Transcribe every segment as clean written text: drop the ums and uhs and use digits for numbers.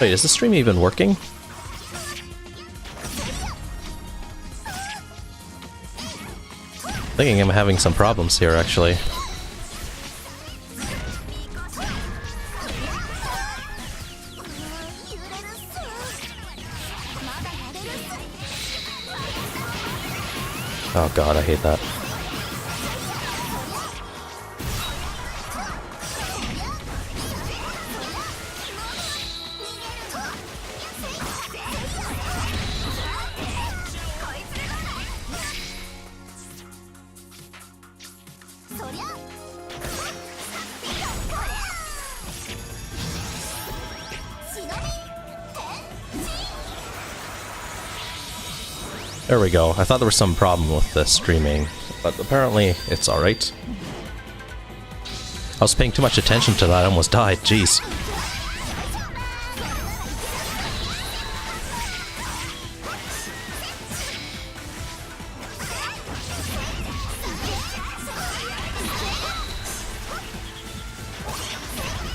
Wait, is the stream even working? Thinking I'm having some problems here, actually. Oh god, I hate that. There we go. I thought there was some problem with the streaming, but apparently it's alright. I was paying too much attention to that, I almost died, jeez.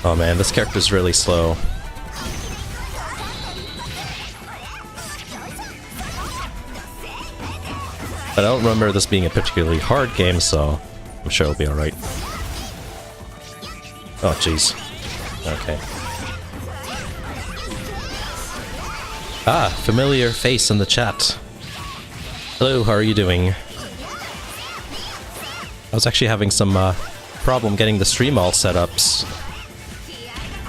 Oh man, this character's really slow. But I don't remember this being a particularly hard game, so I'm sure it'll be alright. Oh, jeez. Okay. Ah, familiar face in the chat. Hello, how are you doing? I was actually having some problem getting the stream all set up.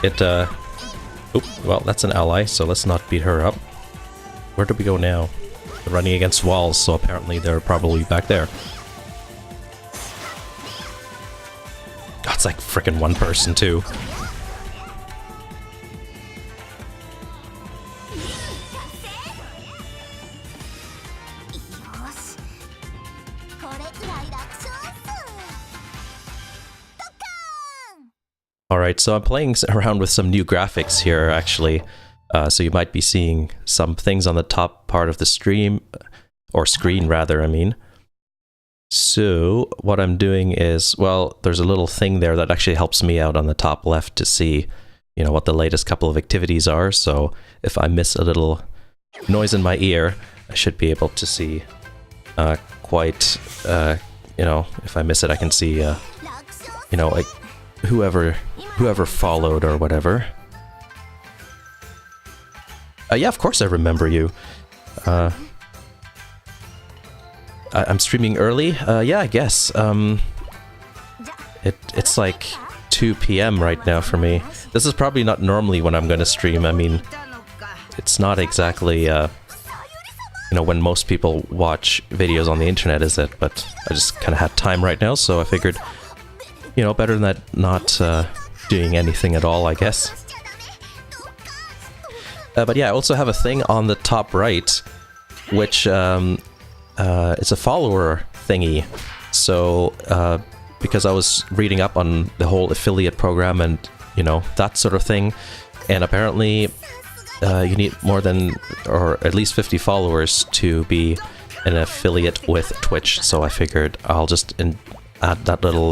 Oop, well, that's an ally, so let's not beat her up. Where do we go now? They're running against walls, so apparently they're probably back there. God, it's like frickin' one person, too. Alright, so I'm playing around with some new graphics here, actually. So you might be seeing some things on the top part of the stream, or screen rather, I mean. So what I'm doing is, well, there's a little thing there that actually helps me out on the top left to see, you know, what the latest couple of activities are. So if I miss a little noise in my ear, I should be able to see quite, you know, if I miss it, I can see, you know, like whoever followed or whatever. Yeah, of course I remember you. I'm streaming early? Yeah, I guess. It's like 2 PM right now for me. This is probably not normally when I'm going to stream. I mean, it's not exactly, you know, when most people watch videos on the internet, is it? But I just kind of had time right now, so I figured, you know, better than not doing anything at all, I guess. But yeah, I also have a thing on the top right, which it's a follower thingy. So, because I was reading up on the whole affiliate program and, you know, that sort of thing, and apparently you need more than, or at least 50 followers to be an affiliate with Twitch, so I figured I'll just add that little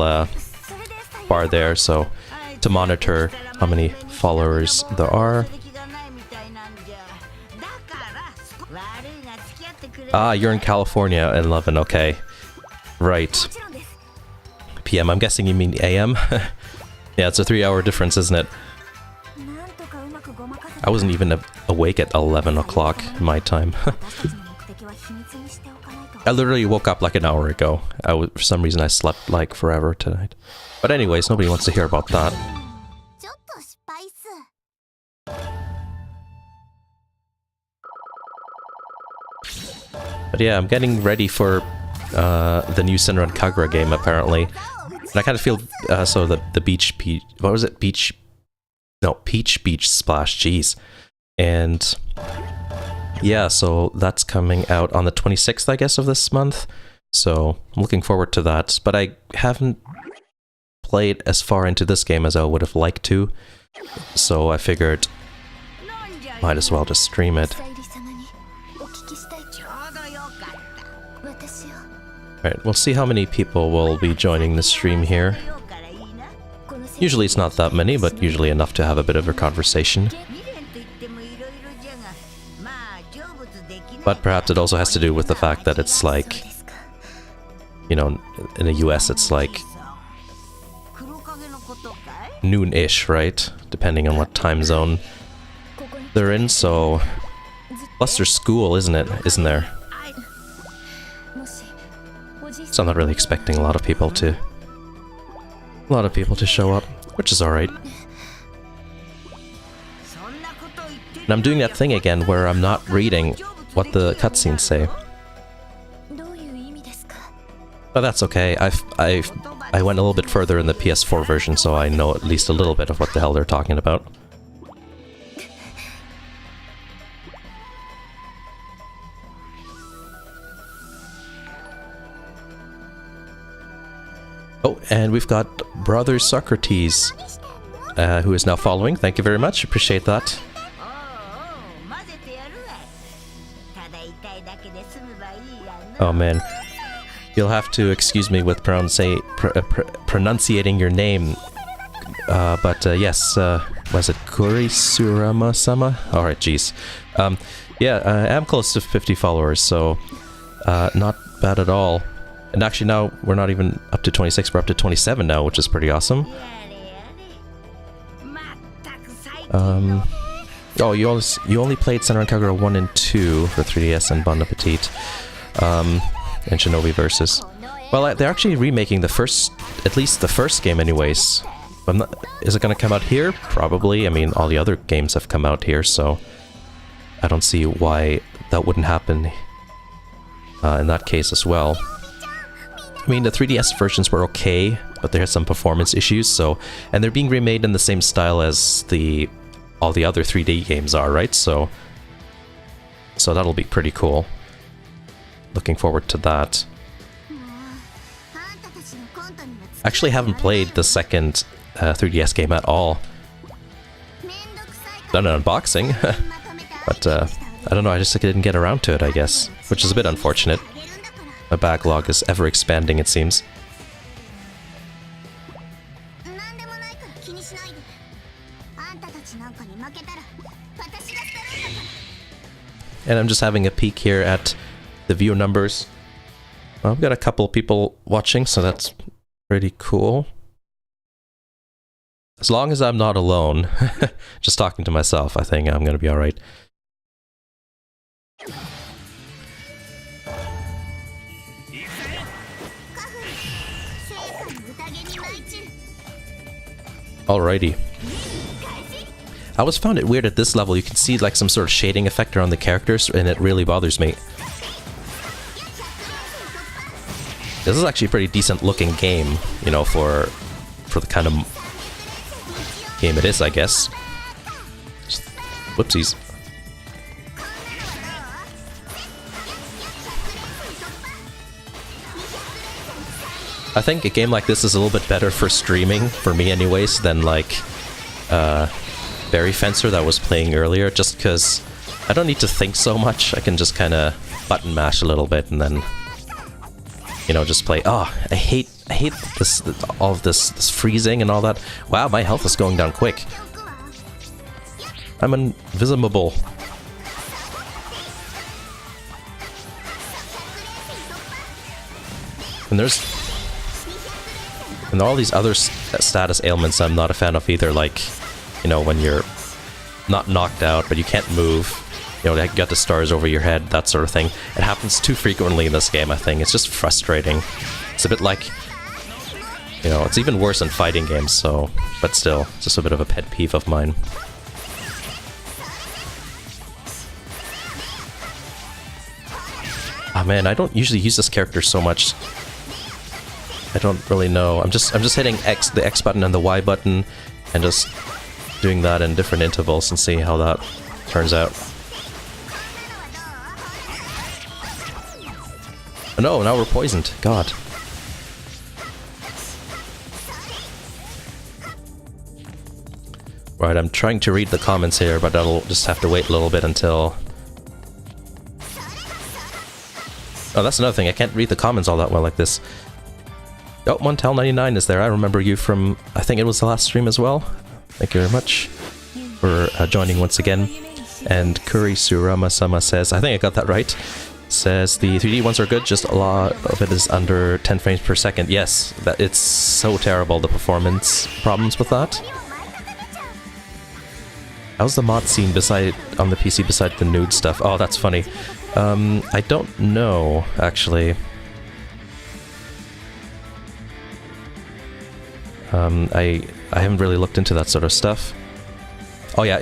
bar there, so to monitor how many followers there are. Ah, you're in California at 11, okay. Right. PM, I'm guessing you mean AM? Yeah, it's a 3-hour difference, isn't it? I wasn't even awake at 11 o'clock my time. I literally woke up like an hour ago. For some reason I slept like forever tonight. But anyways, nobody wants to hear about that. But yeah, I'm getting ready for the new Senran Kagura game, apparently. And I kind of feel, so the Peach Beach Splash, jeez. And yeah, so that's coming out on the 26th, I guess, of this month. So I'm looking forward to that. But I haven't played as far into this game as I would have liked to. So I figured might as well just stream it. Alright, we'll see how many people will be joining the stream here. Usually it's not that many, but usually enough to have a bit of a conversation. But perhaps it also has to do with the fact that it's like, you know, in the US it's like noon-ish, right? Depending on what time zone they're in, so... Plus there's school, isn't it? Isn't there? So I'm not really expecting a lot of people to show up, which is alright. And I'm doing that thing again where I'm not reading what the cutscenes say. But that's okay. I went a little bit further in the PS4 version, so I know at least a little bit of what the hell they're talking about. Oh, and we've got Brother Socrates, who is now following. Thank you very much. Appreciate that. Oh man. You'll have to excuse me with pronunciating your name. But yes, was it Kurisurama-sama? Alright, jeez. Yeah, I am close to 50 followers, so not bad at all. And actually now, we're not even up to 26, we're up to 27 now, which is pretty awesome. Oh, you only played Senran Kagura 1 and 2 for 3DS and Bon Appetit. And Shinobi Versus. Well, they're actually remaking the first, at least the first game anyways. Is it gonna come out here? Probably. I mean, all the other games have come out here, so I don't see why that wouldn't happen in that case as well. I mean, the 3DS versions were okay, but they had some performance issues, so... And they're being remade in the same style as all the other 3D games are, right? So that'll be pretty cool. Looking forward to that. Actually haven't played the second 3DS game at all. Done an unboxing, but I don't know, I just didn't get around to it, I guess. Which is a bit unfortunate. My backlog is ever expanding, it seems. And I'm just having a peek here at the viewer numbers. Well, I've got a couple people watching, so that's pretty cool. As long as I'm not alone, just talking to myself, I think I'm gonna be alright. Alrighty. I always found it weird at this level, you can see like some sort of shading effect around the characters, and it really bothers me. This is actually a pretty decent looking game, you know, for the kind of game it is, I guess. Just, whoopsies. I think a game like this is a little bit better for streaming, for me anyways, than like Berry Fencer that I was playing earlier, just because I don't need to think so much. I can just kind of button mash a little bit and then, you know, just play. Oh, I hate this, all of this freezing and all that. Wow, my health is going down quick. I'm invisible. And all these other status ailments I'm not a fan of either, like, you know, when you're not knocked out, but you can't move, you know, you got the stars over your head, that sort of thing. It happens too frequently in this game, I think. It's just frustrating. It's a bit like, you know, it's even worse in fighting games, so, but still, it's just a bit of a pet peeve of mine. Ah, man, I don't usually use this character so much. I don't really know. I'm just hitting the X button and the Y button and just doing that in different intervals and see how that turns out. Oh no, now we're poisoned. God. Right, I'm trying to read the comments here, but I'll just have to wait a little bit until... Oh, that's another thing. I can't read the comments all that well like this. Oh, Montel99 is there. I remember you from, I think it was the last stream as well. Thank you very much for joining once again. And Kuri Surama-sama says, I think I got that right, says the 3D ones are good, just a lot of it is under 10 frames per second. Yes, it's so terrible, the performance problems with that. How's the mod scene on the PC beside the nude stuff? Oh, that's funny. I don't know, actually. I haven't really looked into that sort of stuff. Oh yeah,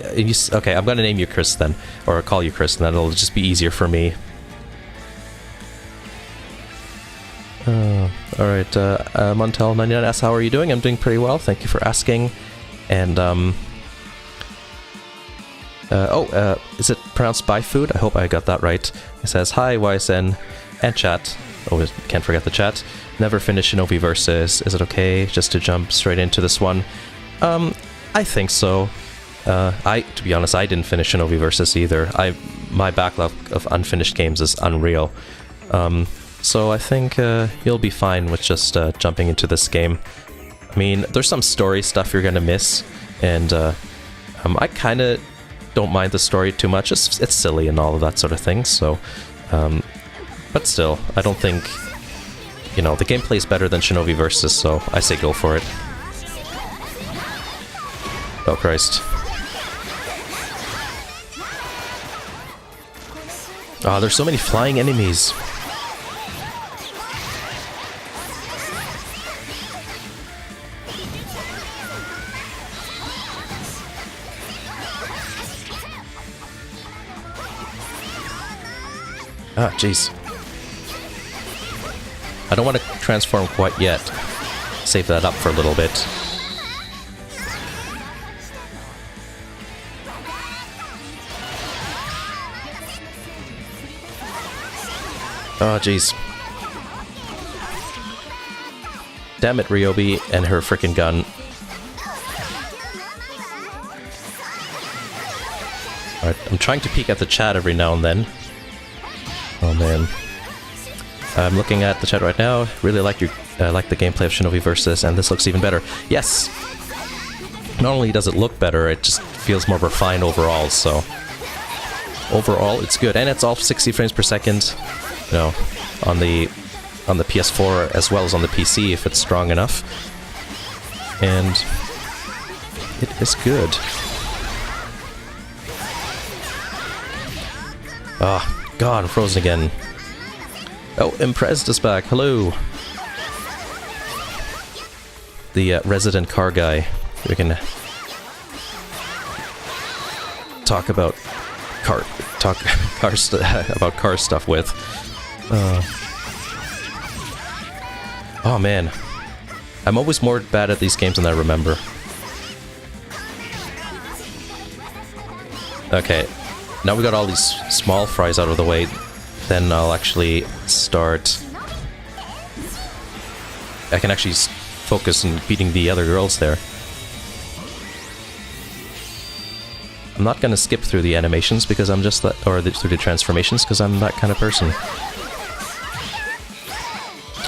okay, I'm gonna name you Chris then, or call you Chris, and that'll just be easier for me. Alright, Montel99 asks, how are you doing? I'm doing pretty well, thank you for asking. And, is it pronounced by food? I hope I got that right. It says, hi, YSN, and chat. Oh, can't forget the chat. Never finished Shinobi Versus. Is it okay just to jump straight into this one? I think so. To be honest, I didn't finish Shinobi Versus either. My backlog of unfinished games is unreal. So I think you'll be fine with just jumping into this game. I mean, there's some story stuff you're gonna miss, and I kind of don't mind the story too much. It's silly and all of that sort of thing, so... but still, I don't think... You know, the gameplay is better than Shinobi Versus, so I say go for it. Oh, Christ. Ah, there's so many flying enemies. Ah, jeez. I don't want to transform quite yet. Save that up for a little bit. Oh, jeez. Damn it, Ryobi and her frickin' gun. Alright, I'm trying to peek at the chat every now and then. Oh man. I'm looking at the chat right now. Really like the gameplay of Shinobi Versus, and this looks even better. Yes! Not only does it look better, it just feels more refined overall, so... Overall, it's good. And it's all 60 frames per second. You know, on the PS4 as well as on the PC if it's strong enough. And it is good. Ah, God, I'm frozen again. Oh, Impressed is back. Hello. The resident car guy. We can talk about car stuff with. Oh man, I'm always more bad at these games than I remember. Okay, now we got all these small fries out of the way, then I'll actually start... I can actually focus on beating the other girls there. I'm not gonna skip through the animations because I'm just that, or through the transformations because I'm that kind of person.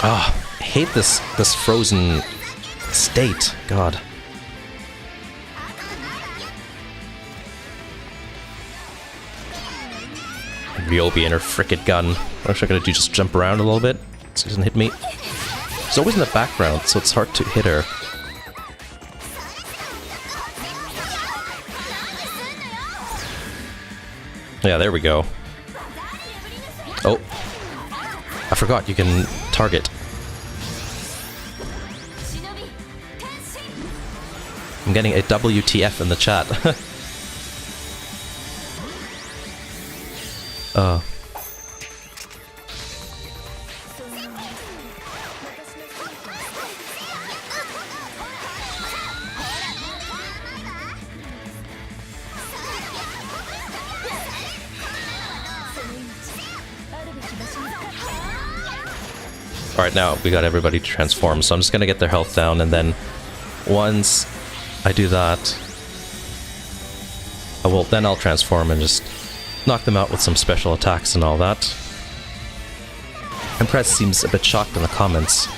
Ah, I hate this frozen state. God. Ryobi and her frickin' gun. What am I gonna do? Just jump around a little bit so it doesn't hit me? She's always in the background, so it's hard to hit her. Yeah, there we go. Oh. I forgot you can target. I'm getting a WTF in the chat. Alright, now we got everybody to transform, so I'm just gonna get their health down, and then once I do that, then I'll transform and just knock them out with some special attacks and all that. Empress seems a bit shocked in the comments.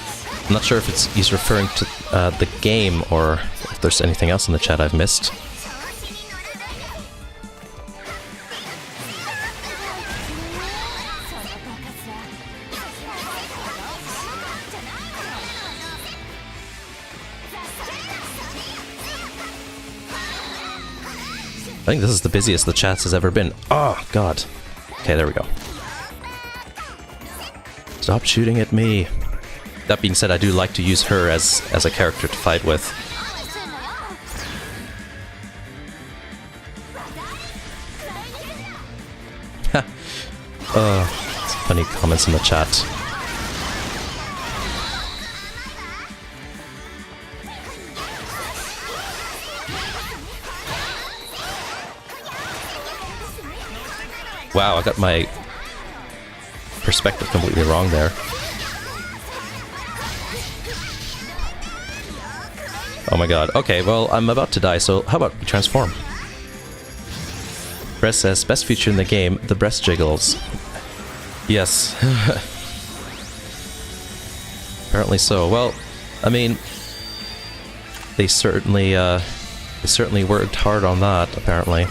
I'm not sure if he's referring to the game or if there's anything else in the chat I've missed. think this is the busiest the chat has ever been. Oh, God. Okay, there we go. Stop shooting at me. That being said, I do like to use her as a character to fight with. Funny comments in the chat. Wow, I got my perspective completely wrong there. Oh my god. Okay, well, I'm about to die, so how about we transform? Bress says, best feature in the game, the breast jiggles. Yes. Apparently so. Well, I mean, they certainly worked hard on that, apparently.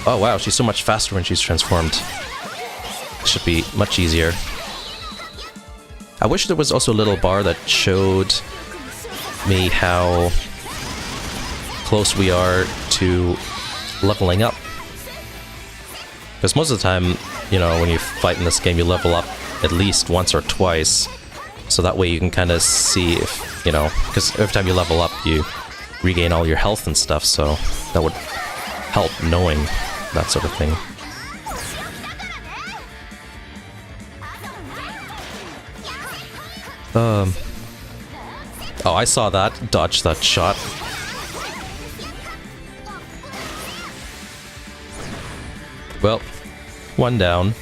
Oh wow, she's so much faster when she's transformed. It should be much easier. I wish there was also a little bar that showed me how close we are to leveling up. Because most of the time, you know, when you fight in this game, you level up at least once or twice. So that way you can kind of see if, you know, because every time you level up, you regain all your health and stuff, so that would help knowing that sort of thing. Oh, I saw that. Dodge that shot. Well, one down.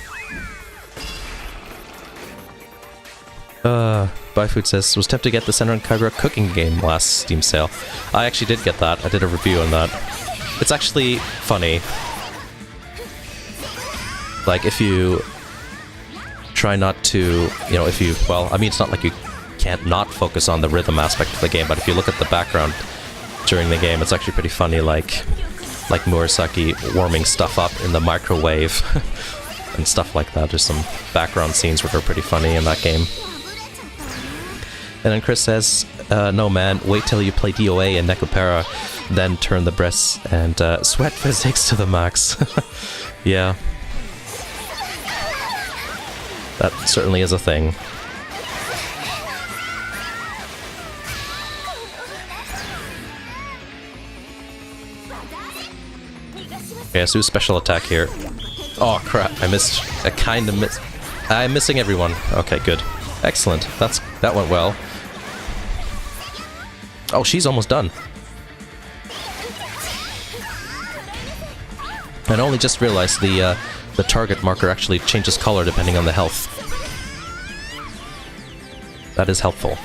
Buyfood says, was tempted to get the Senran Kagura cooking game last Steam sale. I actually did get that. I did a review on that. It's actually funny. Like, if you try not to, you know, if you, well, I mean, it's not like you can't not focus on the rhythm aspect of the game, but if you look at the background during the game, it's actually pretty funny, like Murasaki warming stuff up in the microwave and stuff like that. There's some background scenes which are pretty funny in that game. And then Chris says, no man, wait till you play DOA and Nekopara, then turn the breasts and sweat physics to the max. Yeah. That certainly is a thing. Okay, let's do a special attack here. Oh crap, I missed. I kinda missed. I'm missing everyone. Okay, good. Excellent. That went well. Oh, she's almost done. And I only just realized the target marker actually changes color depending on the health. That is helpful.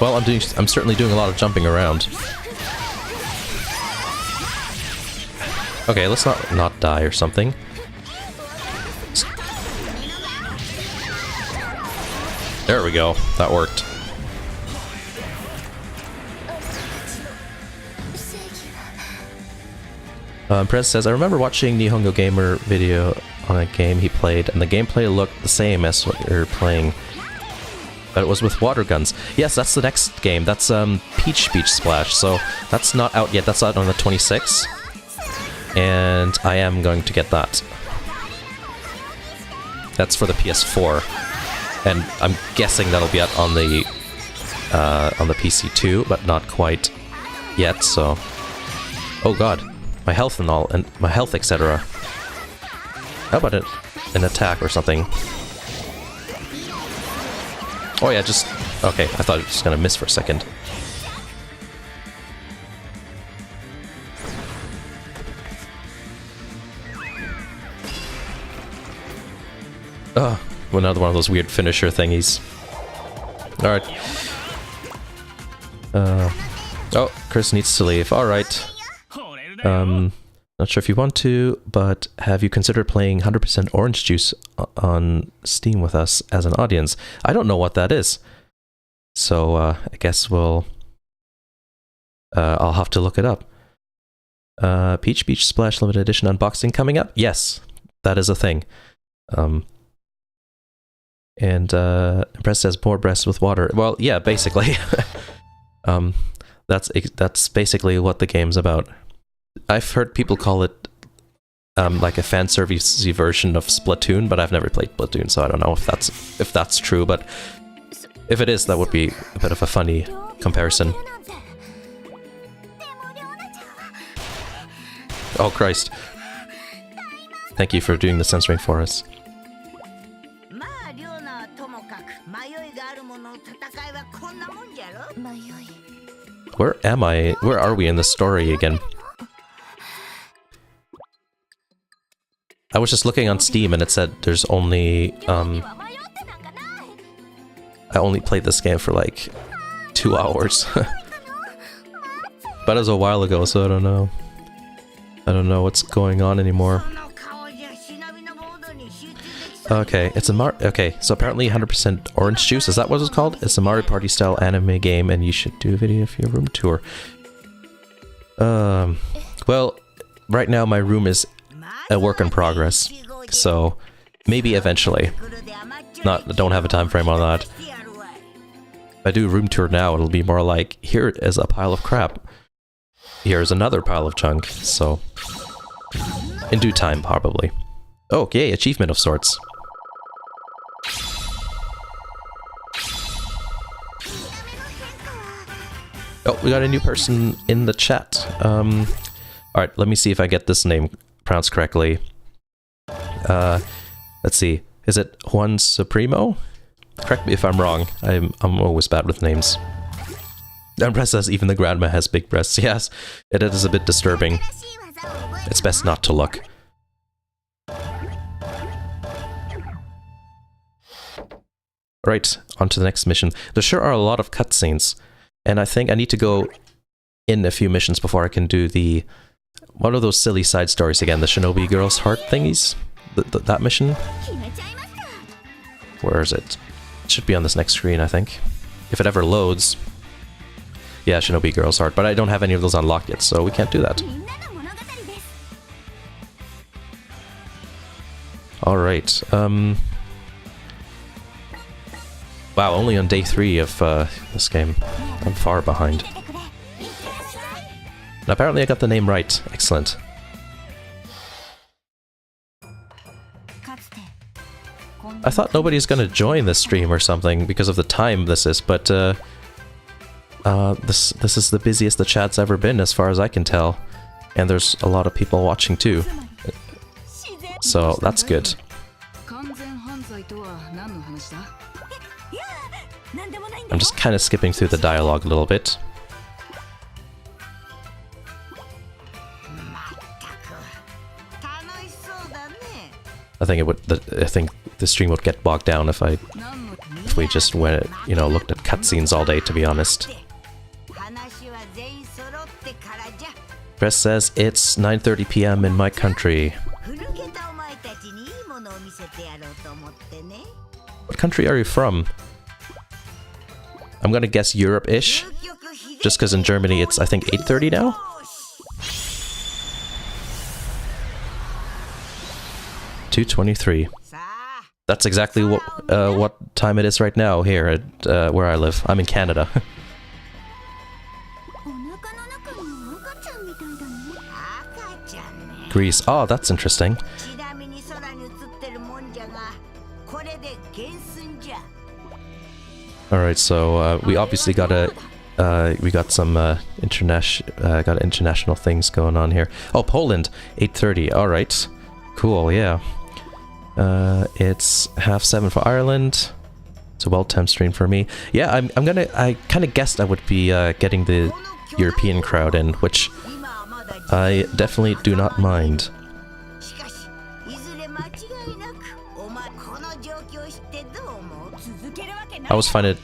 Well, I'm certainly doing a lot of jumping around. Okay, let's not die or something. There we go. That worked. Prez says, I remember watching Nihongo Gamer video on a game he played, and the gameplay looked the same as what you're playing. But it was with water guns. Yes, that's the next game. That's Peach Beach Splash. So that's not out yet. That's out on the 26th. And I am going to get that. That's for the PS4. And I'm guessing that'll be out on the PC too, but not quite yet, so... Oh god. My health and all, and my health, etc. How about an attack or something? Oh yeah, just... Okay, I thought it was gonna miss for a second. Ugh, another one of those weird finisher thingies. Alright. Oh, Chris needs to leave. Alright. Not sure if you want to, but have you considered playing 100% Orange Juice on Steam with us as an audience? I don't know what that is. So, I guess I'll have to look it up. Peach Beach Splash Limited Edition unboxing coming up? Yes, that is a thing. And breast has more breasts with water. Well, yeah, basically. That's basically what the game's about. I've heard people call it like a fan servicey version of Splatoon, but I've never played Splatoon, so I don't know if that's true. But if it is, that would be a bit of a funny comparison. Oh Christ! Thank you for doing the censoring for us. Where am I? Where are we in the story again? I was just looking on Steam and it said there's only, I only played this game for like 2 hours. But it was a while ago, so I don't know. I don't know what's going on anymore. Okay, it's a okay, so apparently 100% orange juice, is that what it's called? It's a Mario Party style anime game and you should do a video for your room tour. Well, right now my room is a work in progress, so maybe eventually. Don't have a time frame on that. If I do a room tour now, it'll be more like, here is a pile of crap. Here's another pile of junk, so in due time, probably. Oh, yay, achievement of sorts. Oh, we got a new person in the chat. Alright, let me see if I get this name pronounced correctly. Let's see. Is it Juan Supremo? Correct me if I'm wrong. I'm always bad with names. Empress says even the grandma has big breasts. Yes, it is a bit disturbing. It's best not to look. Right, on to the next mission. There sure are a lot of cutscenes, and I think I need to go in a few missions before I can do the... What are those silly side stories again? The Shinobi Girls Heart thingies? That mission? Where is it? It should be on this next screen, I think. If it ever loads. Yeah, Shinobi Girls Heart, but I don't have any of those unlocked yet, so we can't do that. Alright, wow, only on day 3 of this game. I'm far behind. And apparently I got the name right. Excellent. I thought nobody's gonna join this stream or something because of the time this is, but this is the busiest the chat's ever been as far as I can tell. And there's a lot of people watching too. So that's good. I'm just kind of skipping through the dialogue a little bit. I think it would. I think the stream would get bogged down if we just went, you know, looked at cutscenes all day. To be honest. Press says it's 9:30 p.m. in my country. What country are you from? I'm gonna guess Europe-ish, just because in Germany it's, I think, 8:30 now? $2:23. That's exactly what time it is right now here at where I live. I'm in Canada. Greece. Oh, that's interesting. Alright, so we obviously got we got some international things going on here. Oh, Poland, 8:30. Alright, cool. Yeah, it's 7:30 for Ireland. It's a well-timed stream for me. Yeah, I kind of guessed I would be getting the European crowd in, which I definitely do not mind. I always find it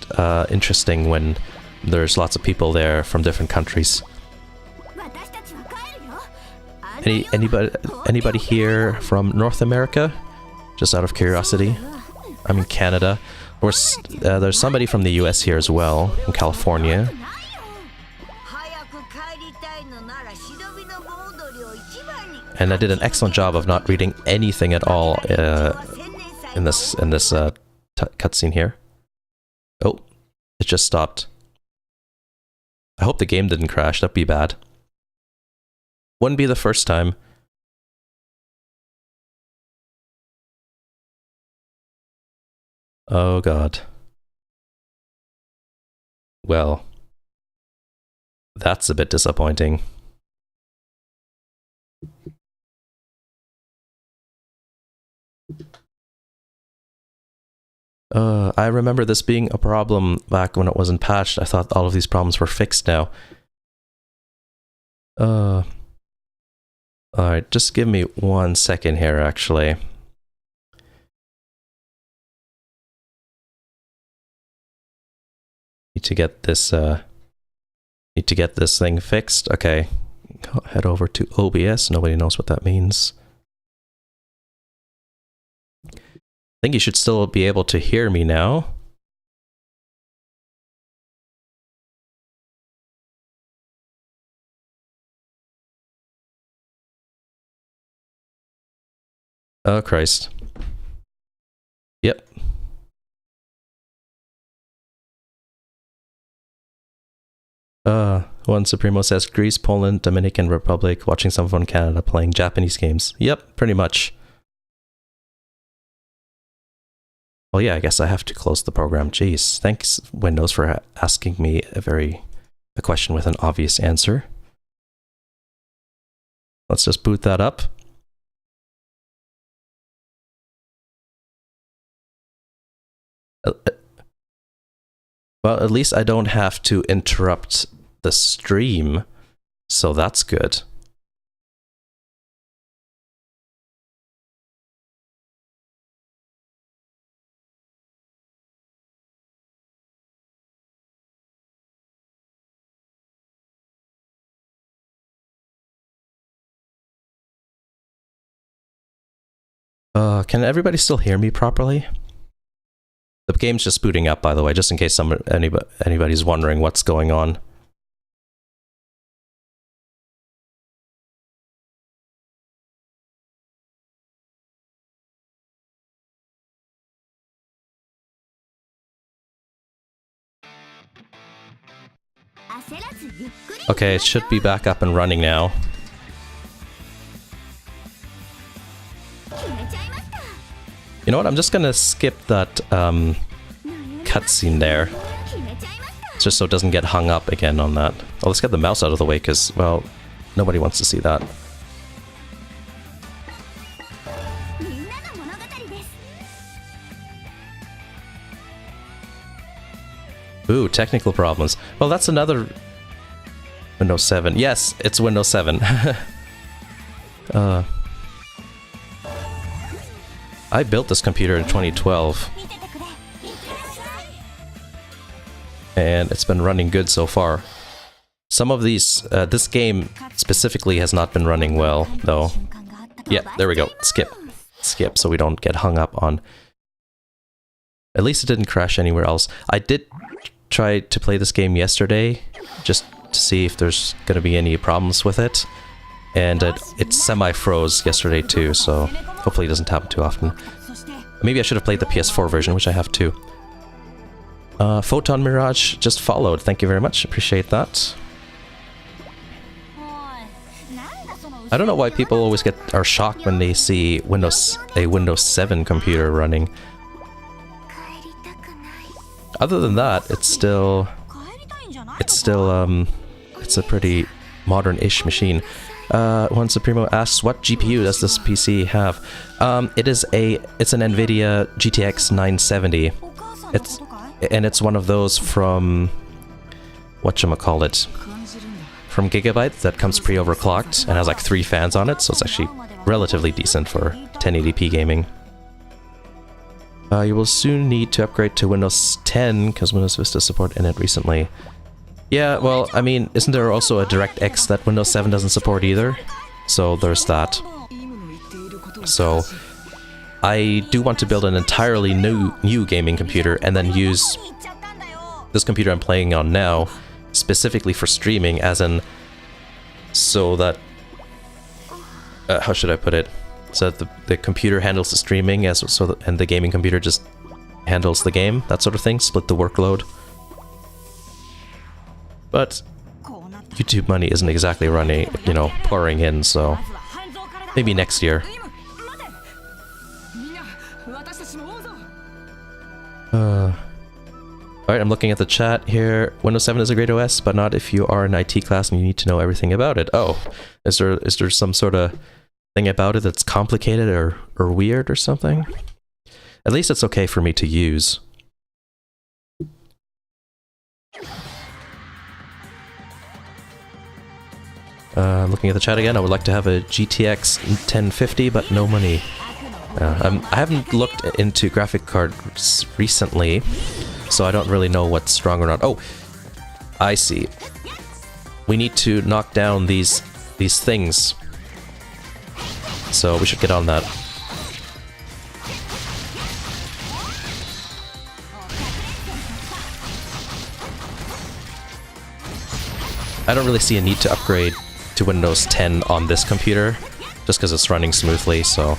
interesting when there's lots of people there from different countries. Anybody here from North America? Just out of curiosity. I'm in Canada. There's somebody from the US here as well, from California. And I did an excellent job of not reading anything at all in this cutscene here. Oh, it just stopped. I hope the game didn't crash. That'd be bad. Wouldn't be the first time. Oh god. Well, that's a bit disappointing. I remember this being a problem back when it wasn't patched. I thought all of these problems were fixed now. Alright, just give me 1 second here, actually. Need to get this thing fixed. Okay. Head over to OBS. Nobody knows what that means. I think you should still be able to hear me now. Oh, Christ. Yep. One Supremo says Greece, Poland, Dominican Republic, watching some from Canada playing Japanese games. Yep, pretty much. Well, yeah, I guess I have to close the program. Jeez, thanks Windows for asking me a question with an obvious answer. Let's just boot that up. Well, at least I don't have to interrupt the stream, so that's good. Can everybody still hear me properly? The game's just booting up, by the way, just in case anybody's wondering what's going on. Okay, it should be back up and running now. You know what, I'm just gonna skip that cutscene there. Just so it doesn't get hung up again on that. Oh, let's get the mouse out of the way, because, well, nobody wants to see that. Ooh, technical problems. Well, that's another... Windows 7. Yes, it's Windows 7. I built this computer in 2012. And it's been running good so far. Some of these... this game specifically has not been running well, though. Yeah, there we go. Skip. Skip, so we don't get hung up on... At least it didn't crash anywhere else. I did try to play this game yesterday, just to see if there's going to be any problems with it. And it semi-froze yesterday too, so hopefully it doesn't happen too often. Maybe I should have played the PS4 version, which I have too. Photon Mirage just followed. Thank you very much. Appreciate that. I don't know why people always are shocked when they see a Windows 7 computer running. Other than that, it's a pretty modern-ish machine. One Supremo asks, what GPU does this PC have? It's an NVIDIA GTX 970. It's one of those from whatchamacallit, from Gigabyte that comes pre-overclocked and has like 3 fans on it, so it's actually relatively decent for 1080p gaming. You will soon need to upgrade to Windows 10 because Windows Vista support in it recently. Yeah, well, I mean, isn't there also a DirectX that Windows 7 doesn't support either? So there's that. So I do want to build an entirely new gaming computer and then use this computer I'm playing on now specifically for streaming, as in, so that how should I put it? so that the computer handles the streaming and the gaming computer just handles the game, that sort of thing, split the workload. But YouTube money isn't exactly running, you know, pouring in, so maybe next year. Alright, I'm looking at the chat here. Windows 7 is a great OS, but not if you are in IT class and you need to know everything about it. Oh, is there some sort of thing about it that's complicated or weird or something? At least it's okay for me to use. Looking at the chat again, I would like to have a GTX 1050, but no money. I haven't looked into graphic cards recently, so I don't really know what's strong or not. Oh, I see. We need to knock down these things. So we should get on that. I don't really see a need to upgrade to Windows 10 on this computer, just because it's running smoothly, so...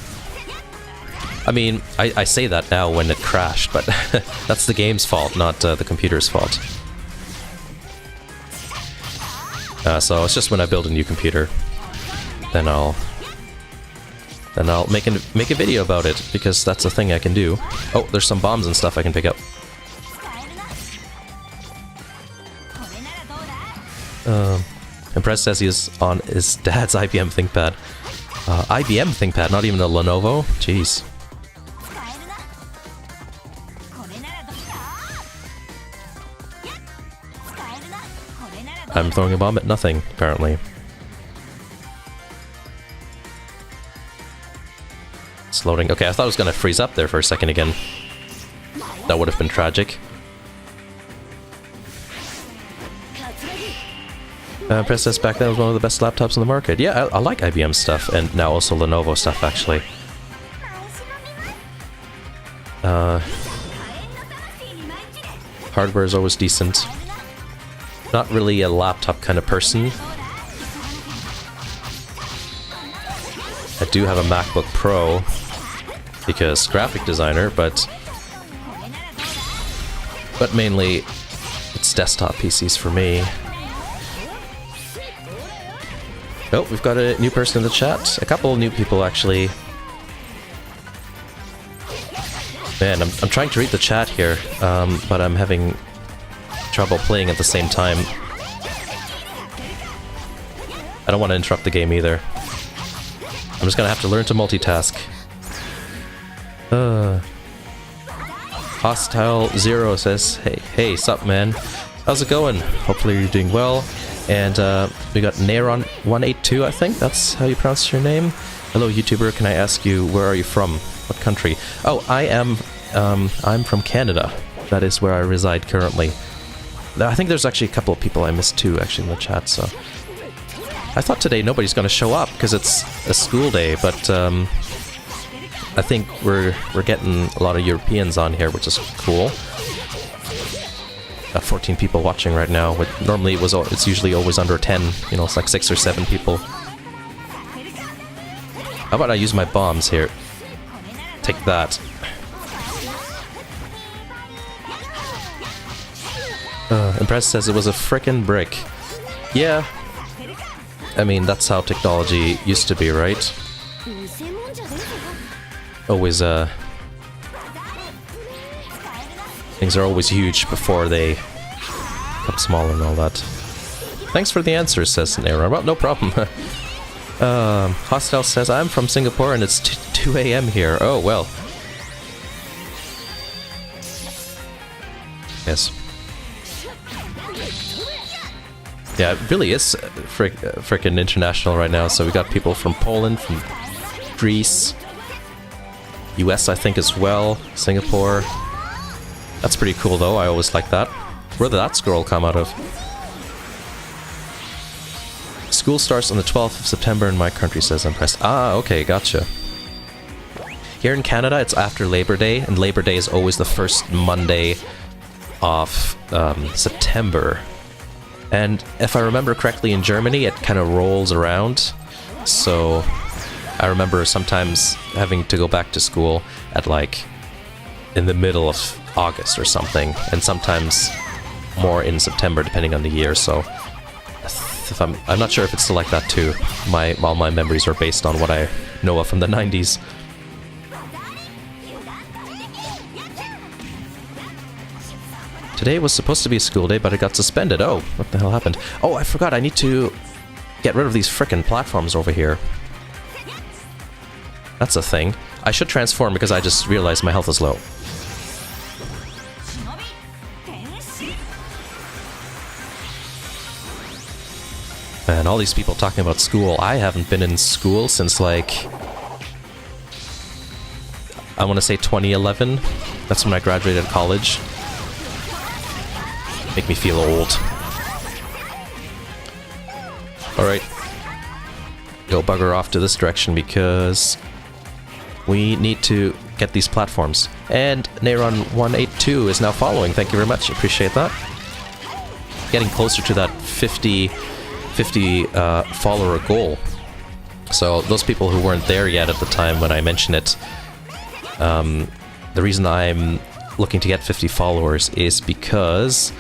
I mean, I say that now when it crashed, but that's the game's fault, not the computer's fault. So it's just when I build a new computer, then I'll make a video about it, because that's a thing I can do. Oh, there's some bombs and stuff I can pick up. Impress says he's on his dad's IBM ThinkPad. IBM ThinkPad, not even a Lenovo? Jeez. I'm throwing a bomb at nothing, apparently. It's loading. Okay, I thought it was gonna freeze up there for a second again. That would have been tragic. Press says back then was one of the best laptops on the market. Yeah, I like IBM stuff, and now also Lenovo stuff, actually. Hardware is always decent. Not really a laptop kind of person. I do have a MacBook Pro because graphic designer, but mainly it's desktop PCs for me. Oh, we've got a new person in the chat. A couple new people, actually. Man, I'm trying to read the chat here, but I'm having trouble playing at the same time. I don't want to interrupt the game either. I'm just gonna have to learn to multitask. Hostile Zero says, hey, sup man? How's it going? Hopefully you're doing well. And we got Nairon182, I think that's how you pronounce your name. Hello YouTuber, can I ask you, where are you from? What country? Oh, I'm from Canada. That is where I reside currently. I think there's actually a couple of people I missed too, actually, in the chat, so... I thought today nobody's gonna show up, because it's a school day, but, I think we're getting a lot of Europeans on here, which is cool. Got 14 people watching right now, but normally it's usually always under 10, you know, it's like 6 or 7 people. How about I use my bombs here? Take that. Impress says it was a frickin' brick. Yeah. I mean, that's how technology used to be, right? Always, things are always huge before they become smaller and all that. Thanks for the answer, says Nairon. Well, no problem. Hostile says, I'm from Singapore and it's 2 AM here. Oh, well. Yes. Yeah, it really is frickin' international right now. So we got people from Poland, from Greece, US I think as well, Singapore. That's pretty cool though, I always like that. Where did that scroll come out of? School starts on the 12th of September in my country, says Impressed. Ah, okay, gotcha. Here in Canada, it's after Labor Day, and Labor Day is always the first Monday of September. And if I remember correctly, in Germany, it kind of rolls around. So I remember sometimes having to go back to school at like in the middle of August or something, and sometimes more in September depending on the year. So if I'm not sure if it's still like that too. All my memories are based on what I know of from the 90s. Today was supposed to be a school day, but it got suspended. Oh, what the hell happened? Oh, I forgot, I need to get rid of these frickin' platforms over here. That's a thing. I should transform because I just realized my health is low. Man, all these people talking about school. I haven't been in school since like... I want to say 2011. That's when I graduated college. Make me feel old. Alright. Go bugger off to this direction because we need to get these platforms. And Neyron182 is now following. Thank you very much. Appreciate that. Getting closer to that 50 follower goal. So those people who weren't there yet at the time when I mentioned it, the reason I'm looking to get 50 followers is because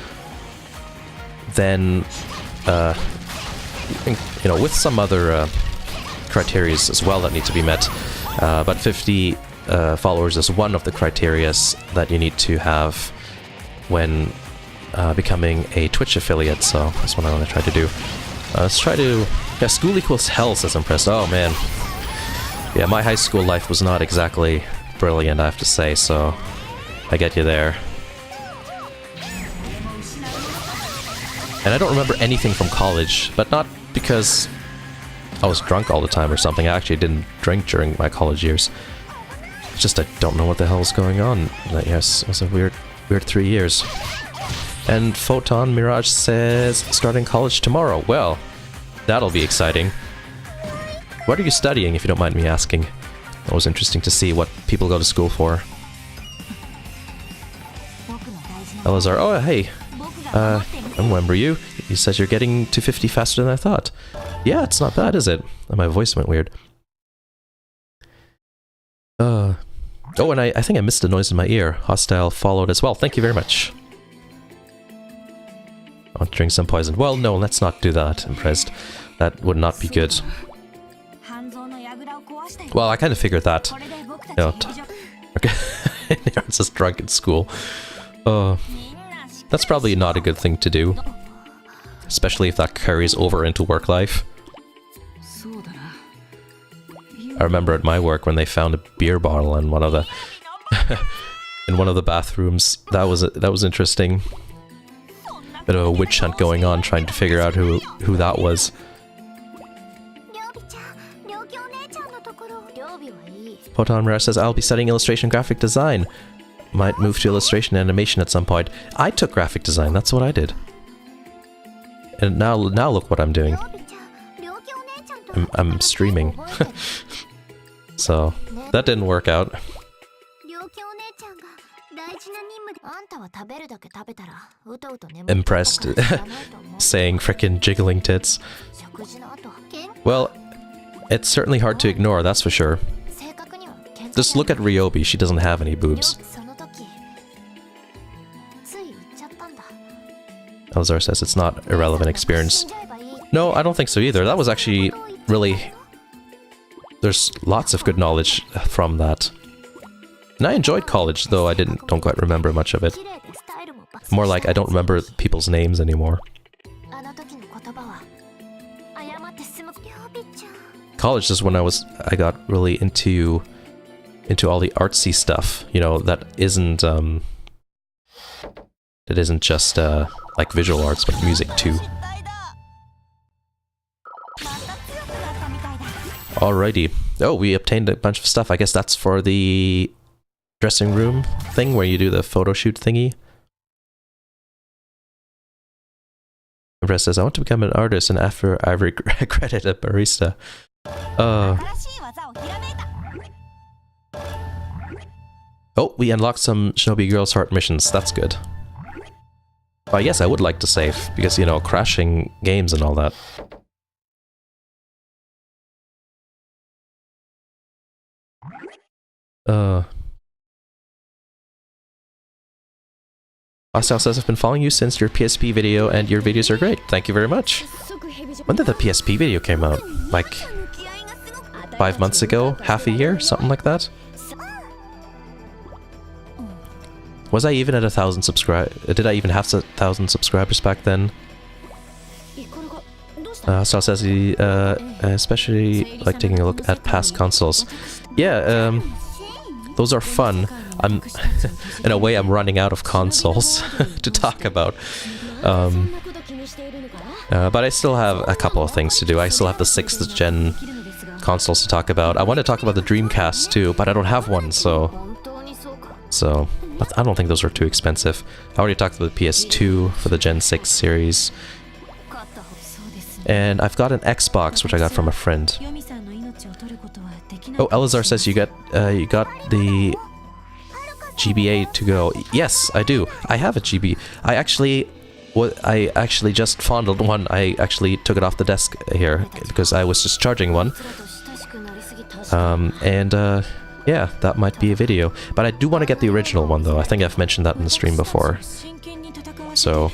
then, you know, with some other criteria as well that need to be met, but 50 followers is one of the criteria that you need to have when becoming a Twitch affiliate, so that's what I want to try to do. Let's try to... Yeah, school equals hell, says Impressed. Oh, man. Yeah, my high school life was not exactly brilliant, I have to say, so I get you there. And I don't remember anything from college, but not because I was drunk all the time or something. I actually didn't drink during my college years. It's just I don't know what the hell is going on. Yes, it was a weird 3 years. And Photon Mirage says, starting college tomorrow. Well, that'll be exciting. What are you studying, if you don't mind me asking? Always interesting to see what people go to school for. Elazar, oh hey, I remember you. You said you're getting to 50 faster than I thought. Yeah, it's not bad, is it? My voice went weird. Oh, and I think I missed a noise in my ear. Hostile followed as well. Thank you very much. I want to drink some poison. Well, no, let's not do that, Impressed. That would not be good. Well, I kind of figured that. You know, okay. It's just drunk at school. That's probably not a good thing to do. Especially if that carries over into work life. I remember at my work when they found a beer bottle in one of the in one of the bathrooms. That was interesting. Bit of a witch hunt going on, trying to figure out who that was. Photon Mirage says, I'll be studying illustration graphic design. Might move to illustration animation at some point. I took graphic design, that's what I did. And now look what I'm doing. I'm streaming. So, that didn't work out. Impressed. Saying frickin' jiggling tits. Well, it's certainly hard to ignore, that's for sure. Just look at Ryobi, she doesn't have any boobs. Elzar says it's not irrelevant experience. No, I don't think so either. That was actually really... There's lots of good knowledge from that. And I enjoyed college, though I don't quite remember much of it. More like I don't remember people's names anymore. College is when I got really into all the artsy stuff, you know, that isn't just like visual arts, but music too. Alrighty. Oh, we obtained a bunch of stuff. I guess that's for the dressing room thing where you do the photo shoot thingy. Impress says, I want to become an artist, and after I regretted a barista. Oh, we unlocked some Shinobi Girls Heart missions. That's good. But yes, I would like to save, because, you know, crashing games and all that. Hostile says, I've been following you since your PSP video, and your videos are great. Thank you very much. When did the PSP video came out? Like 5 months ago? Half a year? Something like that? Was I even at 1,000 subscribers? Did I even have 1,000 subscribers back then? Hostile says he especially like taking a look at past consoles. Yeah, those are fun. I'm in a way I'm running out of consoles to talk about. But I still have a couple of things to do. I still have the 6th gen consoles to talk about. I want to talk about the Dreamcast too, but I don't have one, so but I don't think those are too expensive. I already talked about the PS2 for the Gen 6 series. And I've got an Xbox, which I got from a friend. Oh, Elazar says you got the GBA to go. Yes, I do. I have a GB. I actually just fondled one. I actually took it off the desk here because I was just charging one. Yeah, that might be a video. But I do want to get the original one though. I think I've mentioned that in the stream before. So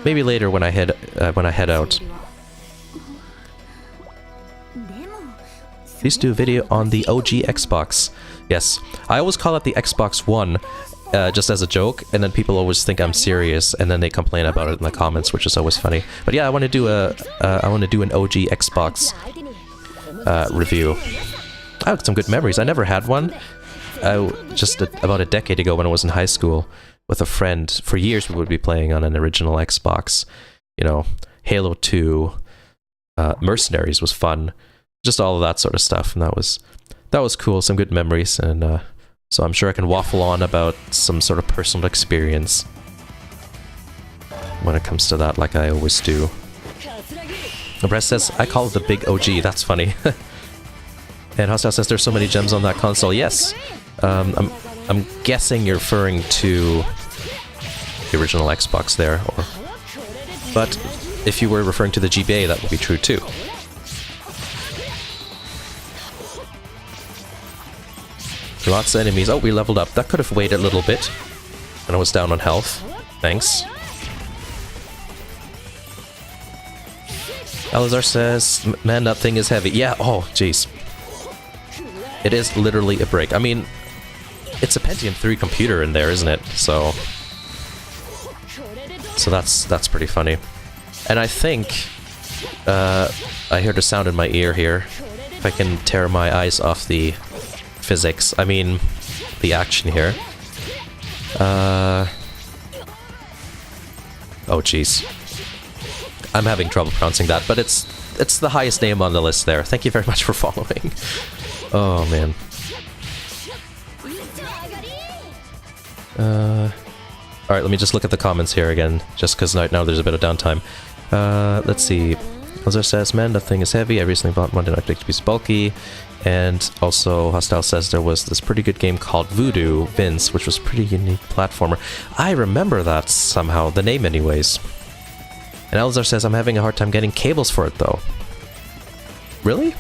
maybe later when I head out. Please do a video on the OG Xbox. Yes, I always call it the Xbox One, just as a joke, and then people always think I'm serious, and then they complain about it in the comments, which is always funny. But yeah, I want to do an OG Xbox review. I had some good memories. I never had one. Just about a decade ago when I was in high school with a friend, for years we would be playing on an original Xbox. You know, Halo 2, Mercenaries was fun. Just all of that sort of stuff, and that was cool. Some good memories, and so I'm sure I can waffle on about some sort of personal experience when it comes to that, like I always do. Brest says, I call it the big OG. That's funny. And Hostile says there's so many gems on that console. Yes, I'm guessing you're referring to the original Xbox there, but if you were referring to the GBA, that would be true too. Lots of enemies. Oh, we leveled up. That could have waited a little bit. And I was down on health. Thanks. Elazar says, man, that thing is heavy. Yeah, oh, jeez. It is literally a brick. I mean, it's a Pentium 3 computer in there, isn't it? So that's pretty funny. And I think I heard a sound in my ear here. If I can tear my eyes off the physics, I mean the action here. Oh jeez, I'm having trouble pronouncing that, but it's the highest name on the list there. Thank you very much for following. Oh man. Alright, let me just look at the comments here again, just because right now there's a bit of downtime. Let's see. Elzer says, man, that thing is heavy. I recently bought one, didn't expect it to be bulky. And also, Hostile says there was this pretty good game called Voodoo Vince, which was a pretty unique platformer. I remember that somehow, the name anyways. And Elzar says, I'm having a hard time getting cables for it though. Really?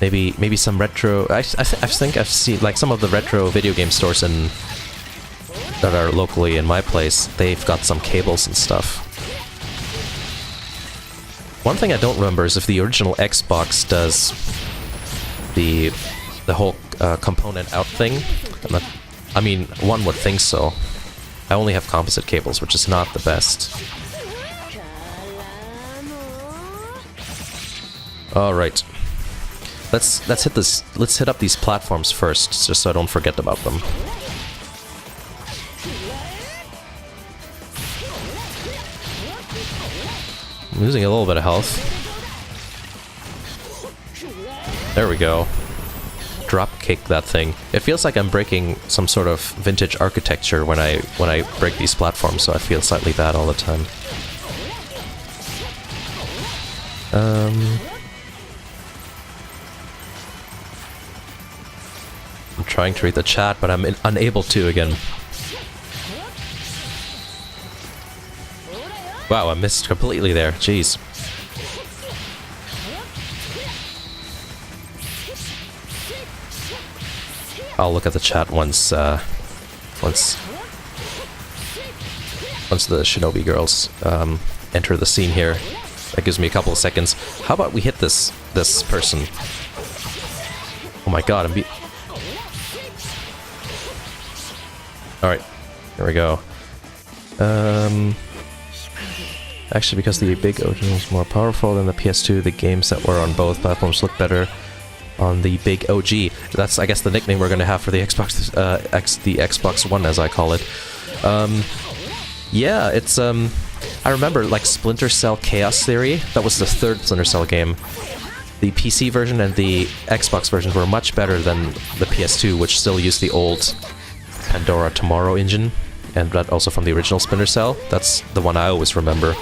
Maybe some retro... I think I've seen, like, some of the retro video game stores that are locally in my place, they've got some cables and stuff. One thing I don't remember is if the original Xbox does the whole component out thing. I mean, one would think so. I only have composite cables, which is not the best. All right, let's hit this. Let's hit up these platforms first, just so I don't forget about them. I'm losing a little bit of health. There we go. Drop kick that thing. It feels like I'm breaking some sort of vintage architecture when I break these platforms, so I feel slightly bad all the time. I'm trying to read the chat, but I'm unable to again. Wow, I missed completely there. Jeez. I'll look at the chat once the Shinobi girls enter the scene here. That gives me a couple of seconds. How about we hit this person? Oh my god, Alright, here we go. Actually, because the big OG is more powerful than the PS2, the games that were on both platforms look better on the big OG. That's, I guess, the nickname we're going to have for the Xbox, the Xbox One, as I call it. Yeah, it's, I remember, like, Splinter Cell Chaos Theory. That was the third Splinter Cell game. The PC version and the Xbox version were much better than the PS2, which still used the old Pandora Tomorrow engine, and that also from the original Splinter Cell. That's the one I always remember.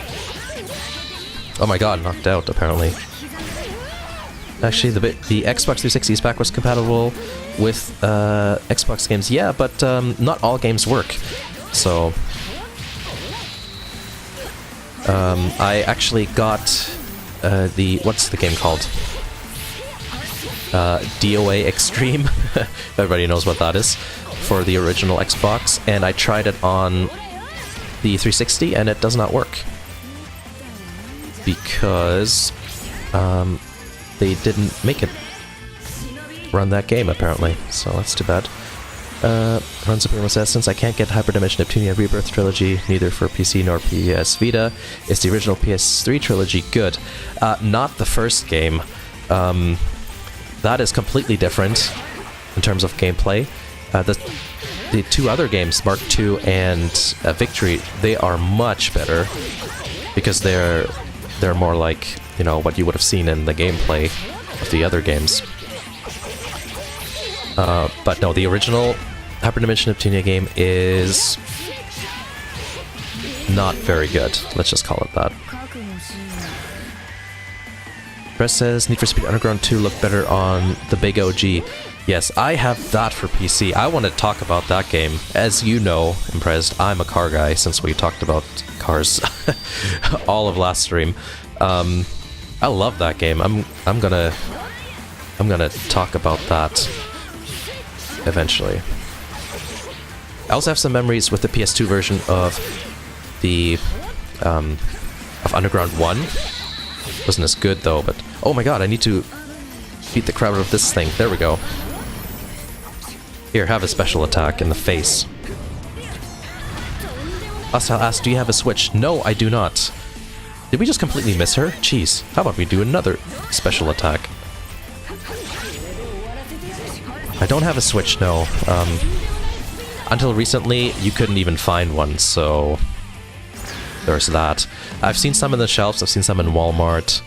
Oh my god, knocked out, apparently. Actually, the Xbox 360's backwards compatible with Xbox games, yeah, but not all games work. So I actually got what's the game called? DOA Extreme. Everybody knows what that is, for the original Xbox, and I tried it on the 360 and it does not work. Because they didn't make it run that game, apparently, so that's too bad. Run Supremo says, since I can't get Hyperdimension Neptunia Rebirth Trilogy, neither for PC nor PS Vita, is the original PS3 trilogy good? Not the first game. That is completely different in terms of gameplay. The two other games, Mark II and Victory, they are much better because they're more like, you know, what you would have seen in the gameplay of the other games. But no, the original Hyperdimension Neptunia game is not very good. Let's just call it that. Press says, Need for Speed Underground 2 look better on the big OG. Yes, I have that for PC. I want to talk about that game. As you know, Impressed, I'm a car guy since we talked about cars all of last stream. I love that game. I'm gonna talk about that eventually. I also have some memories with the PS2 version of the of Underground 1. Wasn't as good though, but oh my god, I need to beat the crap out of this thing. There we go. Here, have a special attack in the face. Hostile asks, do you have a Switch? No, I do not. Did we just completely miss her? Jeez, how about we do another special attack? I don't have a Switch, no. Until recently, you couldn't even find one, so there's that. I've seen some in the shelves, I've seen some in Walmart.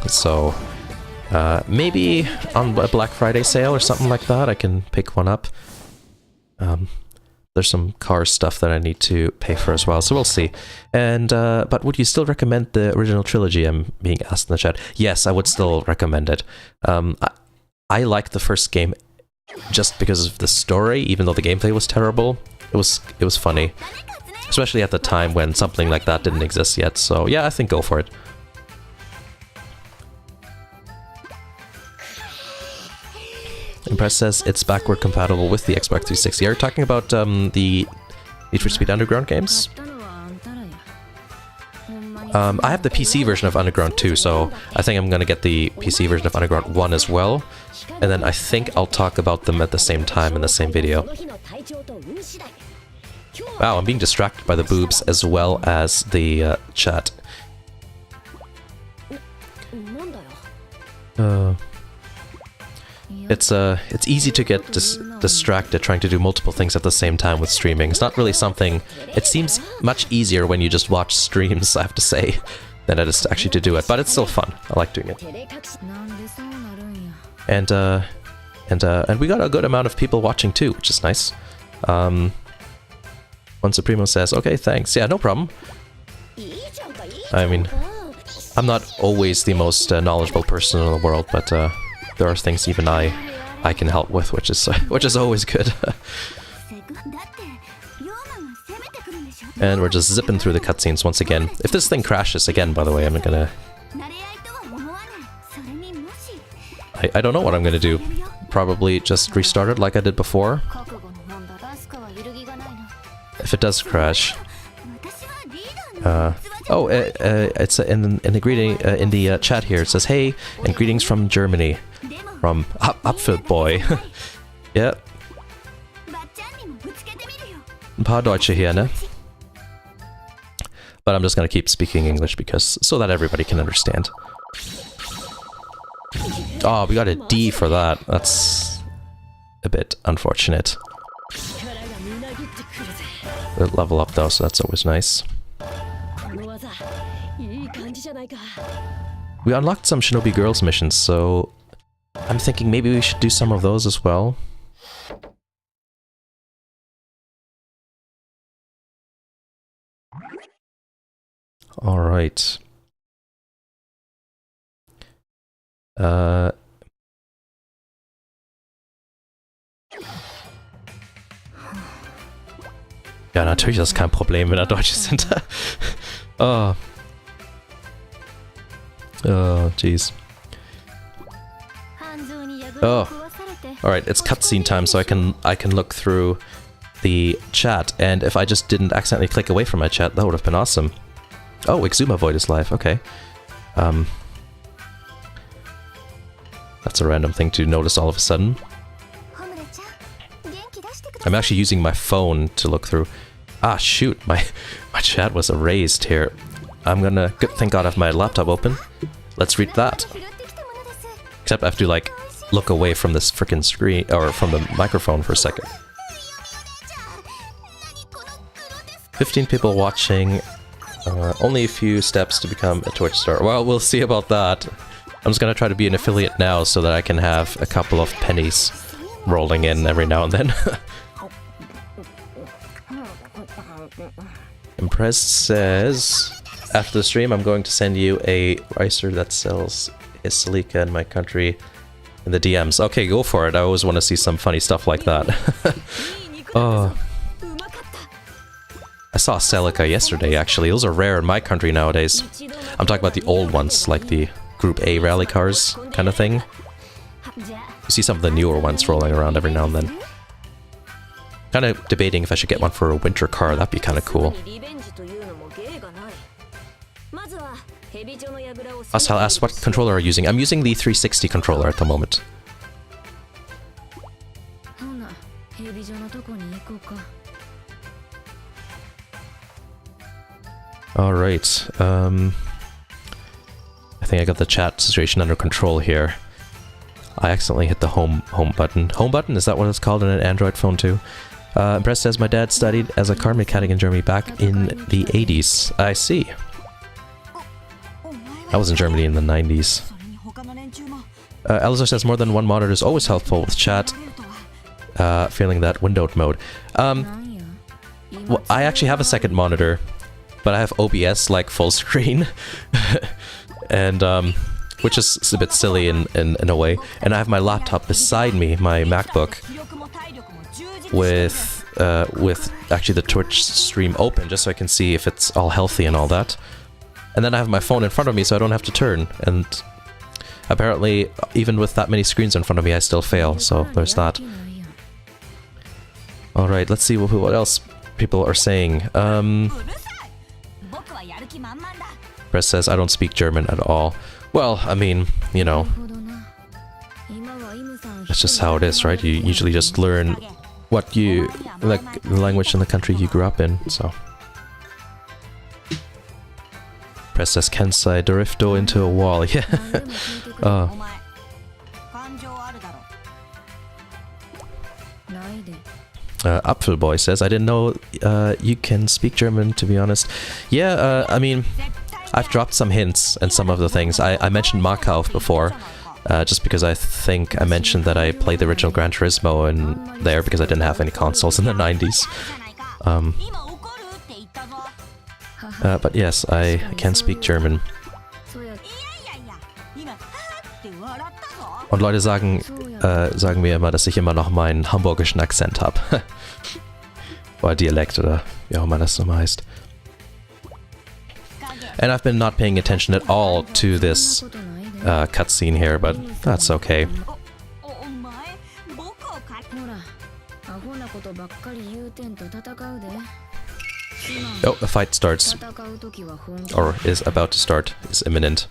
So maybe on a Black Friday sale or something like that, I can pick one up. There's some car stuff that I need to pay for as well, so we'll see. And but would you still recommend the original trilogy? I'm being asked in the chat. Yes, I would still recommend it. I liked the first game just because of the story, even though the gameplay was terrible. It was funny, especially at the time when something like that didn't exist yet. So yeah, I think go for it. Impress says it's backward compatible with the Xbox 360. Are you talking about the Need for Speed Underground games? I have the PC version of Underground 2, so I think I'm gonna get the PC version of Underground 1 as well. And then I think I'll talk about them at the same time in the same video. Wow, I'm being distracted by the boobs as well as the chat. It's easy to get distracted trying to do multiple things at the same time with streaming. It's not really something... It seems much easier when you just watch streams, I have to say, than it is actually to do it. But it's still fun. I like doing it. And we got a good amount of people watching too, which is nice. One Supremo says, okay, thanks. Yeah, no problem. I mean, I'm not always the most knowledgeable person in the world, but there are things even I can help with, which is always good. And we're just zipping through the cutscenes once again. If this thing crashes again, by the way, I'm gonna I don't know what I'm gonna do. Probably just restart it like I did before. If it does crash. It's in the greeting in the chat here. It says, "Hey, and greetings from Germany, from Apfel Boy." Yeah. Ein paar Deutsche hier, ne? But I'm just gonna keep speaking English because so that everybody can understand. Oh, we got a D for that. That's a bit unfortunate. We'll level up though, so that's always nice. We unlocked some Shinobi Girls missions, so I'm thinking maybe we should do some of those as well. Alright. Ja, natürlich ist das kein Problem, wenn da Deutsche sind. Oh. Oh, jeez. Oh. Alright, it's cutscene time, so I can look through the chat, and if I just didn't accidentally click away from my chat, that would have been awesome. Oh, Exuma Void is live, okay. That's a random thing to notice all of a sudden. I'm actually using my phone to look through. Ah, shoot, my chat was erased here. I'm gonna, thank God I have my laptop open. Let's read that. Except I have to, like, look away from this frickin' screen, or from the microphone for a second. 15 people watching. Only a few steps to become a Twitch star. Well, we'll see about that. I'm just gonna try to be an affiliate now so that I can have a couple of pennies rolling in every now and then. Impress says, after the stream I'm going to send you a ricer that sells his silica in my country in the DMs. Okay, go for it. I always want to see some funny stuff like that. Oh. I saw Celica yesterday, actually. Those are rare in my country nowadays. I'm talking about the old ones, like the Group A rally cars kind of thing. You see some of the newer ones rolling around every now and then. Kind of debating if I should get one for a winter car. That'd be kind of cool. Asal asks, what controller are you using? I'm using the 360 controller at the moment. Alright, I think I got the chat situation under control here. I accidentally hit the home button. Home button? Is that what it's called in an Android phone too? Brett says, my dad studied as a car mechanic in Germany back in the 80s. I see. I was in Germany in the 90s. Elazar says, more than one monitor is always helpful with chat. Feeling that windowed mode. Well, I actually have a second monitor, but I have OBS like full screen. And, which is a bit silly in a way. And I have my laptop beside me, my MacBook, with actually the Twitch stream open, just so I can see if it's all healthy and all that. And then I have my phone in front of me, so I don't have to turn. And apparently, even with that many screens in front of me, I still fail. So there's that. All right, let's see what else people are saying. Press says, I don't speak German at all. Well, I mean, you know, that's just how it is, right? You usually just learn what you, like, the language in the country you grew up in, so. Press says, Kensai Dorifto into a wall, yeah. Apfelboy says, I didn't know you can speak German, to be honest. Yeah, I mean, I've dropped some hints and some of the things. I mentioned Markauf before, just because I think I mentioned that I played the original Gran Turismo in there because I didn't have any consoles in the 90s. But yes, I can speak German. Und Leute sagen mir immer, dass ich immer noch meinen hamburgischen Akzent habe. Oder Dialekt oder wie auch immer das nochmal heißt. And I've been not paying attention at all to this cutscene here, but that's okay. Oh, the fight starts. Or is about to start. Is imminent.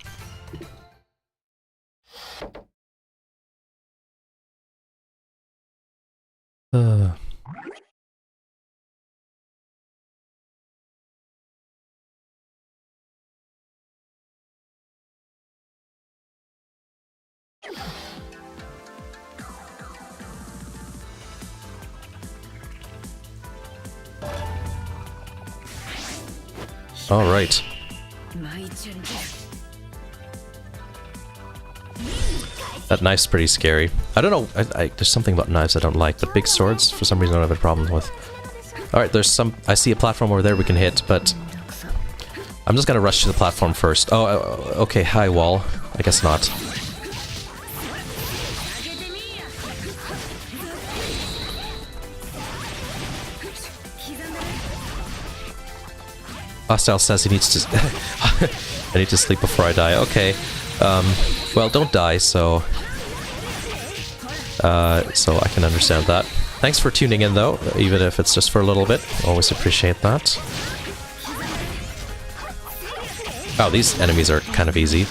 All right. That knife's pretty scary. I don't know, there's something about knives I don't like, but big swords, for some reason I don't have a problem with. Alright, there's some... I see a platform over there we can hit, but... I'm just gonna rush to the platform first. Oh, okay, high wall. I guess not. Hostile says he needs to... I need to sleep before I die. Okay. Well, don't die, so I can understand that. Thanks for tuning in, though, even if it's just for a little bit. Always appreciate that. Oh, these enemies are kind of easy.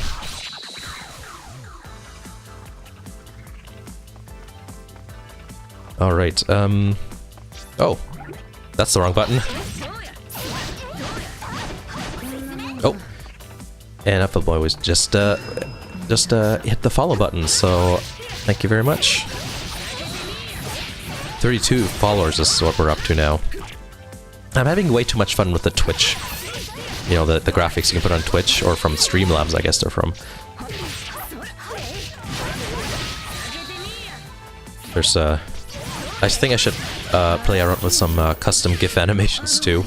Alright, oh. That's the wrong button. Oh. And Apple Boy was just hit the follow button, so thank you very much. 32 followers is what we're up to now. I'm having way too much fun with the Twitch. You know, the graphics you can put on Twitch, or from Streamlabs, I guess they're from. There's I think I should play around with some custom GIF animations too.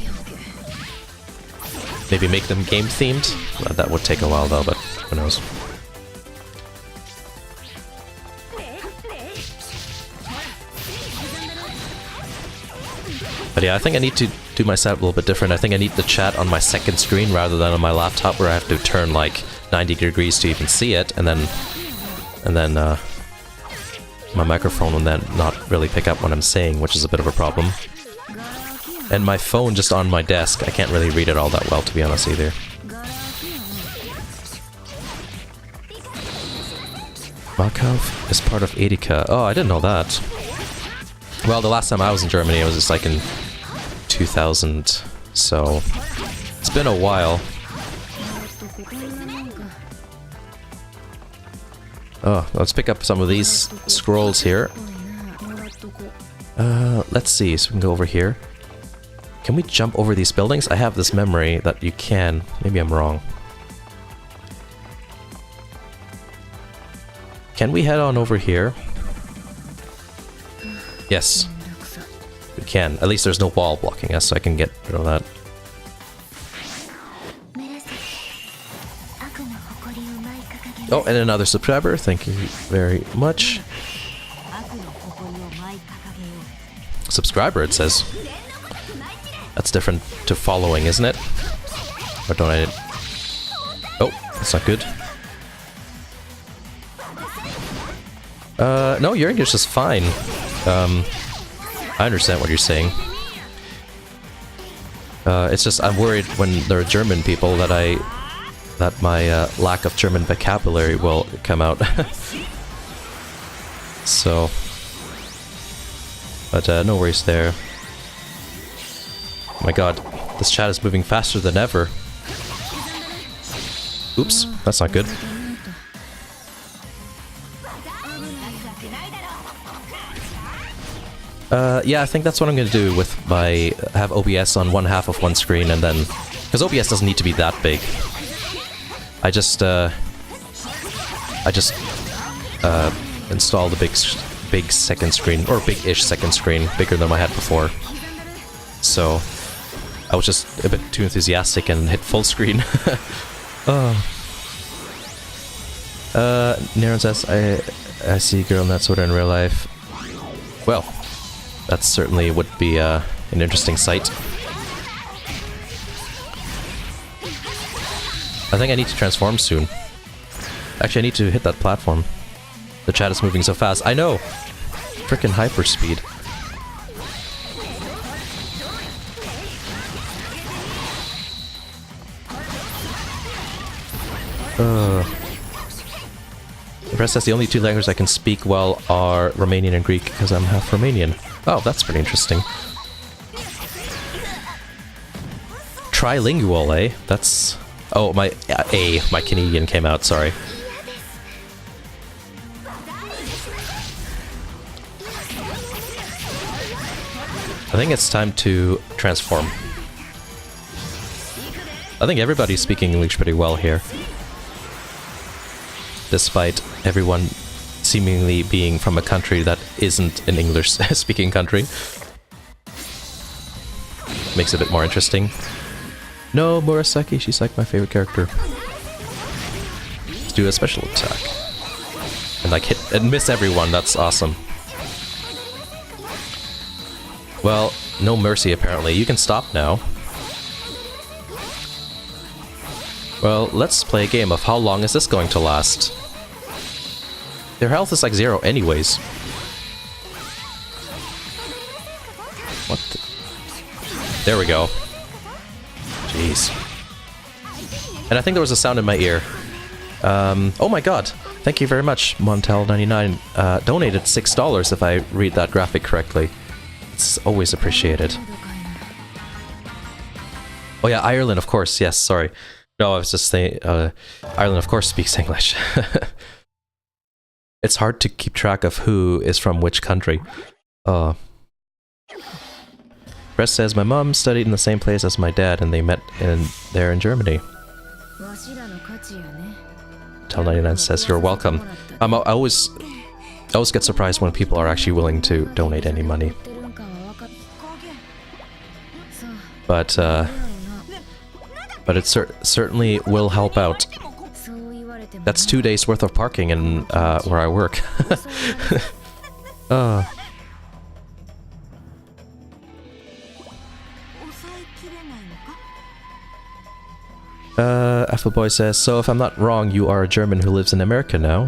Maybe make them game-themed? That would take a while though, but who knows. But yeah, I think I need to do my setup a little bit different. I think I need the chat on my second screen rather than on my laptop, where I have to turn like 90 degrees to even see it, and then my microphone will then not really pick up what I'm saying, which is a bit of a problem. And my phone just on my desk, I can't really read it all that well, to be honest, either. Markov is part of Edeka. Oh, I didn't know that. Well, the last time I was in Germany, it was just like in 2000, so it's been a while. Oh, let's pick up some of these scrolls here. Let's see, so we can go over here. Can we jump over these buildings? I have this memory that you can. Maybe I'm wrong. Can we head on over here? Yes. We can. At least there's no wall blocking us, so I can get rid of that. Oh, and another subscriber. Thank you very much. Subscriber, it says. That's different to following, isn't it? Or don't I... Oh, that's not good. No, your English is fine. I understand what you're saying. It's just I'm worried when there are German people that my lack of German vocabulary will come out. So... But no worries there. Oh my god, this chat is moving faster than ever. Oops, that's not good. Yeah, I think that's what I'm gonna do with my... have OBS on one half of one screen and then... Because OBS doesn't need to be that big. I just installed a big second screen, or big-ish second screen, bigger than I had before. So... I was just a bit too enthusiastic and hit full screen. Naren says, I see a girl in that sort of in real life. Well, that certainly would be an interesting sight. I think I need to transform soon. Actually, I need to hit that platform. The chat is moving so fast. I know! Frickin' hyperspeed. The rest says the only two languages I can speak well are Romanian and Greek because I'm half Romanian. Oh, that's pretty interesting. Trilingual, eh? That's... Oh, my Canadian came out, sorry. I think it's time to transform. I think everybody's speaking English pretty well here. Despite everyone seemingly being from a country that isn't an English-speaking country. Makes it a bit more interesting. No, Murasaki, she's like my favorite character. Let's do a special attack. And like hit and miss everyone, that's awesome. Well, no mercy apparently. You can stop now. Well, let's play a game of how long is this going to last. Their health is like 0 anyways. What the... There we go. Jeez. And I think there was a sound in my ear. Oh my god. Thank you very much, Montel99. Donated $6 if I read that graphic correctly. It's always appreciated. Oh yeah, Ireland, of course. Yes, sorry. No, I was just saying, Ireland, of course, speaks English. It's hard to keep track of who is from which country. Brett says, my mom studied in the same place as my dad, and they met there in Germany. Tel99 says, you're welcome. I always get surprised when people are actually willing to donate any money. But it certainly will help out. That's 2 days worth of parking in where I work. Appleboy says, so if I'm not wrong, you are a German who lives in America now.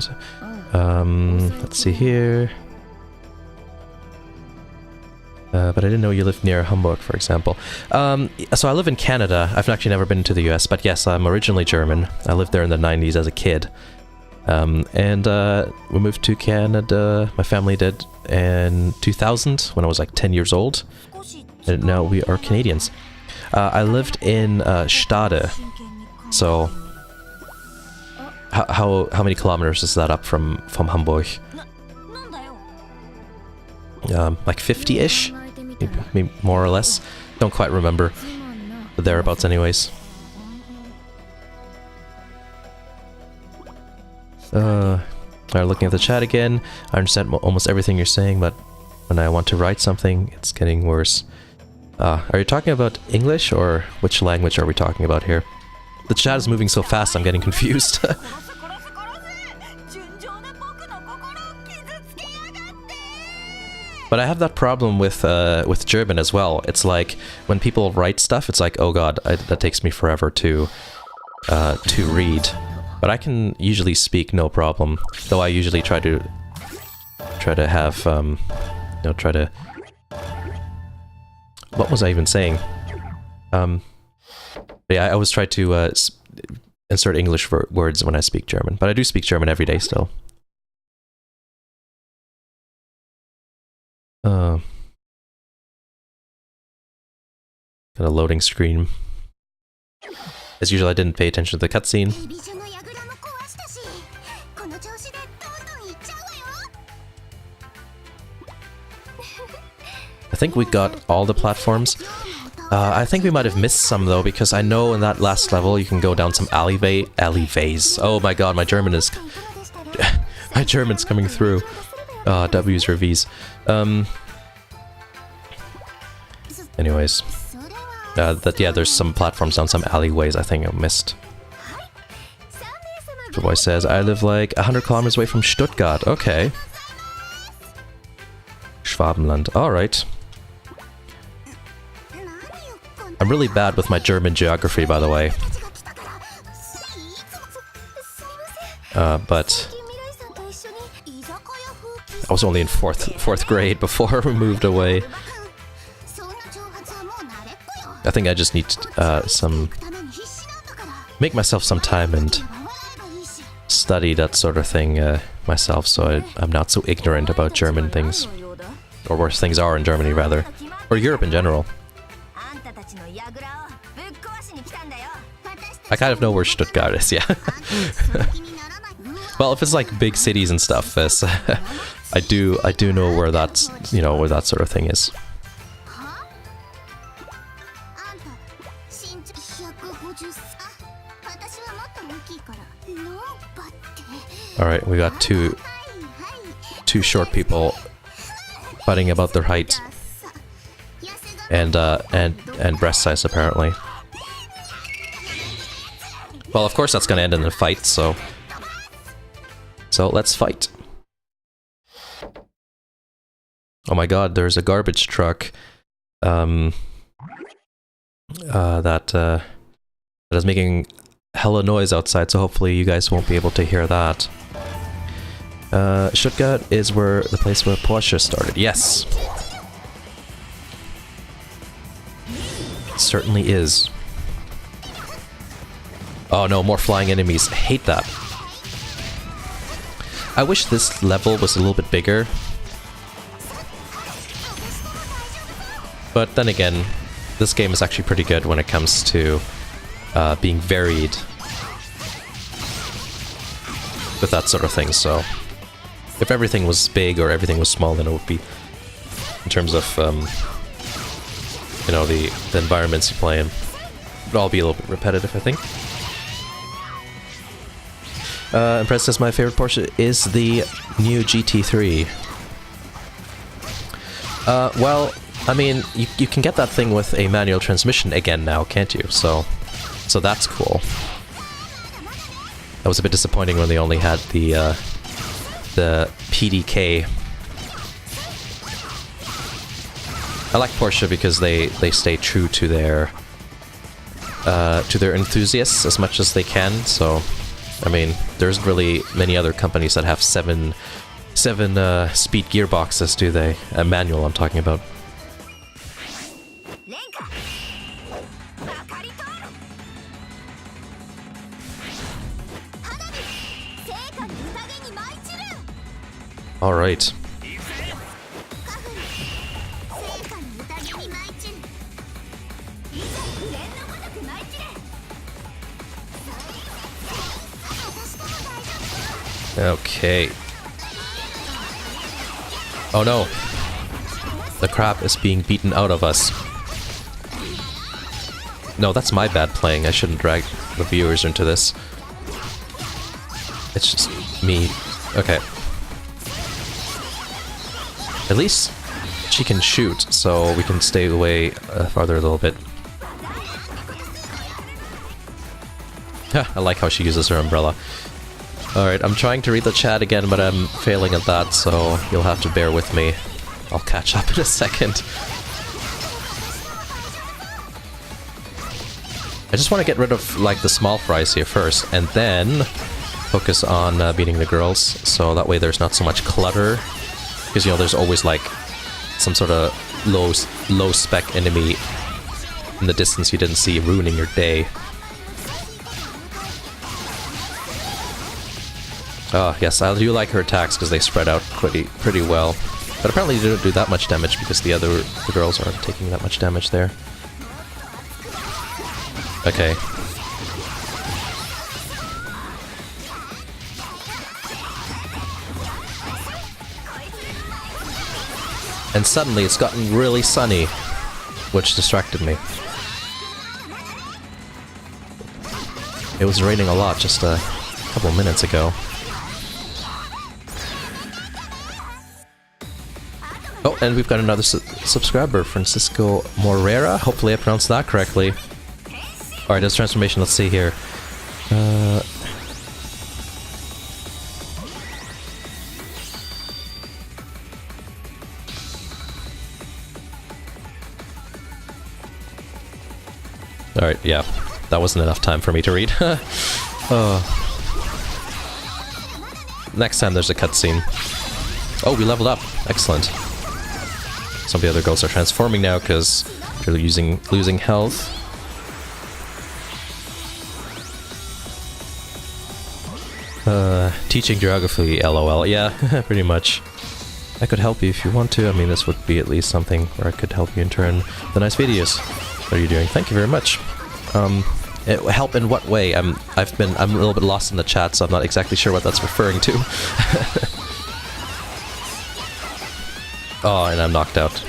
Let's see here. But I didn't know you lived near Hamburg, for example. So I live in Canada. I've actually never been to the US, but yes, I'm originally German. I lived there in the 90s as a kid. And we moved to Canada, my family did, in 2000, when I was like 10 years old. And now we are Canadians. I lived in Stade. So, how many kilometers is that up from Hamburg? Like 50-ish? Maybe more or less. Don't quite remember. But thereabouts anyways. Looking at the chat again. I understand almost everything you're saying, but when I want to write something, it's getting worse. Are you talking about English, or which language are we talking about here? The chat is moving so fast, I'm getting confused. But I have that problem with German as well. It's like, when people write stuff, it's like, oh god, that takes me forever to read. But I can usually speak no problem, though I usually try to have, try to... What was I even saying? Yeah, I always try to insert English words when I speak German, but I do speak German every day still. Got a loading screen. As usual, I didn't pay attention to the cutscene. I think we got all the platforms. I think we might have missed some though, because I know in that last level you can go down some alleyways. Oh my god, my German is... my German's coming through. W's or V's. Anyways. Yeah, there's some platforms down some alleyways I think I missed. The boy says, I live like 100 kilometers away from Stuttgart. Okay. Schwabenland. Alright. I'm really bad with my German geography, by the way. but I was only in fourth grade before we moved away. I think I just need make myself some time and study that sort of thing myself, so I'm not so ignorant about German things. Or where things are in Germany, rather. Or Europe in general. I kind of know where Stuttgart is, yeah. Well, if it's like big cities and stuff, I do know where that's, you know, where that sort of thing is. Alright, we got two short people fighting about their height and breast size, apparently. Well, of course that's gonna end in a fight, so let's fight. Oh my god, there's a garbage truck that is making hella noise outside, so hopefully you guys won't be able to hear that. Stuttgart is the place where Porsche started. Yes! It certainly is. Oh no, more flying enemies. I hate that. I wish this level was a little bit bigger. But then again, this game is actually pretty good when it comes to being varied with that sort of thing, so if everything was big or everything was small, then it would be, in terms of, you know, the environments you play in, it would all be a little bit repetitive, I think. Impressed says my favorite Porsche is the new GT3. Well, I mean, you can get that thing with a manual transmission again now, can't you? So that's cool. That was a bit disappointing when they only had the PDK. I like Porsche because they stay true to their enthusiasts as much as they can. So, I mean, there's really many other companies that have seven speed gearboxes, do they? A manual, I'm talking about. Alright. Okay. Oh no. The crap is being beaten out of us. No, that's my bad playing. I shouldn't drag the viewers into this. It's just me. Okay. At least she can shoot, so we can stay away farther a little bit. I like how she uses her umbrella. Alright, I'm trying to read the chat again, but I'm failing at that, so you'll have to bear with me. I'll catch up in a second. I just want to get rid of, like, the small fries here first, and then focus on beating the girls, so that way there's not so much clutter. Because, you know, there's always, like, some sort of low-spec enemy in the distance you didn't see, ruining your day. Oh, yes, I do like her attacks because they spread out pretty well. But apparently they don't do that much damage because the girls aren't taking that much damage there. Okay. And suddenly it's gotten really sunny, which distracted me. It was raining a lot just a couple of minutes ago. Oh, and we've got another subscriber, Francisco Morera. Hopefully I pronounced that correctly. Alright, there's transformation. Let's see here. Alright, yeah. That wasn't enough time for me to read. Oh. next time there's a cutscene. Oh, we leveled up. Excellent. Some of the other girls are transforming now because they're losing health. Teaching geography, lol. Yeah, pretty much. I could help you if you want to. I mean, this would be at least something where I could help you in turn. The nice videos. What are you doing? Thank you very much. Help in what way? I'm a little bit lost in the chat, so I'm not exactly sure what that's referring to. Oh, and I'm knocked out.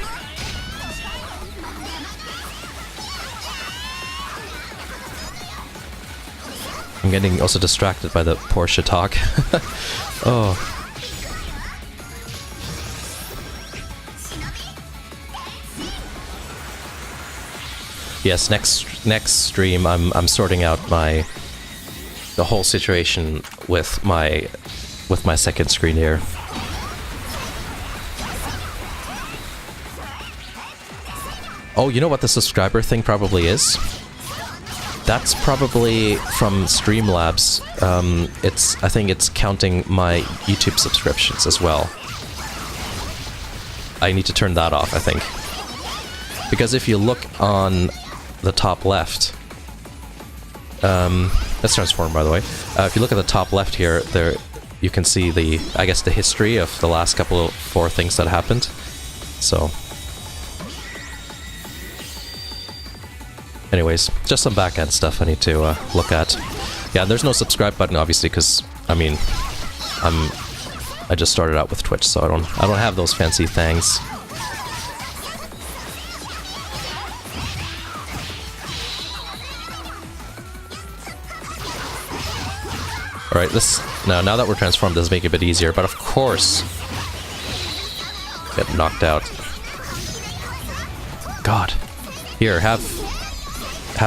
I'm getting also distracted by the Porsche talk. Oh. Yes, next stream I'm sorting out the whole situation with my second screen here. Oh, you know what the subscriber thing probably is? That's probably from Streamlabs. I think it's counting my YouTube subscriptions as well. I need to turn that off, I think. Because if you look on the top left, let's transform, by the way. If you look at the top left here, there you can see the history of the last four things that happened. So, anyways, just some back-end stuff I need to look at. Yeah, there's no subscribe button obviously because I mean, I just started out with Twitch, so I don't have those fancy things. Alright, now that we're transformed, this make it a bit easier, but of course get knocked out. God. Here, have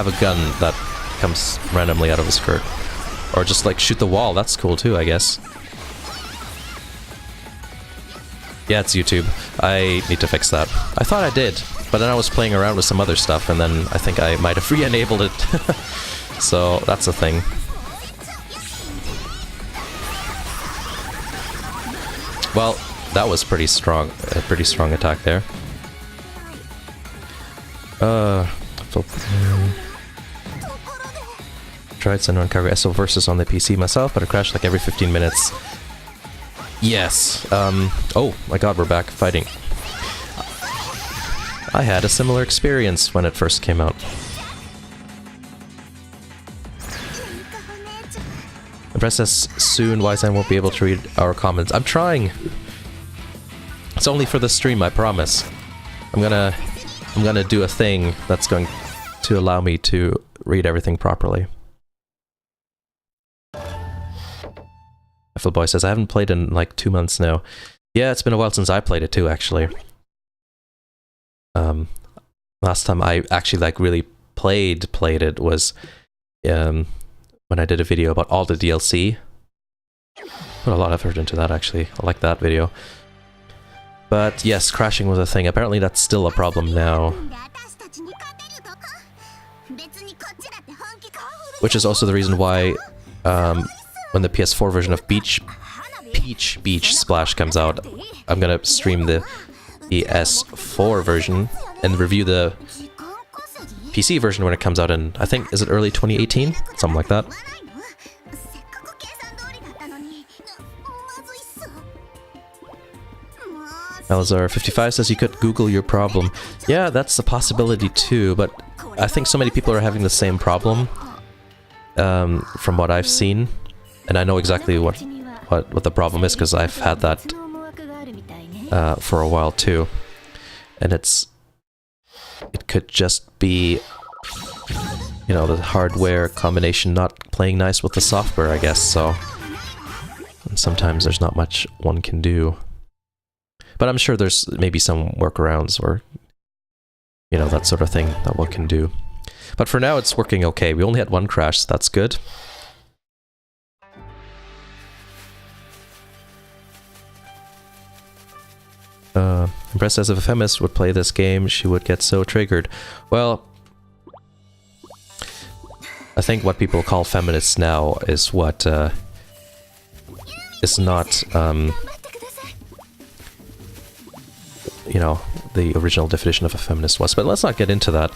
a gun that comes randomly out of a skirt. Or just like shoot the wall, that's cool too, I guess. Yeah, it's YouTube. I need to fix that. I thought I did, but then I was playing around with some other stuff and then I think I might have re-enabled it. So, that's a thing. Well, that was pretty strong. A pretty strong attack there. Tried Senran Kagura SO versus on the PC myself, but it crashed like every 15 minutes. Yes. Oh my god, we're back fighting. I had a similar experience when it first came out. Press says soon Wiseman won't be able to read our comments. I'm trying. It's only for the stream, I promise. I'm gonna do a thing that's going to allow me to read everything properly. Estival says I haven't played in like 2 months now. Yeah, it's been a while since I played it too, actually. Last time I actually like really played it was when I did a video about all the DLC. Put a lot of effort into that, actually. I like that video. But yes, crashing was a thing. Apparently that's still a problem now. Which is also the reason why when the PS4 version of Peach Splash comes out, I'm gonna stream the PS4 version and review the PC version when it comes out in, I think, is it early 2018? Something like that. Alazar55 says you could Google your problem. Yeah, that's a possibility too, but I think so many people are having the same problem from what I've seen. And I know exactly what the problem is because I've had that for a while too. And it could just be, you know, the hardware combination not playing nice with the software, I guess, so. And sometimes there's not much one can do. But I'm sure there's maybe some workarounds or, you know, that sort of thing that one can do. But for now, it's working okay. We only had one crash, so that's good. Impressed as if a feminist would play this game, she would get so triggered. Well, I think what people call feminists now is what is not, you know, the original definition of a feminist was. But let's not get into that.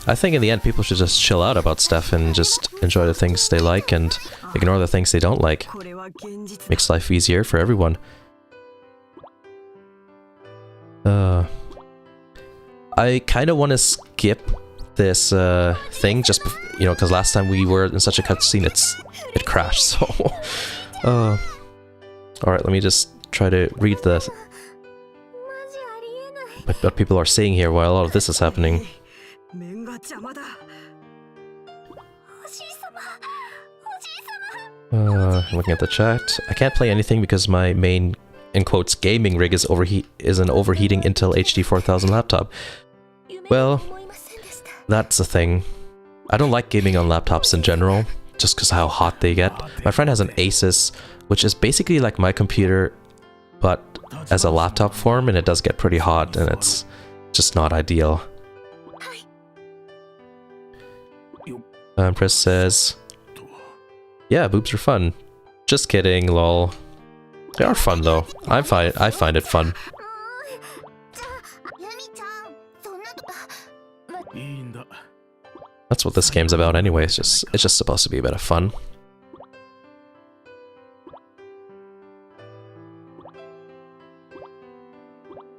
I think in the end, people should just chill out about stuff and just enjoy the things they like and ignore the things they don't like. Makes life easier for everyone. I kind of want to skip this thing just, you know, because last time we were in such a cutscene, it crashed. So, all right, let me just try to read what people are saying here while all of this is happening. Looking at the chat, I can't play anything because my main, in quotes, gaming rig is an overheating Intel HD 4000 laptop. Well, that's the thing. I don't like gaming on laptops in general, just because of how hot they get. My friend has an Asus, which is basically like my computer, but as a laptop form, and it does get pretty hot, and it's just not ideal. Empress says, yeah, boobs are fun. Just kidding, lol. They are fun though. I find it fun. That's what this game's about anyway. It's just supposed to be a bit of fun.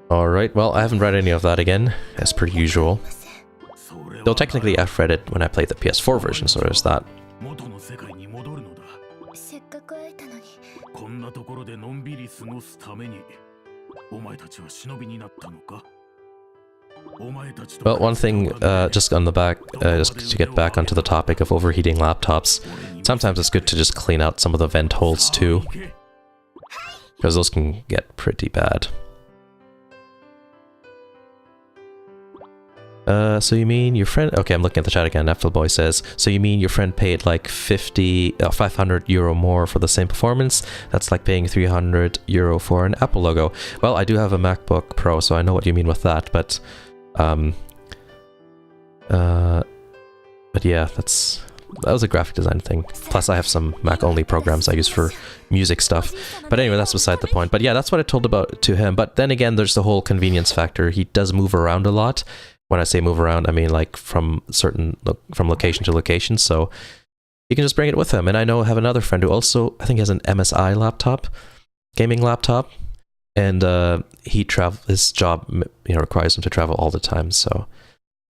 Alright, well, I haven't read any of that again, as per usual. Though technically I've read it when I played the PS4 version, so there's that. Well, one thing, just on the back, just to get back onto the topic of overheating laptops, sometimes it's good to just clean out some of the vent holes too, because those can get pretty bad. So you mean your friend... Okay, I'm looking at the chat again. Boy says, so you mean your friend paid like 500 euro more for the same performance? That's like paying 300 euro for an Apple logo. Well, I do have a MacBook Pro, so I know what you mean with that, but yeah, that was a graphic design thing. Plus, I have some Mac-only programs I use for music stuff. But anyway, that's beside the point. But yeah, that's what I told to him. But then again, there's the whole convenience factor. He does move around a lot. When I say move around, I mean like from location to location. So you can just bring it with him. And I have another friend who also, I think, has an MSI laptop, gaming laptop, and his job, you know, requires him to travel all the time. So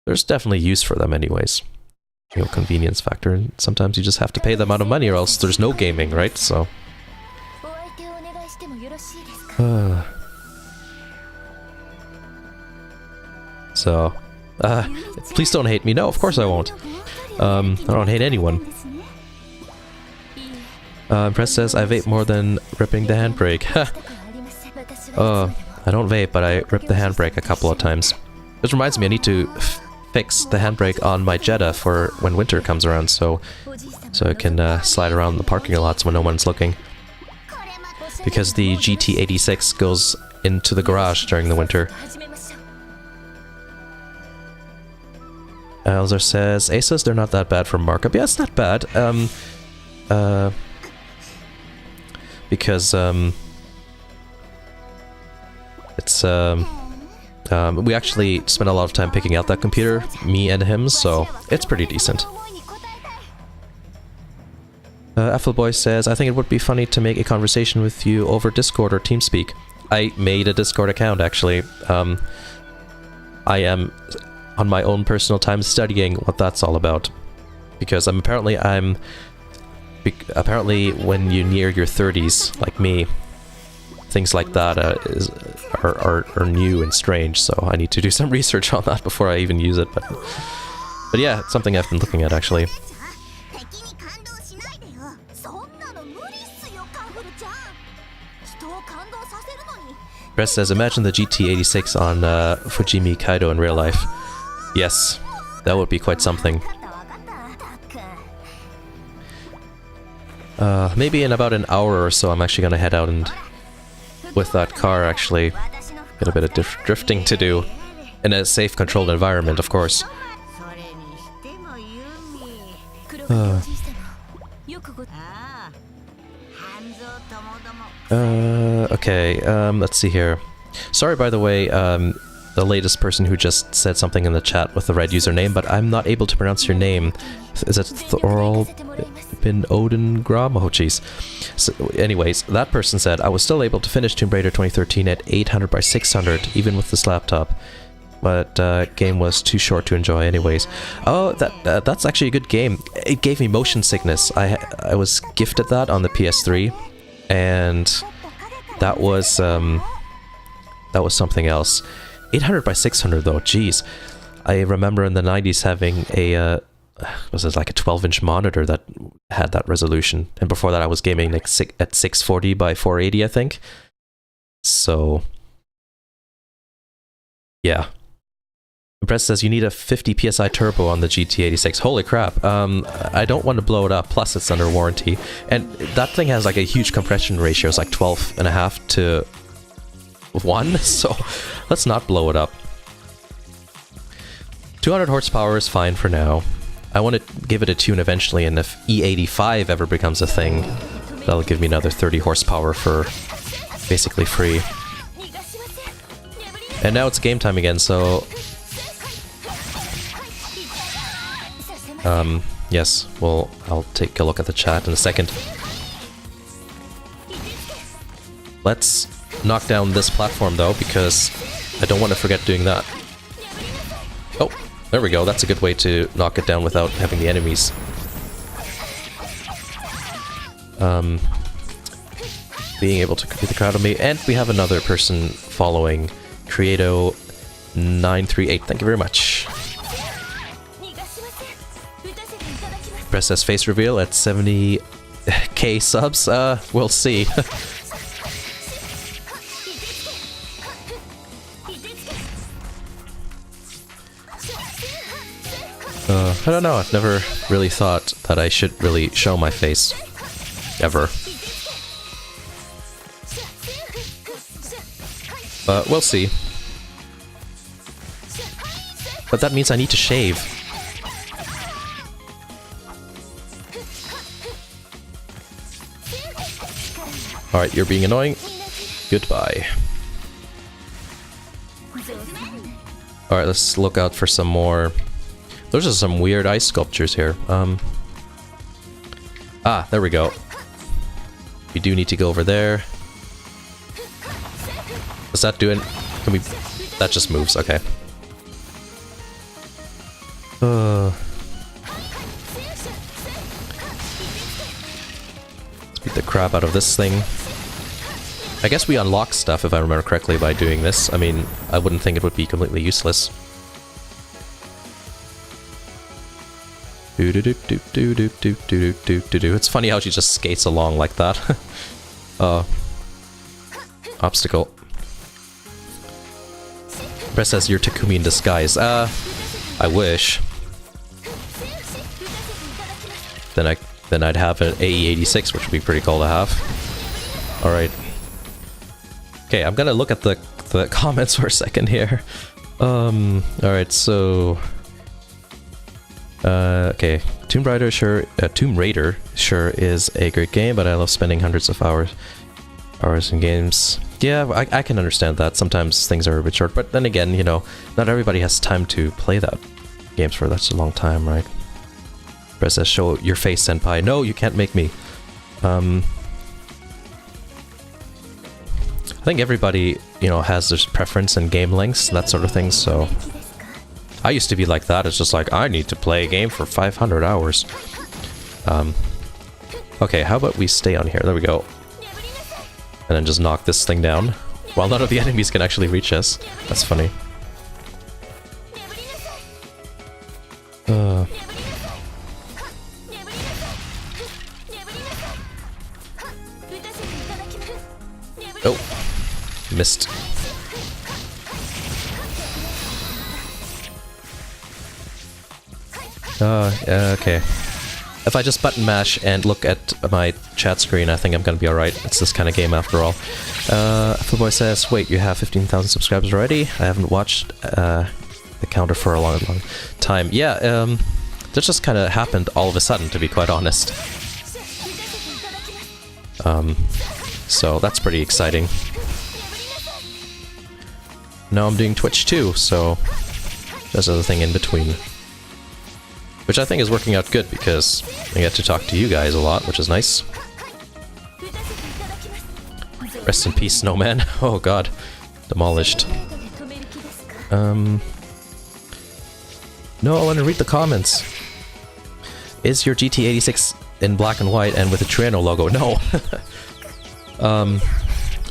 there's definitely use for them, anyways. You know, convenience factor. And sometimes you just have to pay the amount of money, or else there's no gaming, right? So. Please don't hate me. No, of course I won't. I don't hate anyone. Press says, I vape more than ripping the handbrake. I don't vape, but I ripped the handbrake a couple of times. This reminds me, I need to fix the handbrake on my Jetta for when winter comes around, so it can slide around the parking lots when no one's looking. Because the GT86 goes into the garage during the winter. Elzer says, Asus, they're not that bad for markup. Yeah, it's not bad. Because it's we actually spent a lot of time picking out that computer, me and him, so it's pretty decent. Boy says, I think it would be funny to make a conversation with you over Discord or TeamSpeak. I made a Discord account, actually. I am on my own personal time studying what that's all about, because apparently when you near your 30s, like me, things like that are new and strange. So I need to do some research on that before I even use it. But yeah, it's something I've been looking at actually. Brett says, imagine the GT86 on Fujimi Kaido in real life. Yes, that would be quite something. Maybe in about an hour or so I'm actually gonna head out and with that car actually get a bit of drifting to do in a safe, controlled environment, of course. Okay, let's see here. Sorry, by the way, the latest person who just said something in the chat with the right username, but I'm not able to pronounce your name. Is it Thorol bin Odengram? Oh, jeez. So, anyways, that person said, I was still able to finish Tomb Raider 2013 at 800 by 600, even with this laptop. But game was too short to enjoy anyways. Oh, that's actually a good game. It gave me motion sickness. I was gifted that on the PS3, and that was something else. 800 by 600 though, jeez. I remember in the 90s having a was it like a 12-inch monitor that had that resolution, and before that I was gaming like at 640 by 480, I think. So yeah. Brett says you need a 50 psi turbo on the GT86. Holy crap. I don't want to blow it up, plus it's under warranty. And that thing has like a huge compression ratio. It's like 12.5 to 1, so let's not blow it up. 200 horsepower is fine for now. I want to give it a tune eventually, and if E85 ever becomes a thing, that'll give me another 30 horsepower for basically free. And now it's game time again, so yes, well, I'll take a look at the chat in a second. Let's knock down this platform though, because I don't want to forget doing that. Oh, there we go. That's a good way to knock it down without having the enemies being able to complete the crowd on me. And we have another person following, Creato938. Thank you very much. Press S face reveal at 70k subs. We'll see. I don't know, I've never really thought that I should really show my face. Ever. But we'll see. But that means I need to shave. Alright, you're being annoying. Goodbye. Alright, let's look out for some more. Those are some weird ice sculptures here. Ah, there we go. We do need to go over there. What's that doing? Can we... That just moves, okay. Let's beat the crap out of this thing. I guess we unlock stuff, if I remember correctly, by doing this. I mean, I wouldn't think it would be completely useless. It's funny how she just skates along like that. Obstacle. Brett says you're Takumi in disguise. I wish. Then I'd have an AE86, which would be pretty cool to have. Alright. Okay, I'm gonna look at the comments for a second here. Alright, so... okay, Tomb Raider sure is a great game, but I love spending hundreds of hours in games. Yeah, I can understand that. Sometimes things are a bit short, but then again, you know, not everybody has time to play that games for that's a long time, right? Press S, show your face, senpai. No, you can't make me. I think everybody, you know, has their preference in game lengths and that sort of thing, so... I used to be like that. It's just like, I need to play a game for 500 hours. Okay, how about we stay on here? There we go. And then just knock this thing down. While none of the enemies can actually reach us. That's funny. Oh. Missed. Okay. If I just button mash and look at my chat screen, I think I'm gonna be alright. It's this kind of game after all. Appleboy says, wait, you have 15,000 subscribers already? I haven't watched the counter for a long time. Yeah, that just kind of happened all of a sudden, to be quite honest. So that's pretty exciting. Now I'm doing Twitch too, so there's another thing in between. Which I think is working out good because I get to talk to you guys a lot, which is nice. Rest in peace, Snowman. Oh god. Demolished. No, I want to read the comments. Is your GT86 in black and white and with a Triano logo? No.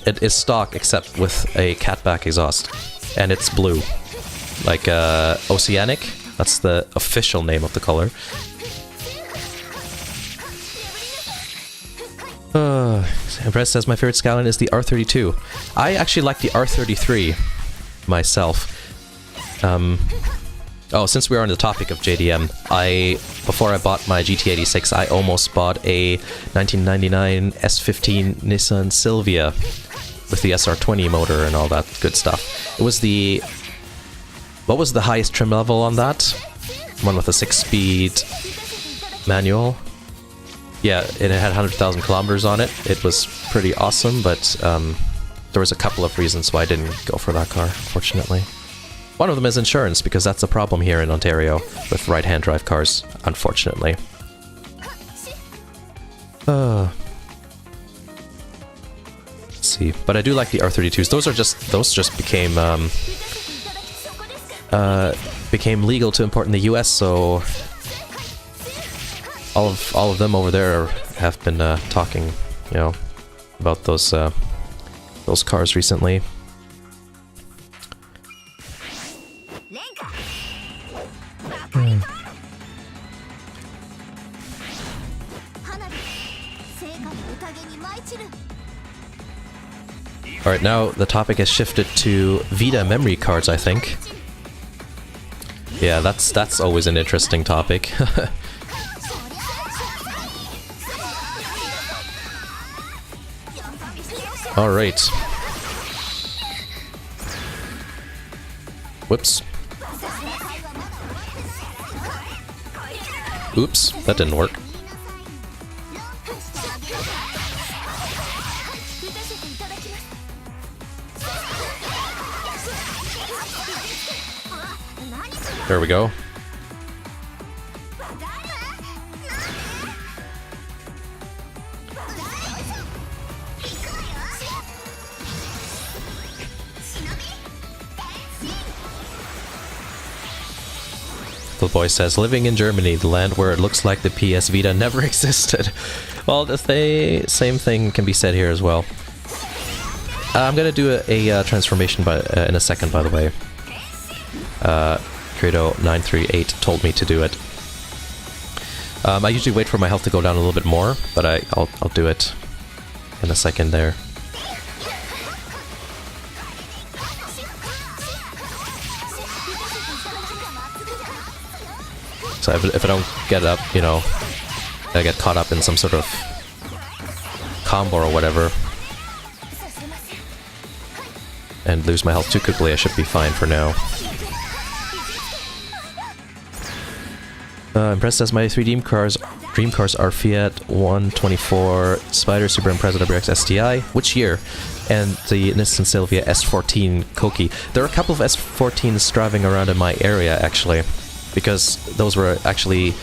It is stock except with a catback exhaust. And it's blue. Like, Oceanic. That's the official name of the color. Impress says my favorite Skyline is the R32. I actually like the R33 myself. Oh, since we are on the topic of JDM, before I bought my GT86, I almost bought a 1999 S15 Nissan Silvia with the SR20 motor and all that good stuff. It was the... What was the highest trim level on that? One with a 6-speed manual. Yeah, and it had 100,000 kilometers on it. It was pretty awesome, but there was a couple of reasons why I didn't go for that car, fortunately. One of them is insurance, because that's a problem here in Ontario with right-hand drive cars, unfortunately. Let's see, but I do like the R32s. Those just became legal to import in the US, so all of them over there have been talking, you know, about those cars recently. Alright, now the topic has shifted to Vita memory cards, I think. Yeah, that's always an interesting topic. Alright. Whoops. Oops, that didn't work. There we go. Little boy says, living in Germany, the land where it looks like the PS Vita never existed. Well, the same thing can be said here as well. I'm gonna do a transformation in a second, by the way. Credo938 told me to do it. I usually wait for my health to go down a little bit more, but I'll do it in a second there. So if I don't get up, you know, I get caught up in some sort of combo or whatever, and lose my health too quickly, I should be fine for now. Impressed says my 3 dream cars are Fiat 124, Spider, Super Impreza, WRX STI. Which year? And the Nissan Silvia S14 Koki. There are a couple of S14s driving around in my area, actually, because those were actually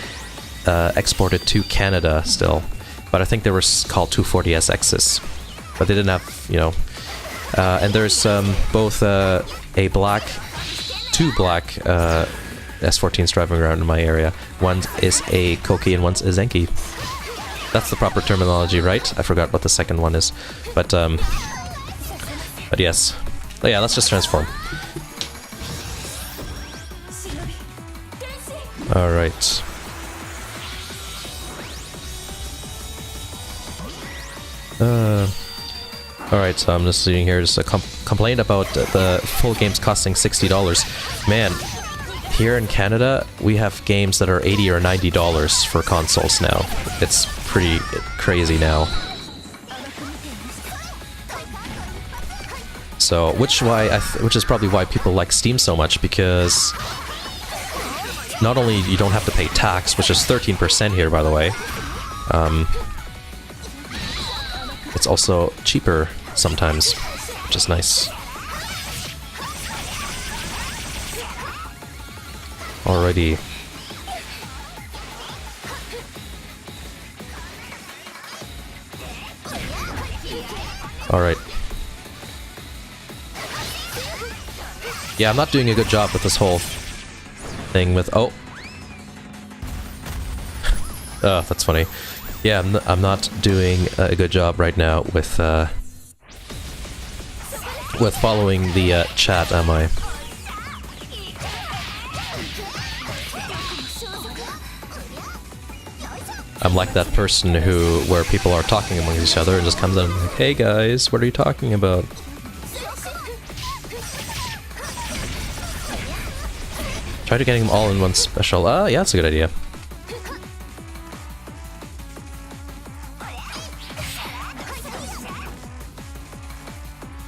exported to Canada still. But I think they were called 240SXs. But they didn't have, you know... and there's both two black S14s driving around in my area. One is a Koki and one's a Zenki. That's the proper terminology, right? I forgot what the second one is. But yes. Oh yeah, let's just transform. Alright. Alright, so I'm just sitting here, just a complaint about the full games costing $60. Man, here in Canada, we have games that are $80 or $90 for consoles now. It's pretty crazy now. So, which is probably why people like Steam so much, because not only you don't have to pay tax, which is 13% here, by the way. it's also cheaper sometimes, which is nice. Alrighty. Alright. Yeah, I'm not doing a good job with this whole thing with... Oh! Oh, that's funny. Yeah, I'm not doing a good job right now with following the chat, am I? I'm like that person where people are talking among each other and just comes in and like, hey guys, what are you talking about? Try to getting them all in one special. Yeah, that's a good idea.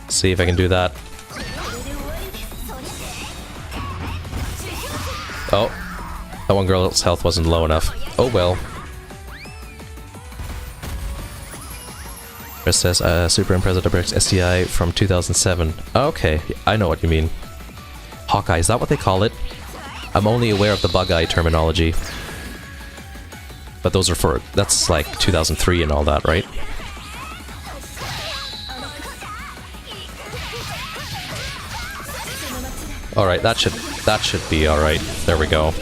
See if I can do that. Oh, that one girl's health wasn't low enough. Oh well. Chris says, Super Impreza WX STI from 2007. Okay, I know what you mean. Hawkeye, is that what they call it? I'm only aware of the bug-eye terminology. But those are that's like 2003 and all that, right? Alright, that should be alright. There we go.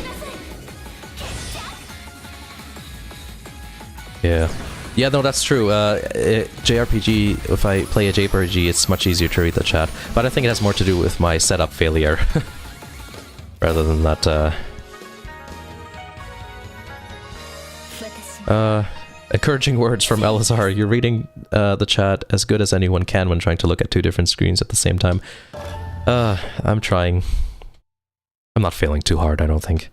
Yeah. Yeah, no, that's true. JRPG, if I play a JRPG, it's much easier to read the chat. But I think it has more to do with my setup failure. Rather than that, encouraging words from Elazar. You're reading the chat as good as anyone can when trying to look at two different screens at the same time. I'm trying. I'm not failing too hard, I don't think.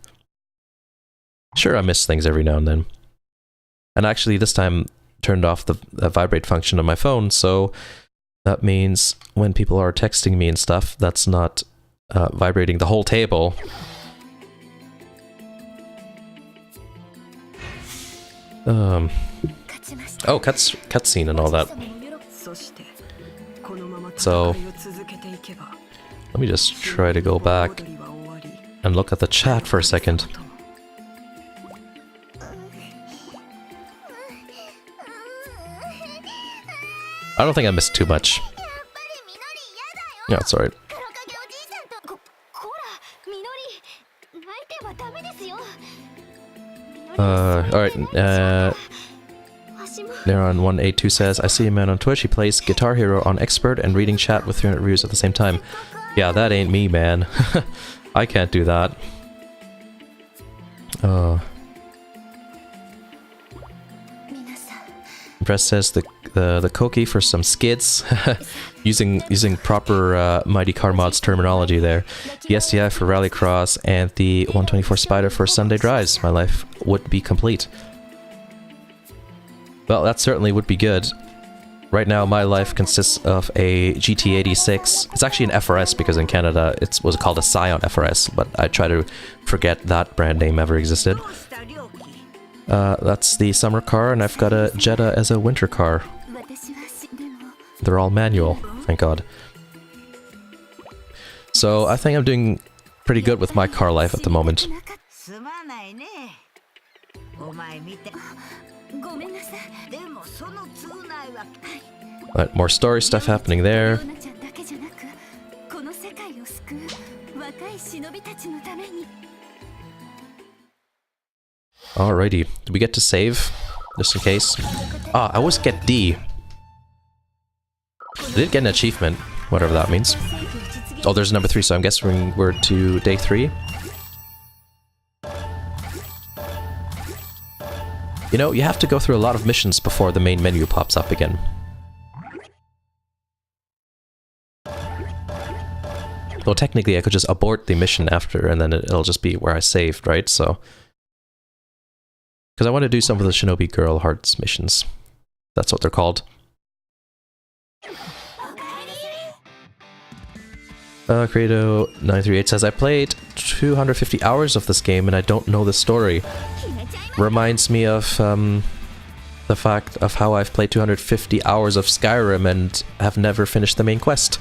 Sure, I miss things every now and then. And actually, this time turned off the vibrate function on my phone, so that means when people are texting me and stuff, that's not vibrating the whole table. Oh, cutscene and all that. So let me just try to go back and look at the chat for a second. I don't think I missed too much. Yeah, it's alright. Alright, Neron182 says, I see a man on Twitch, he plays Guitar Hero on Expert and reading chat with 300 reviews at the same time. Yeah, that ain't me, man. I can't do that. Press says the Koki for some skids. using proper Mighty Car Mods terminology there. The STI for Rallycross and the 124 Spider for Sunday drives. My life would be complete. Well, that certainly would be good. Right now, my life consists of a GT86. It's actually an FRS because in Canada it was called a Scion FRS, but I try to forget that brand name ever existed. That's the summer car, and I've got a Jetta as a winter car. They're all manual, thank God. So I think I'm doing pretty good with my car life at the moment. But more story stuff happening there. Alrighty, do we get to save? Just in case. Ah, I always get D. I did get an achievement, whatever that means. Oh, there's number 3, so I'm guessing we're to day 3. You know, you have to go through a lot of missions before the main menu pops up again. Well, technically I could just abort the mission after, and then it'll just be where I saved, right? So... because I want to do some of the Shinobi Girl Hearts missions. That's what they're called. Credo938 says, I played 250 hours of this game and I don't know the story. Reminds me of the fact of how I've played 250 hours of Skyrim and have never finished the main quest.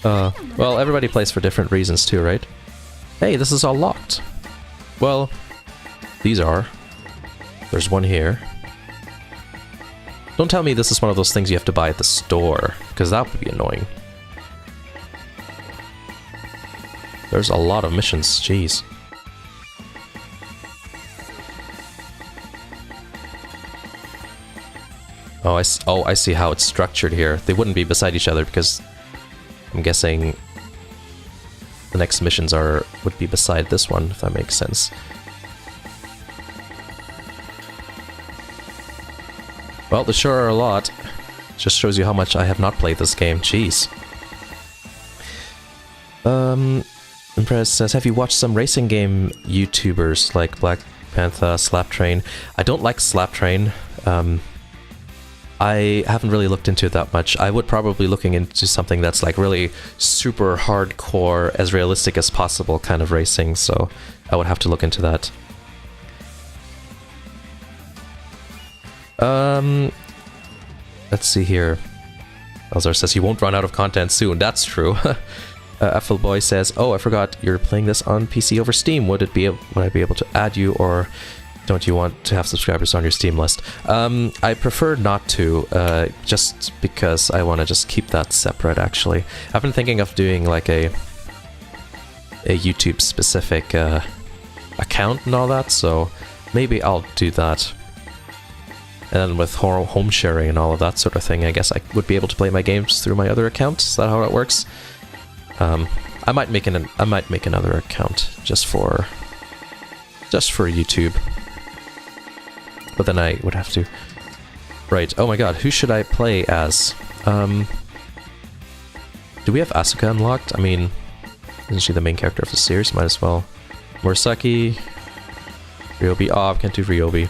Well, everybody plays for different reasons too, right? Hey, this is all locked. Well, these are. There's one here. Don't tell me this is one of those things you have to buy at the store, because that would be annoying. There's a lot of missions, jeez. Oh, I see how it's structured here. They wouldn't be beside each other because I'm guessing the next missions would be beside this one, if that makes sense. Well, there sure are a lot. Just shows you how much I have not played this game. Jeez. Impress says, have you watched some racing game YouTubers like Black Panther, Slaptrain? I don't like Slaptrain. I haven't really looked into it that much. I would probably looking into something that's like really super hardcore, as realistic as possible kind of racing, so I would have to look into that. Let's see here. Elzar says he won't run out of content soon. That's true. Boy says, "Oh, I forgot you're playing this on PC over Steam. Would I be able to add you, or don't you want to have subscribers on your Steam list?" I prefer not to, just because I want to just keep that separate. Actually, I've been thinking of doing like a YouTube specific account and all that, so maybe I'll do that. And then with home sharing and all of that sort of thing, I guess I would be able to play my games through my other account. Is that how it works? I might make another account just for YouTube. But then I would have to. Right. Oh my god, who should I play as? Do we have Asuka unlocked? I mean, isn't she the main character of the series? Might as well. Murasaki, Ryobi. Oh, I can't do Ryobi.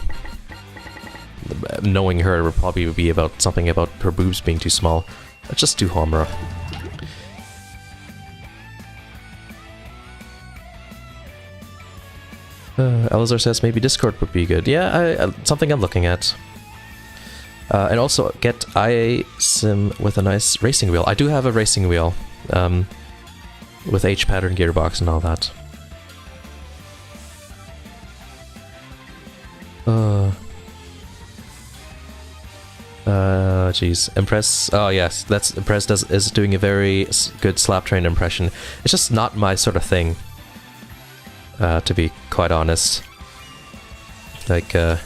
Knowing her would probably be about something about her boobs being too small. Let's just do Homura. Elazar says maybe Discord would be good. Yeah, something I'm looking at. And also get iSim with a nice racing wheel. I do have a racing wheel with H-pattern gearbox and all that. Jeez. Impress. Oh yes, that's Impress is doing a very good Slaptrain impression. It's just not my sort of thing. To be quite honest. Like, I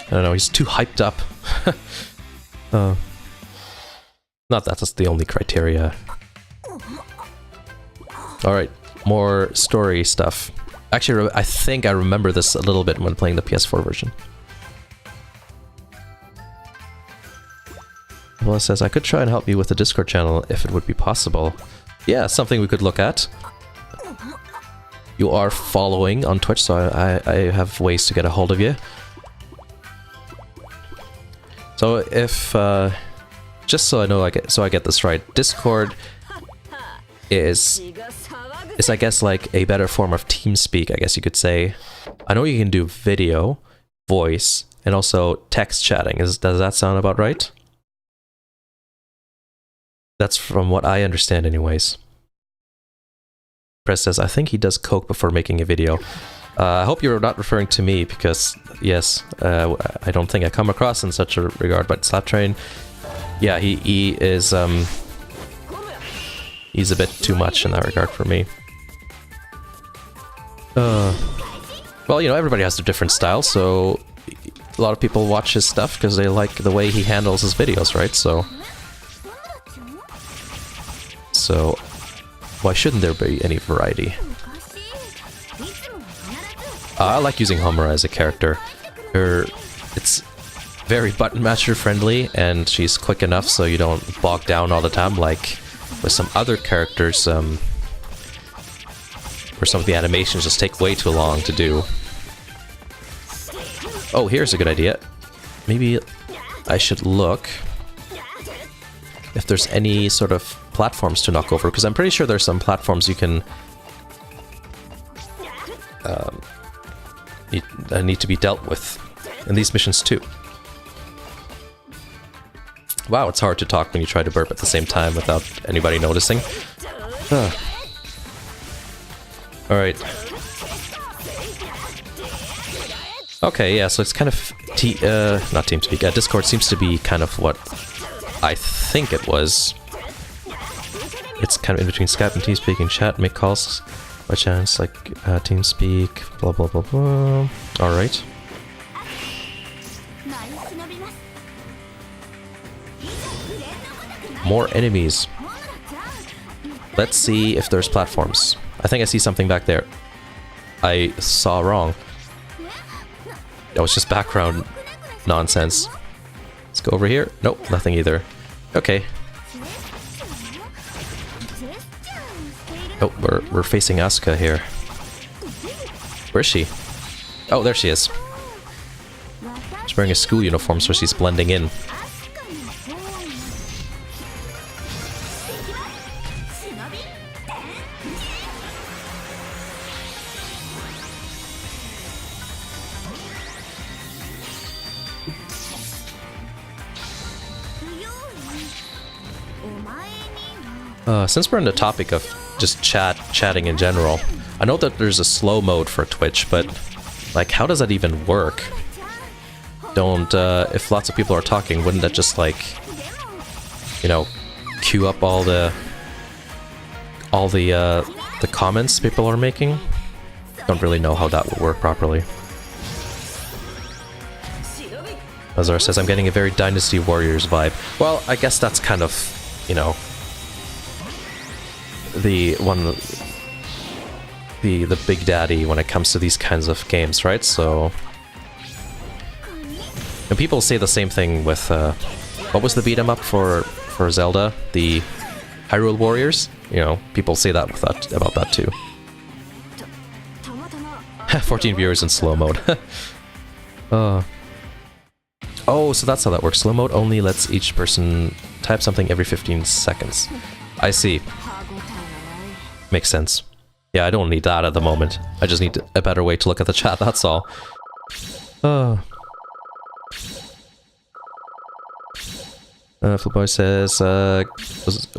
don't know, he's too hyped up. Not that that's the only criteria. Alright, more story stuff. Actually, I think I remember this a little bit when playing the PS4 version. Well, it says, I could try and help you with the Discord channel if it would be possible. Yeah, something we could look at. You are following on Twitch, so I have ways to get a hold of you. So if, just so I know, so I get this right, Discord is I guess like a better form of TeamSpeak, I guess you could say. I know you can do video, voice, and also text chatting. Does that sound about right? That's from what I understand anyways. Press says, I think he does coke before making a video. I hope you're not referring to me, because, yes, I don't think I come across in such a regard, but Slaptrain, yeah, he is, he's a bit too much in that regard for me. Well, you know, everybody has their different style, so a lot of people watch his stuff because they like the way he handles his videos, right? So why shouldn't there be any variety? I like using Homura as a character. It's very button masher friendly, and she's quick enough so you don't bog down all the time, like with some other characters, where some of the animations just take way too long to do. Oh, here's a good idea. Maybe I should look if there's any sort of platforms to knock over, because I'm pretty sure there's some platforms you can need to be dealt with in these missions too. Wow, it's hard to talk when you try to burp at the same time without anybody noticing. Alright. Okay, yeah, so it's kind of... not TeamSpeak. Discord seems to be kind of what I think it was. It's kind of in between Skype and TeamSpeak and chat, make calls by chance, like TeamSpeak, blah blah blah blah. Alright. More enemies. Let's see if there's platforms. I think I see something back there. I saw wrong. That was just background nonsense. Let's go over here. Nope, nothing either. Okay. Oh, we're facing Asuka here. Where is she? Oh, there she is. She's wearing a school uniform, so she's blending in. Since we're on the topic of just chatting in general, I know that there's a slow mode for Twitch, but like, how does that even work? Don't, if lots of people are talking, wouldn't that just like, you know, queue up all the comments people are making? Don't really know how that would work properly. Azar says, I'm getting a very Dynasty Warriors vibe. Well, I guess that's kind of, you know, the big daddy when it comes to these kinds of games, right? So, and people say the same thing with what was the beat 'em up for Zelda, the Hyrule Warriors? You know, people say that about that too. 14 viewers in slow mode. Oh, so that's how that works. Slow mode only lets each person type something every 15 seconds. I see. Makes sense. Yeah, I don't need that at the moment. I just need a better way to look at the chat, that's all. Flipboy says,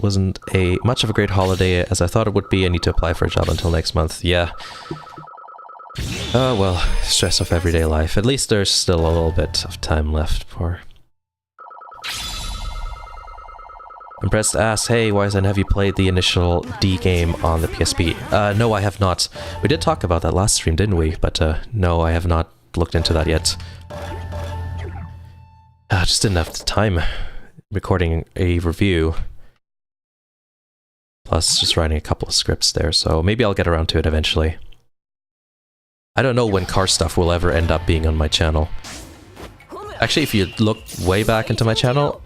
wasn't much of a great holiday as I thought it would be. I need to apply for a job until next month. Yeah. Well, stress of everyday life. At least there's still a little bit of time left for... Impressed asks, hey, Wizen, have you played the initial D game on the PSP? No, I have not. We did talk about that last stream, didn't we? But no, I have not looked into that yet. Just didn't have the time recording a review. Plus, just writing a couple of scripts there, so maybe I'll get around to it eventually. I don't know when car stuff will ever end up being on my channel. Actually, if you look way back into my channel,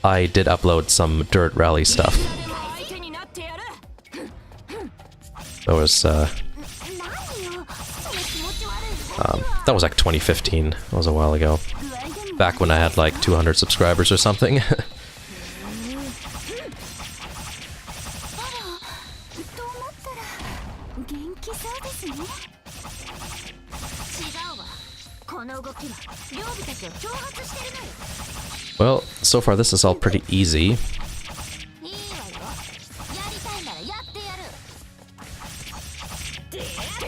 I did upload some dirt rally stuff. That was like 2015. That was a while ago. Back when I had like 200 subscribers or something. Well, so far this is all pretty easy.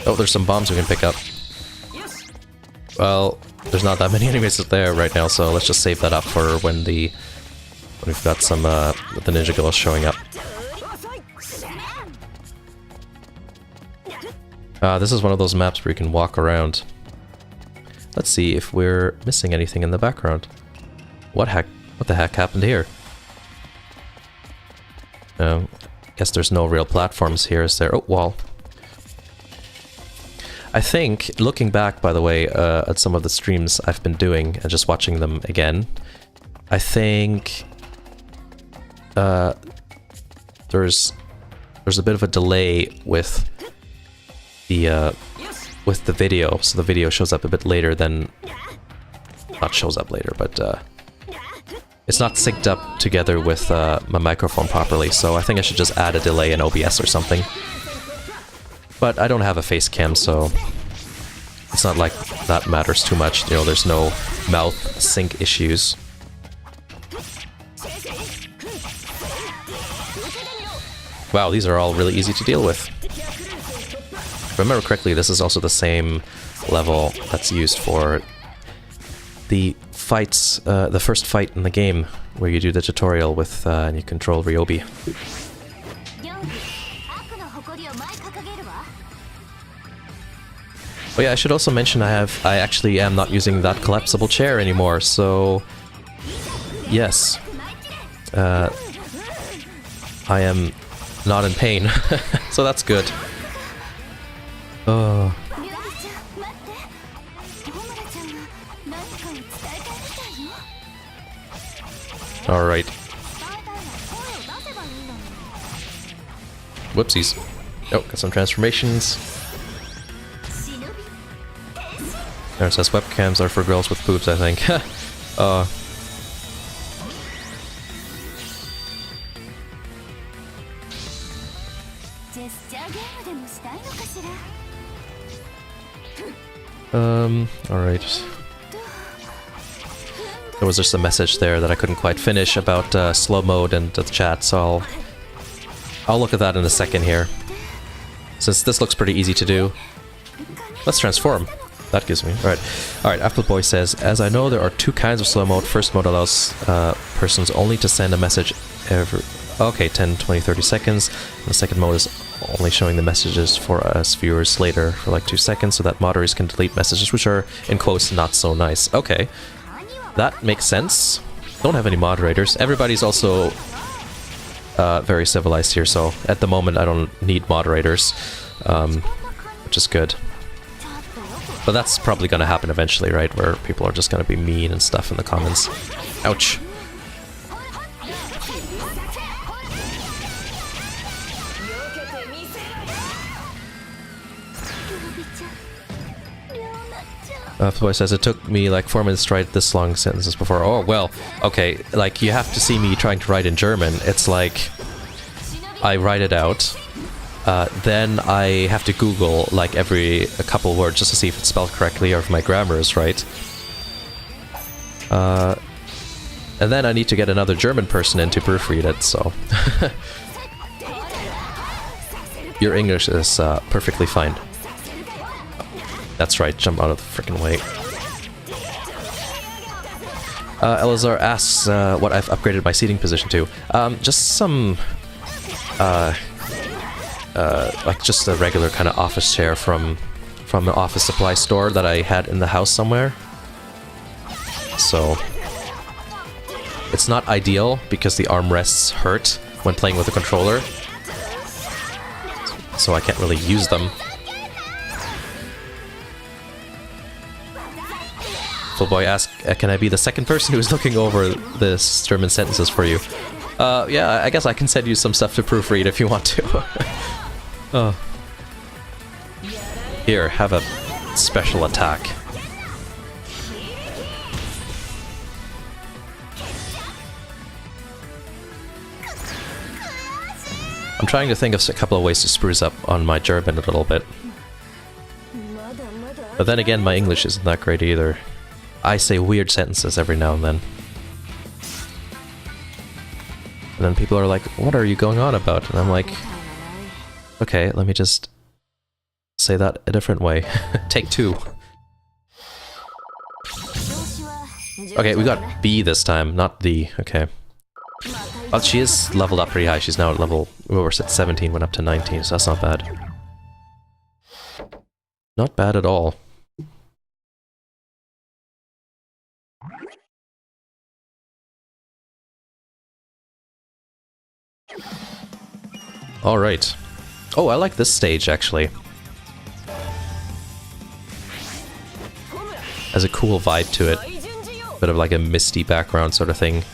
Oh, there's some bombs we can pick up. Well, there's not that many enemies there right now, so let's just save that up for when we've got some the ninja girls showing up. This is one of those maps where you can walk around. Let's see if we're missing anything in the background. What the heck happened here? Guess there's no real platforms here, is there? Oh, wall. I think, looking back, by the way, at some of the streams I've been doing, and just watching them again, I think there's a bit of a delay with the video, so the video shows up a bit later than... Not shows up later, but it's not synced up together with my microphone properly, so I think I should just add a delay in OBS or something. But I don't have a face cam, so it's not like that matters too much. You know, there's no mouth sync issues. Wow, these are all really easy to deal with. If I remember correctly, this is also the same level that's used for the fights, the first fight in the game, where you do the tutorial with, and you control Ryobi. Oh yeah, I should also mention I actually am not using that collapsible chair anymore, so... Yes. I am not in pain, so that's good. Oh. Alright. Whoopsies. Oh, got some transformations. There it says webcams are for girls with boobs, I think. Alright. There was just a message there that I couldn't quite finish about slow mode and the chat, so I'll look at that in a second here. Since this looks pretty easy to do. Let's transform. That gives me. Alright. Alright, Appleboy says, as I know there are two kinds of slow mode. First mode allows persons only to send a message every... Okay, 10, 20, 30 seconds. And the second mode is only showing the messages for us viewers later for like 2 seconds, so that moderators can delete messages which are, in quotes, not so nice. Okay. That makes sense. Don't have any moderators. Everybody's also very civilized here, so at the moment I don't need moderators, which is good. But that's probably going to happen eventually, right? Where people are just going to be mean and stuff in the comments. Ouch. Boy says it took me like 4 minutes to write this long sentences before. Oh, well, okay, like you have to see me trying to write in German. It's like I write it out, then I have to Google like a couple words just to see if it's spelled correctly or if my grammar is right. And then I need to get another German person in to proofread it, so... Your English is perfectly fine. That's right, jump out of the frickin' way. Elazar asks what I've upgraded my seating position to. Just some... like just a regular kind of office chair from an office supply store that I had in the house somewhere. So... It's not ideal because the armrests hurt when playing with the controller. So I can't really use them. Fullboy asks, can I be the second person who is looking over this German sentences for you? Yeah, I guess I can send you some stuff to proofread if you want to. Oh. Here, have a special attack. I'm trying to think of a couple of ways to spruce up on my German a little bit. But then again, my English isn't that great either. I say weird sentences every now and then. And then people are like, what are you going on about? And I'm like, okay, let me just say that a different way. Take two. Okay, we got B this time, not D. Okay. Well, she is leveled up pretty high. She's now at level... We were at 17, went up to 19, so that's not bad. Not bad at all. Alright. Oh, I like this stage, actually. Has a cool vibe to it. Bit of like a misty background sort of thing.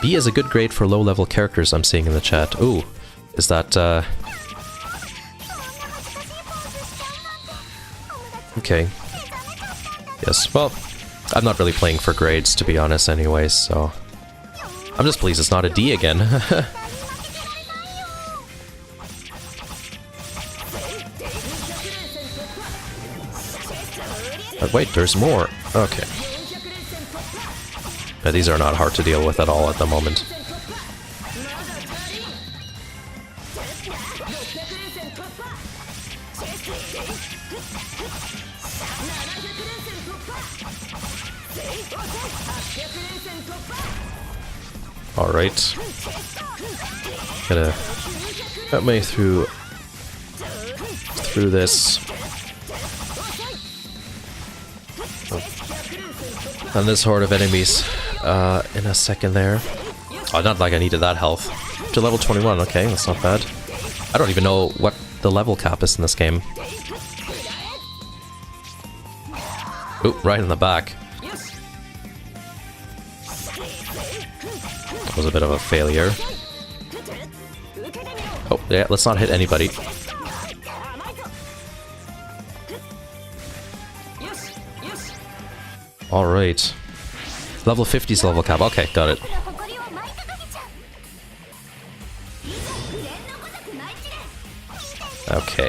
B is a good grade for low-level characters I'm seeing in the chat. Ooh, is that, Okay. Yes, well, I'm not really playing for grades, to be honest, anyways, so... I'm just pleased it's not a D again. But wait, there's more. Okay. Yeah, these are not hard to deal with at all at the moment. Alright. Gotta cut my way through this. And this horde of enemies in a second there. Oh, not like I needed that health. To level 21, okay, that's not bad. I don't even know what the level cap is in this game. Oop, right in the back. That was a bit of a failure. Oh, yeah, let's not hit anybody. Alright. Level 50's level cap. Okay, got it. Okay.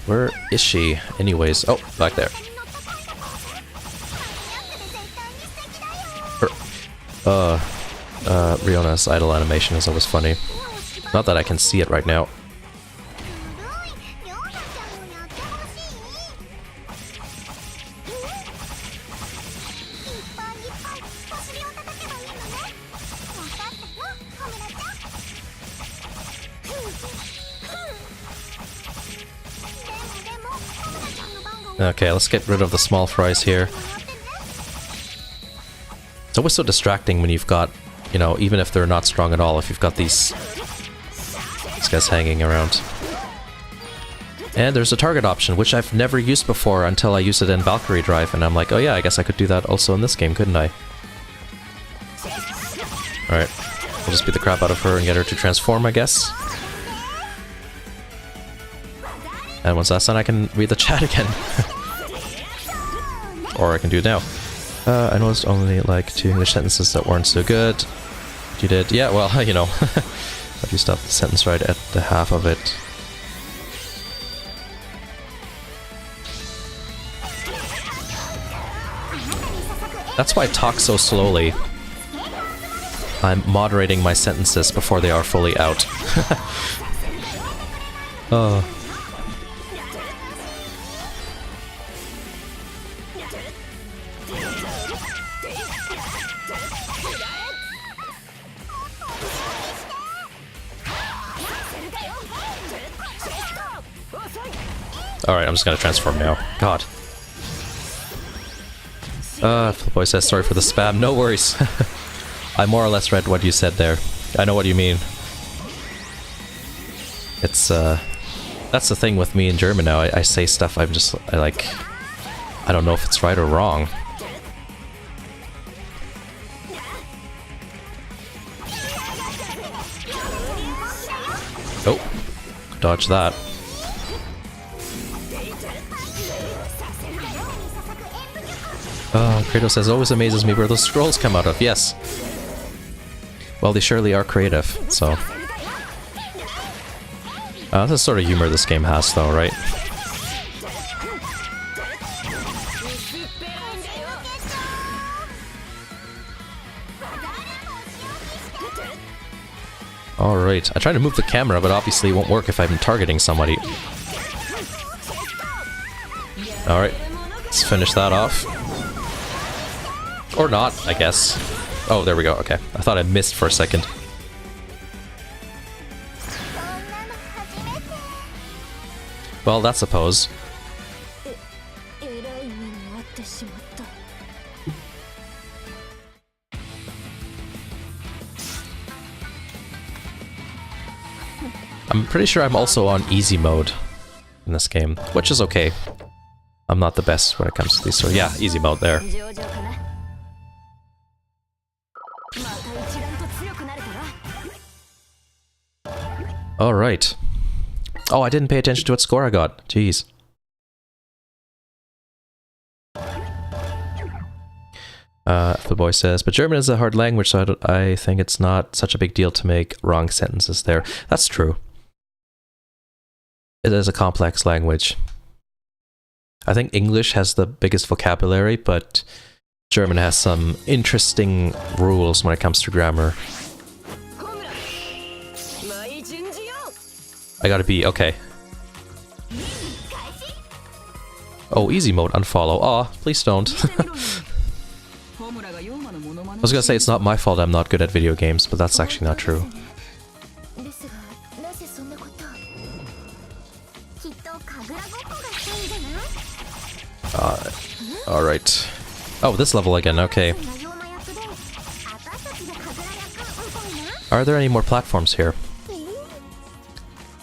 Where is she? Anyways. Oh, back there. Riona's idle animation is always funny. Not that I can see it right now. Okay, let's get rid of the small fries here. It's always so distracting when you've got, you know, even if they're not strong at all, if you've got these guys hanging around. And there's a target option, which I've never used before until I used it in Valkyrie Drive, and I'm like, oh yeah, I guess I could do that also in this game, couldn't I? Alright, we'll just beat the crap out of her and get her to transform, I guess. And once that's done, I can read the chat again. Or I can do it now. I noticed only like 2 English sentences that weren't so good. You did? Yeah, well, you know. If you stop the sentence right at the half of it. That's why I talk so slowly. I'm moderating my sentences before they are fully out. Oh. Alright, I'm just gonna transform now. God. Flipboy says sorry for the spam. No worries. I more or less read what you said there. I know what you mean. It's, that's the thing with me in German now. I say stuff I don't know if it's right or wrong. Oh. Dodge that. Kratos says, always amazes me where those scrolls come out of. Yes. Well, they surely are creative, so. That's the sort of humor this game has, though, right? Alright, I tried to move the camera, but obviously it won't work if I'm targeting somebody. Alright, let's finish that off. Or not, I guess. Oh, there we go, okay. I thought I missed for a second. Well, that's a pose. I'm pretty sure I'm also on easy mode in this game, which is okay. I'm not the best when it comes to these, so yeah, easy mode there. Alright. Oh, I didn't pay attention to what score I got. Jeez. The boy says, but German is a hard language, so I think it's not such a big deal to make wrong sentences there. That's true. It is a complex language. I think English has the biggest vocabulary, but German has some interesting rules when it comes to grammar. I gotta be okay. Oh, easy mode, unfollow. Aw, please don't. I was gonna say it's not my fault I'm not good at video games, but that's actually not true. Alright. Oh, this level again, okay. Are there any more platforms here?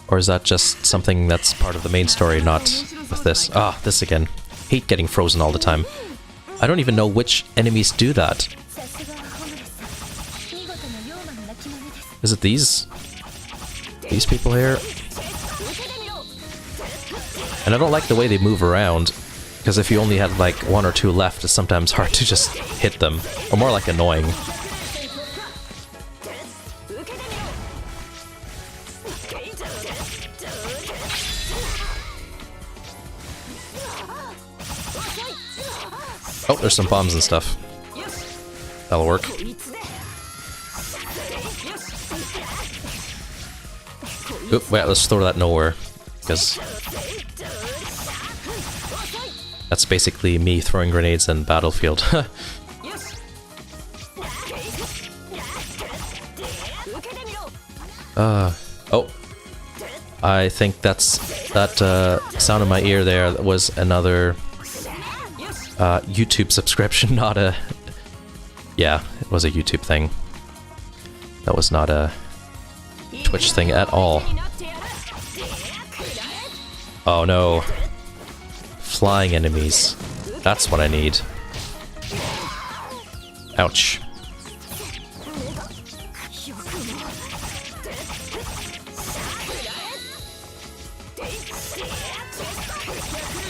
Or is that just something that's part of the main story, not with this? Ah, this again. Hate getting frozen all the time. I don't even know which enemies do that. Is it these? These people here? And I don't like the way they move around, because if you only had like one or two left, it's sometimes hard to just hit them. Or more like annoying. Oh, there's some bombs and stuff. That'll work. Oop, wait, let's throw that nowhere. Because that's basically me throwing grenades in Battlefield. Oh. I think that sound in my ear there was another YouTube subscription, not a... Yeah, it was a YouTube thing. That was not a Twitch thing at all. Oh no. Flying enemies. That's what I need. Ouch.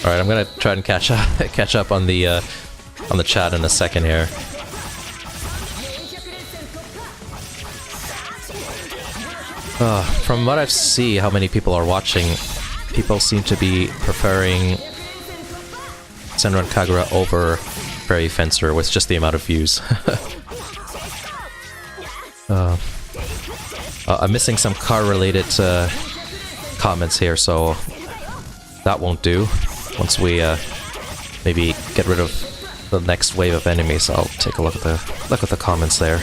Alright, I'm gonna try and catch up on the chat in a second here. From what I've seen, how many people are watching, people seem to be preferring Senran Kagura over Prairie Fencer with just the amount of views. I'm missing some car-related comments here, so that won't do. Once we maybe get rid of the next wave of enemies, I'll take a look at the comments there.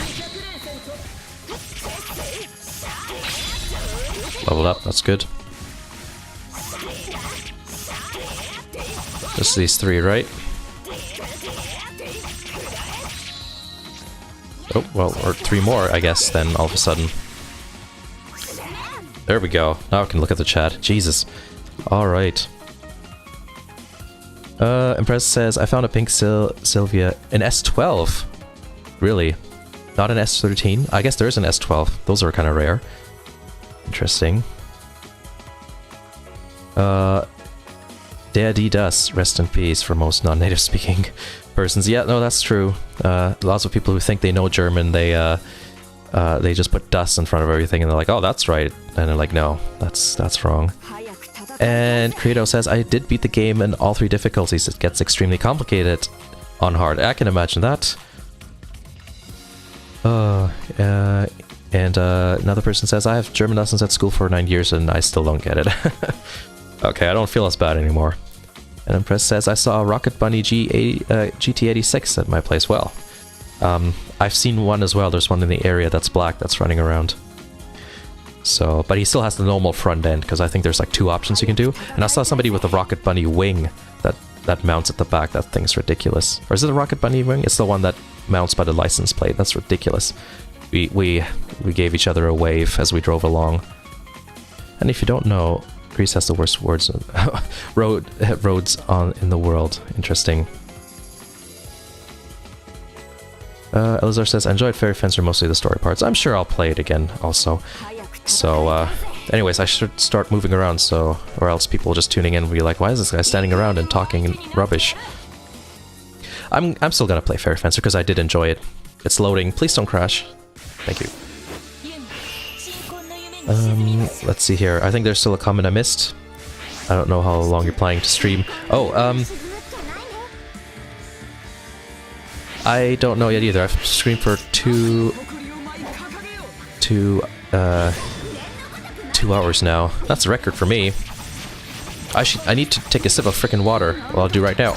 Leveled up, that's good. Just these three, right? Oh, well, or three more, I guess, then all of a sudden. There we go. Now I can look at the chat. Jesus. Alright. Impress says, I found a pink Sylvia in S12. Really? Not an S13? I guess there is an S12. Those are kind of rare. Interesting. Dea Das, rest in peace for most non-native speaking persons. Yeah, no, that's true. Lots of people who think they know German, they just put das in front of everything and they're like, oh, that's right. And they're like, no, that's wrong. And Credo says, I did beat the game in all three difficulties. It gets extremely complicated on hard. I can imagine that. And another person says, I have German lessons at school for 9 years and I still don't get it. Okay, I don't feel as bad anymore. And Impress says, I saw a Rocket Bunny GT86 at my place. Well, I've seen one as well. There's one in the area that's black that's running around. So, but he still has the normal front end, because I think there's like 2 options you can do. And I saw somebody with a Rocket Bunny wing that mounts at the back. That thing's ridiculous. Or is it a Rocket Bunny wing? It's the one that mounts by the license plate. That's ridiculous. We gave each other a wave as we drove along. And if you don't know, Greece has the worst roads in the world. Interesting. Elazar says, I enjoyed Fairy Fencer, mostly the story parts. I'm sure I'll play it again also. So, anyways, I should start moving around, so, or else people just tuning in will be like, why is this guy standing around and talking rubbish? I'm still gonna play Fairy Fencer because I did enjoy it. It's loading. Please don't crash. Thank you. Let's see here. I think there's still a comment I missed. I don't know how long you're planning to stream. Oh, I don't know yet either. I've streamed for 2 hours now. That's a record for me. I need to take a sip of frickin' water. Well, I'll do right now.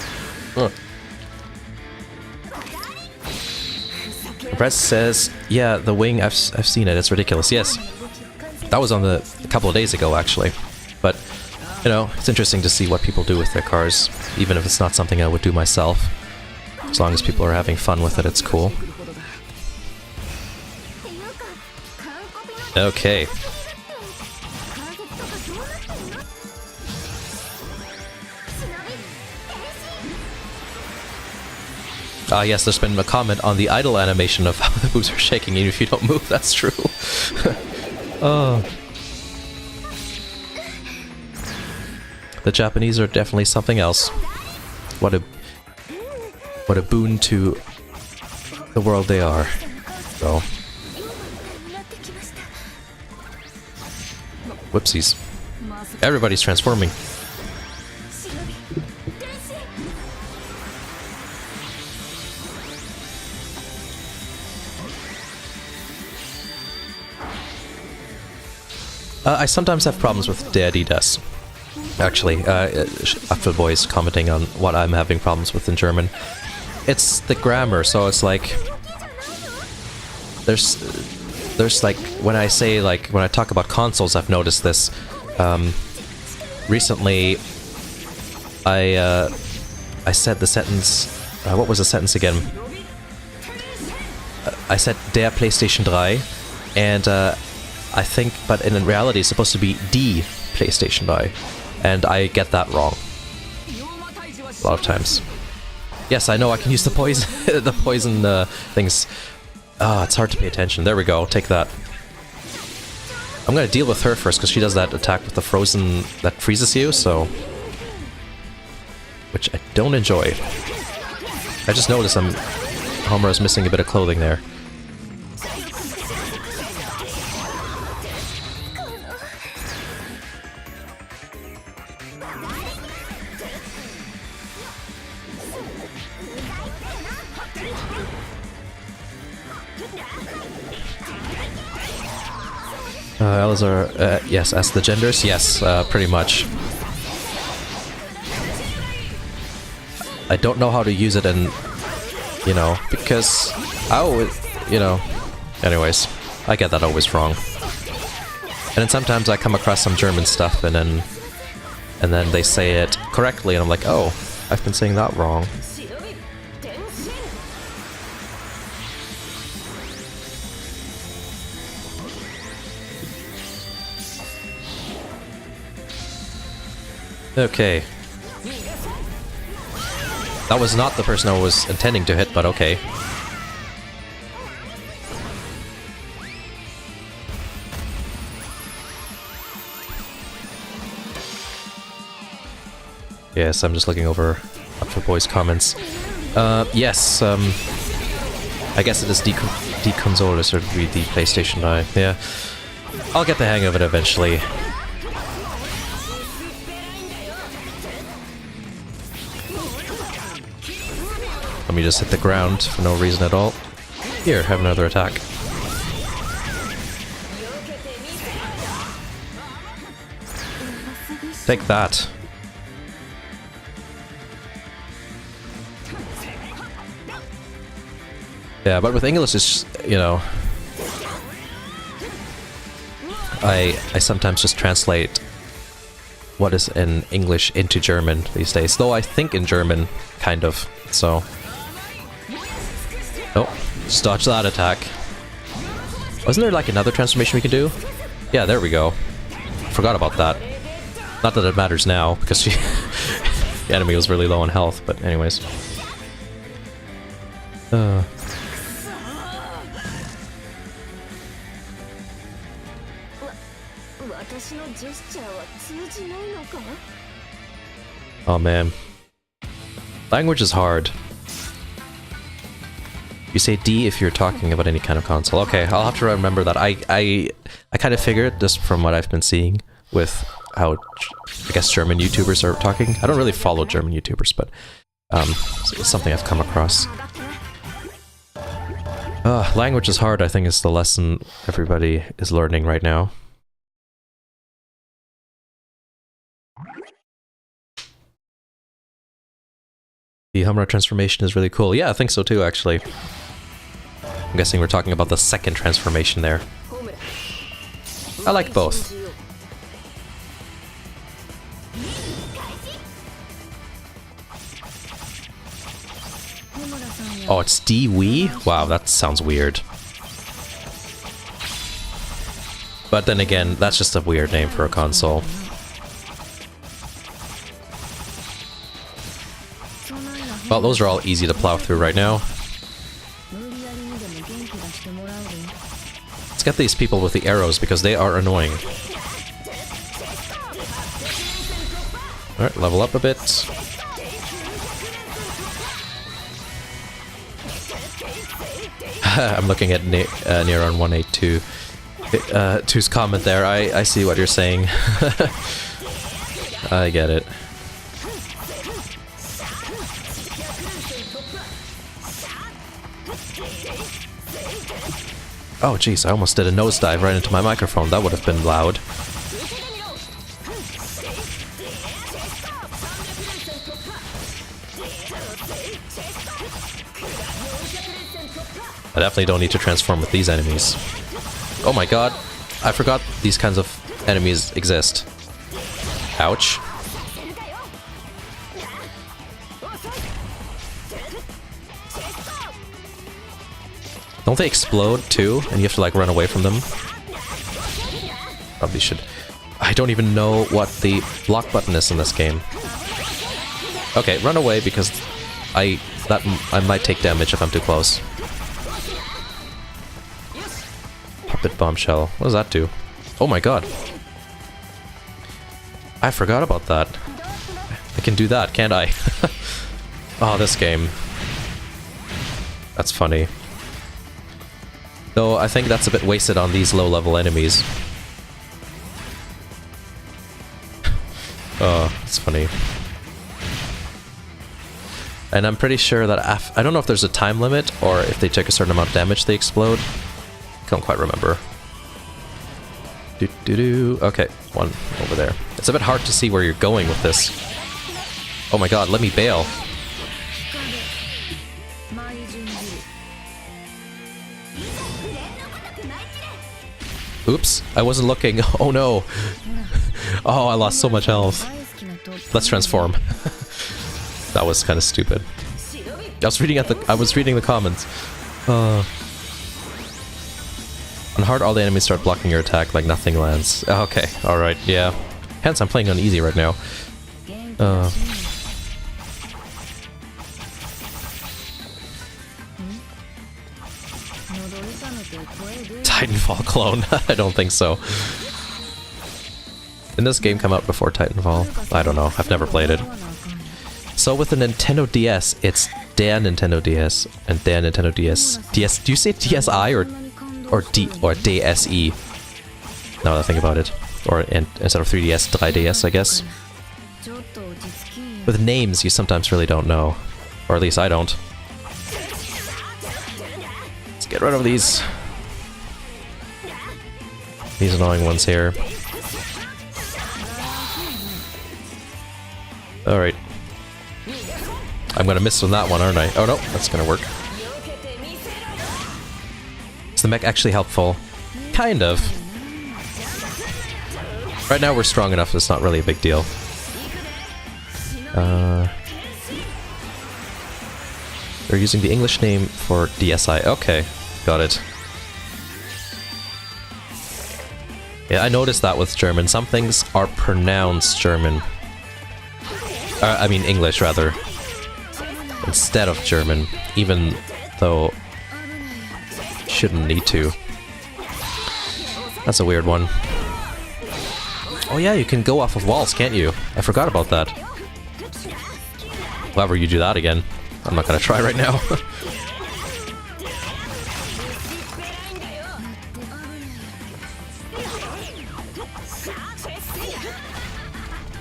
Brett says, yeah, the wing, I've seen it, it's ridiculous. Yes, that was on a couple of days ago, actually. But, you know, it's interesting to see what people do with their cars, even if it's not something I would do myself. As long as people are having fun with it, it's cool. Okay. Yes, there's been a comment on the idle animation of how the boobs are shaking, even if you don't move, that's true. Oh. The Japanese are definitely something else. What a boon to the world they are. So. Whoopsies. Everybody's transforming. I sometimes have problems with der die das. Actually, Estival boy is commenting on what I'm having problems with in German. It's the grammar, so it's like there's like when I say like when I talk about consoles, I've noticed this. Recently, I said the sentence. What was the sentence again? I said der PlayStation 3, and I think, but in reality, it's supposed to be die PlayStation 3, and I get that wrong a lot of times. Yes, I know I can use the poison, the poison things. Ah, it's hard to pay attention. There we go. Take that. I'm gonna deal with her first because she does that attack with the frozen that freezes you. So, which I don't enjoy. I just noticed Homer is missing a bit of clothing there. Elazar, yes, as the genders, yes, pretty much. I don't know how to use it and, you know, because, you know, anyways, I get that always wrong. And then sometimes I come across some German stuff and then they say it correctly and I'm like, oh, I've been saying that wrong. Okay. That was not the person I was intending to hit, but okay. Yes, I'm just looking over Estival boy's comments. Yes, I guess it is die Konsole, or be the PlayStation 9. Yeah. I'll get the hang of it eventually. Let me just hit the ground for no reason at all. Here, have another attack. Take that. Yeah, but with English, it's, you know, I sometimes just translate what is in English into German these days. Though I think in German, kind of, so... Oh, just dodge that attack. Wasn't there like another transformation we can do? Yeah, there we go. Forgot about that. Not that it matters now, because the enemy was really low on health, but anyways. Oh man. Language is hard. You say D if you're talking about any kind of console. Okay, I'll have to remember that. I kind of figured, just from what I've been seeing with how, I guess, German YouTubers are talking. I don't really follow German YouTubers, but it's something I've come across. Language is hard, I think, is the lesson everybody is learning right now. The Humra transformation is really cool. Yeah, I think so too, actually. I'm guessing we're talking about the second transformation there. I like both. Oh, it's D-Wii? Wow, that sounds weird. But then again, that's just a weird name for a console. Well, those are all easy to plow through right now. Let's get these people with the arrows because they are annoying. Alright, level up a bit. I'm looking at Neron182. 2's comment there. I see what you're saying. I get it. Oh jeez, I almost did a nosedive right into my microphone. That would have been loud. I definitely don't need to transform with these enemies. Oh my god, I forgot these kinds of enemies exist. Ouch. Don't they explode too? And you have to like run away from them? Probably should. I don't even know what the block button is in this game. Okay, run away because I might take damage if I'm too close. Puppet bombshell. What does that do? Oh my god. I forgot about that. I can do that, can't I? Oh, this game. That's funny. Though I think that's a bit wasted on these low-level enemies. Oh, it's funny. And I'm pretty sure that I don't know if there's a time limit or if they take a certain amount of damage they explode. Can't quite remember. Okay, one over there. It's a bit hard to see where you're going with this. Oh my god, let me bail. Oops, I wasn't looking. Oh no. Oh, I lost so much health. Let's transform. That was kind of stupid. I was reading the comments. On hard, all the enemies start blocking your attack like nothing lands. Okay, alright, yeah. Hence, I'm playing on easy right now. Titanfall clone. I don't think so. Didn't this game come out before Titanfall? I don't know. I've never played it. So with the Nintendo DS, it's der Nintendo DS and der Nintendo DS. DS. Do you say DSi or DSe? Now that I think about it, or instead of 3DS, 3DS, I guess. With names, you sometimes really don't know, or at least I don't. Let's get rid of these annoying ones here. Alright. I'm gonna miss on that one, aren't I? Oh no, that's gonna work. Is the mech actually helpful? Kind of. Right now we're strong enough, it's not really a big deal. They're using the English name for DSi. Okay, got it. Yeah, I noticed that with German. Some things are pronounced German. I mean English, rather. Instead of German, even though shouldn't need to. That's a weird one. Oh yeah, you can go off of walls, can't you? I forgot about that. However, you do that again. I'm not gonna try right now.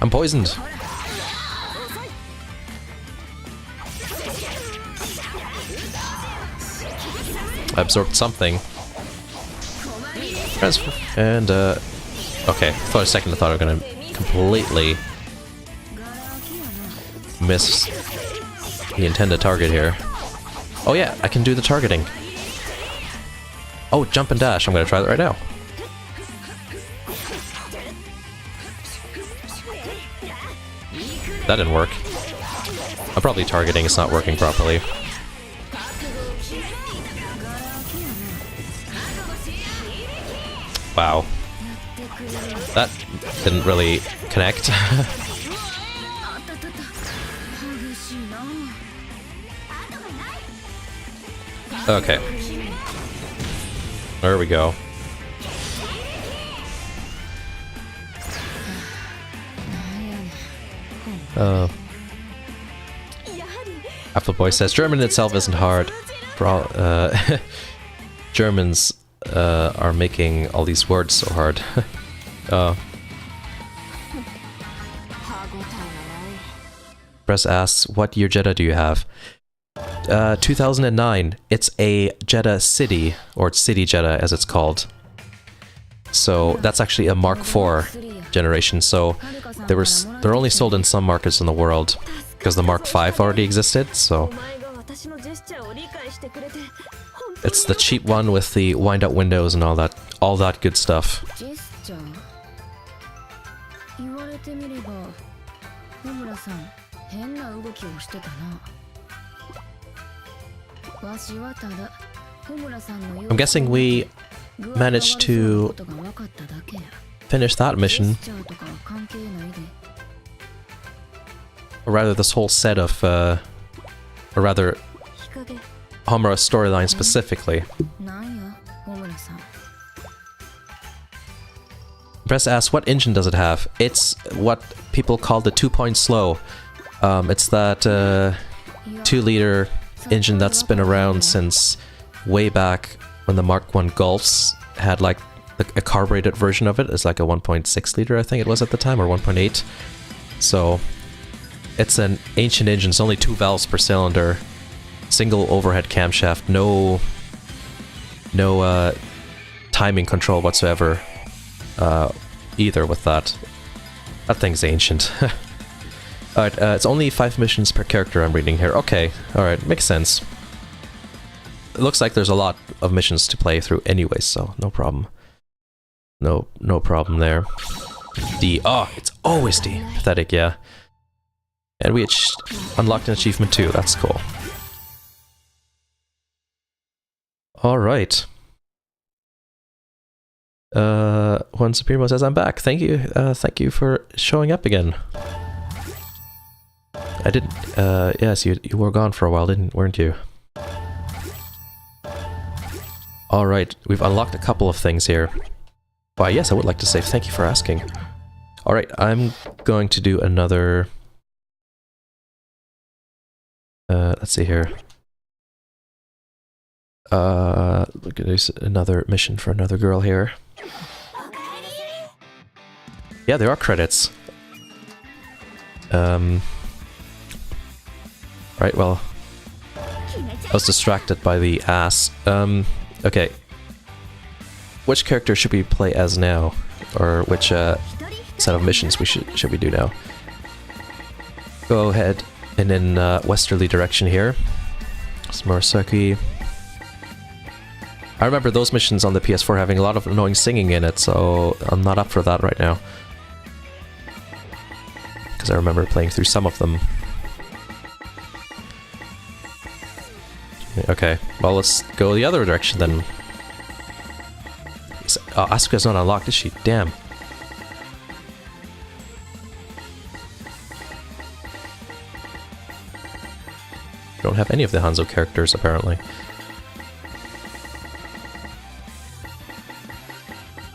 I'm poisoned. I absorbed something. And, okay, for a second I thought I was gonna completely miss the intended target here. Oh yeah, I can do the targeting. Oh, jump and dash. I'm gonna try that right now. That didn't work. I'm probably targeting, it's not working properly. Wow. That didn't really connect. Okay. There we go. Apple Boy says, German itself isn't hard. Germans are making all these words so hard. Press asks, what year Jeddah do you have? 2009. It's a Jeddah city, or City Jeddah as it's called. So that's actually a Mark IV generation. So they're only sold in some markets in the world because the Mark V already existed. So it's the cheap one with the wind-up windows and all that good stuff. I'm guessing we managed to finish that mission. Or rather, this whole set of, or rather, Homura storyline specifically. Press asks, what engine does it have? It's what people call the 2-point slow. It's that 2-liter engine that's been around since way back when the Mark I Golfs had like a carbureted version of it. It's like a 1.6 liter, I think it was at the time, or 1.8. So it's an ancient engine. It's only 2 valves per cylinder, single overhead camshaft, no timing control whatsoever either with that. That thing's ancient. Alright, it's only 5 missions per character I'm reading here. Okay, alright, makes sense. It looks like there's a lot of missions to play through anyway, so no problem. No problem there. D. Oh, it's always D. Pathetic, yeah. And we unlocked an achievement too, that's cool. Alright. Juan Supremo says, I'm back. Thank you for showing up again. I didn't, yes, you were gone for a while, weren't you? Alright, we've unlocked a couple of things here. Why, yes, I would like to say thank you for asking. Alright, I'm going to do another... let's see here. We're gonna do another mission for another girl here. Yeah, there are credits. Right, well... I was distracted by the ass. Okay. Which character should we play as now? Or which set of missions should we do now? Go ahead and in westerly direction here. Murasaki. I remember those missions on the PS4 having a lot of annoying singing in it, so I'm not up for that right now. Because I remember playing through some of them. Okay, well let's go the other direction then. Asuka's not unlocked, is she? Damn. Don't have any of the Hanzo characters apparently.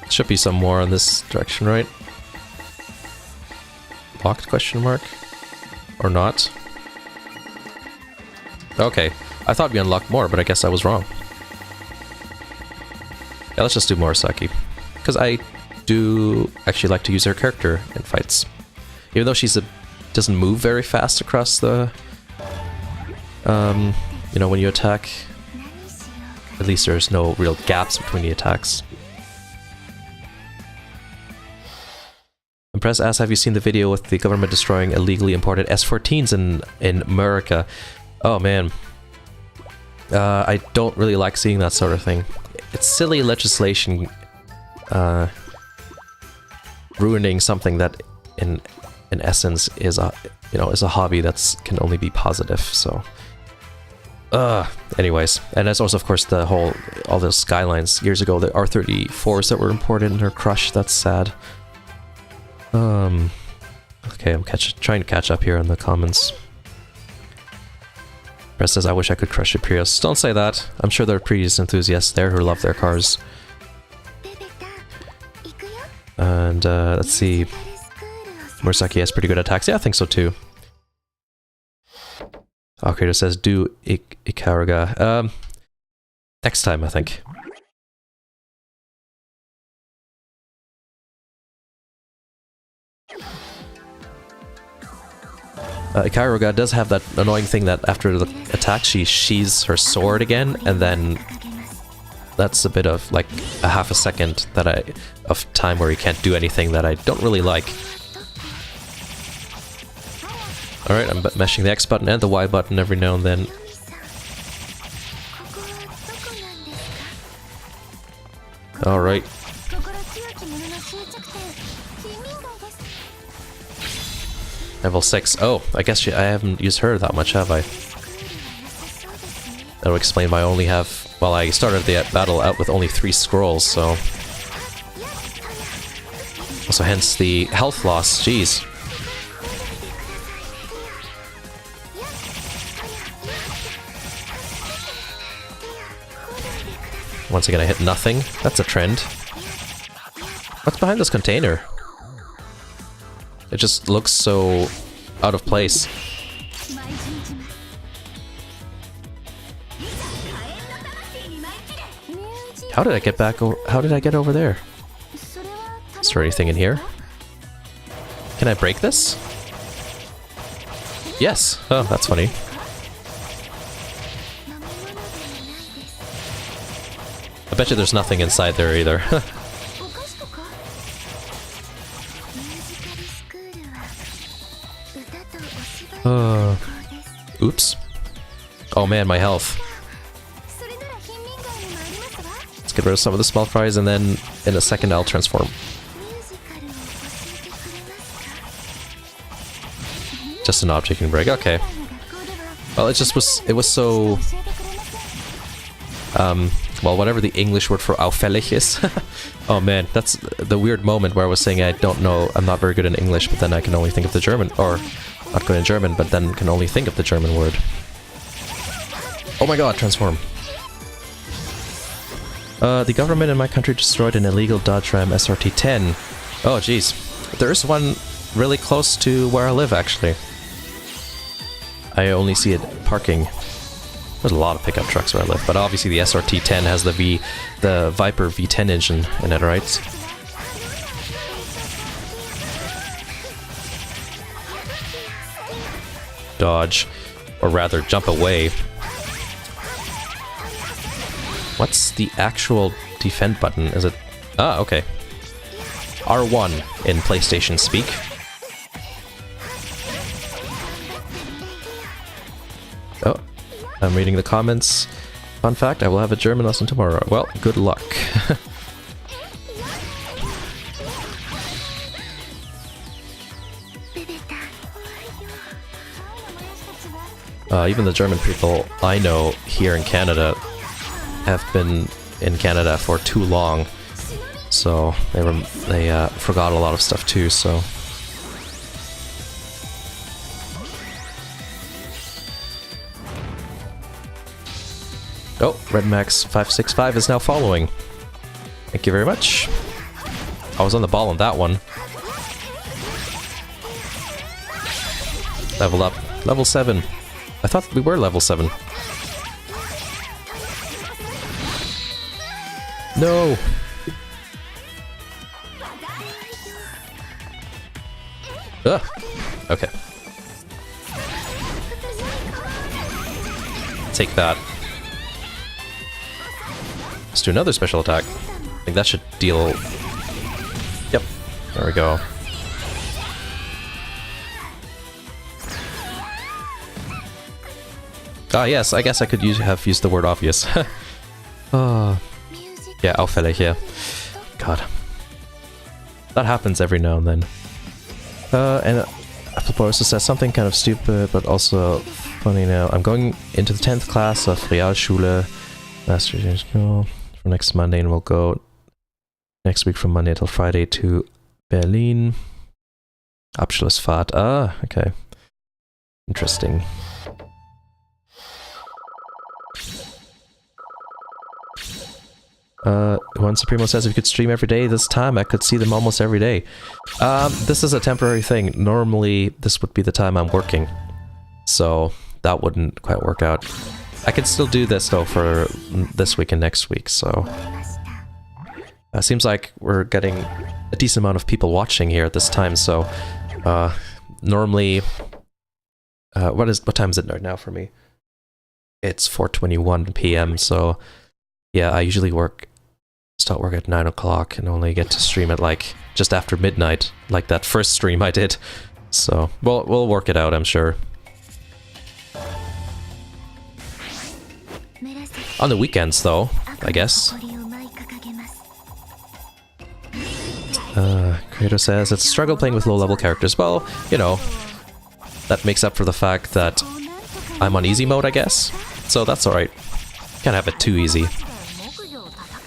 Should be some more in this direction, right? Locked question mark? Or not? Okay. I thought we unlocked more, but I guess I was wrong. Yeah, let's just do Murasaki. Because I do actually like to use her character in fights. Even though doesn't move very fast across the... you know, when you attack. At least there's no real gaps between the attacks. Impress asks, have you seen the video with the government destroying illegally imported S14s in America? Oh man. I don't really like seeing that sort of thing. It's silly legislation ruining something that in essence is a hobby that's can only be positive, so anyways. And there's also of course all those Skylines years ago, the R34s that were imported and are crushed. That's sad. Okay, I'm trying to catch up here in the comments. Press says, I wish I could crush a Prius. Don't say that. I'm sure there are Prius enthusiasts there who love their cars. And let's see. Murasaki has pretty good attacks. Yeah, I think so too. Creator says, do Ikaruga. Next time, I think. Ikaruga does have that annoying thing that after the attack she sheathes her sword again, and then that's a bit of like a half a second of time where you can't do anything that I don't really like. Alright, I'm mashing the X button and the Y button every now and then. Alright. Level 6. Oh, I guess I haven't used her that much, have I? That'll explain why I only have... Well, I started the battle out with only 3 scrolls, so... Also, hence the health loss. Jeez. Once again, I hit nothing. That's a trend. What's behind this container? It just looks so out of place. How did I get back? How did I get over there? Is there anything in here? Can I break this? Yes. Oh, that's funny. I bet you there's nothing inside there either. Oops. Oh man, my health. Let's get rid of some of the small fries and then in a second I'll transform. Just an object you can break, okay. Well, it was so... well, whatever the English word for auffällig is. Oh man, that's the weird moment where I was saying I don't know, I'm not very good in English, but then I can only think of the German, or not good in German, but then can only think of the German word. Oh my god, transform. The government in my country destroyed an illegal Dodge Ram SRT-10. Oh jeez. There's one really close to where I live, actually. I only see it parking. There's a lot of pickup trucks where I live, but obviously the SRT-10 has the Viper V10 engine in it, right? Dodge, or rather jump away. What's the actual defend button? Is it... Ah, okay. R1 in PlayStation speak. Oh, I'm reading the comments. Fun fact, I will have a German lesson tomorrow. Well, good luck. Even the German people I know here in Canada have been in Canada for too long, so they forgot a lot of stuff too, so... Oh, Redmax 565 is now following. Thank you very much. I was on the ball on that one. Leveled up. Level 7. I thought we were level 7. Ugh. Okay. Take that. Let's do another special attack. I think that should deal... Yep. There we go. Ah, yes, I guess I could have used the word obvious. Oh. Yeah, auffällig, yeah. God. That happens every now and then. And Apple also says something kind of stupid, but also funny now. I'm going into the 10th class of Realschule. Master School for next Monday, and we'll go next week from Monday till Friday to Berlin. Abschlussfahrt. Ah, okay. Interesting. Juan Supremo says if you could stream every day this time, I could see them almost every day. This is a temporary thing. Normally, this would be the time I'm working. So, that wouldn't quite work out. I can still do this, though, for this week and next week, so... seems like we're getting a decent amount of people watching here at this time, so... normally... what time is it right now for me? It's 4:21 p.m., so... Yeah, I usually start work at 9 o'clock and only get to stream at like just after midnight, like that first stream I did. So, we'll work it out, I'm sure. On the weekends, though, I guess. Creator says, it's a struggle playing with low-level characters. Well, you know, that makes up for the fact that I'm on easy mode, I guess. So that's alright. Can't have it too easy.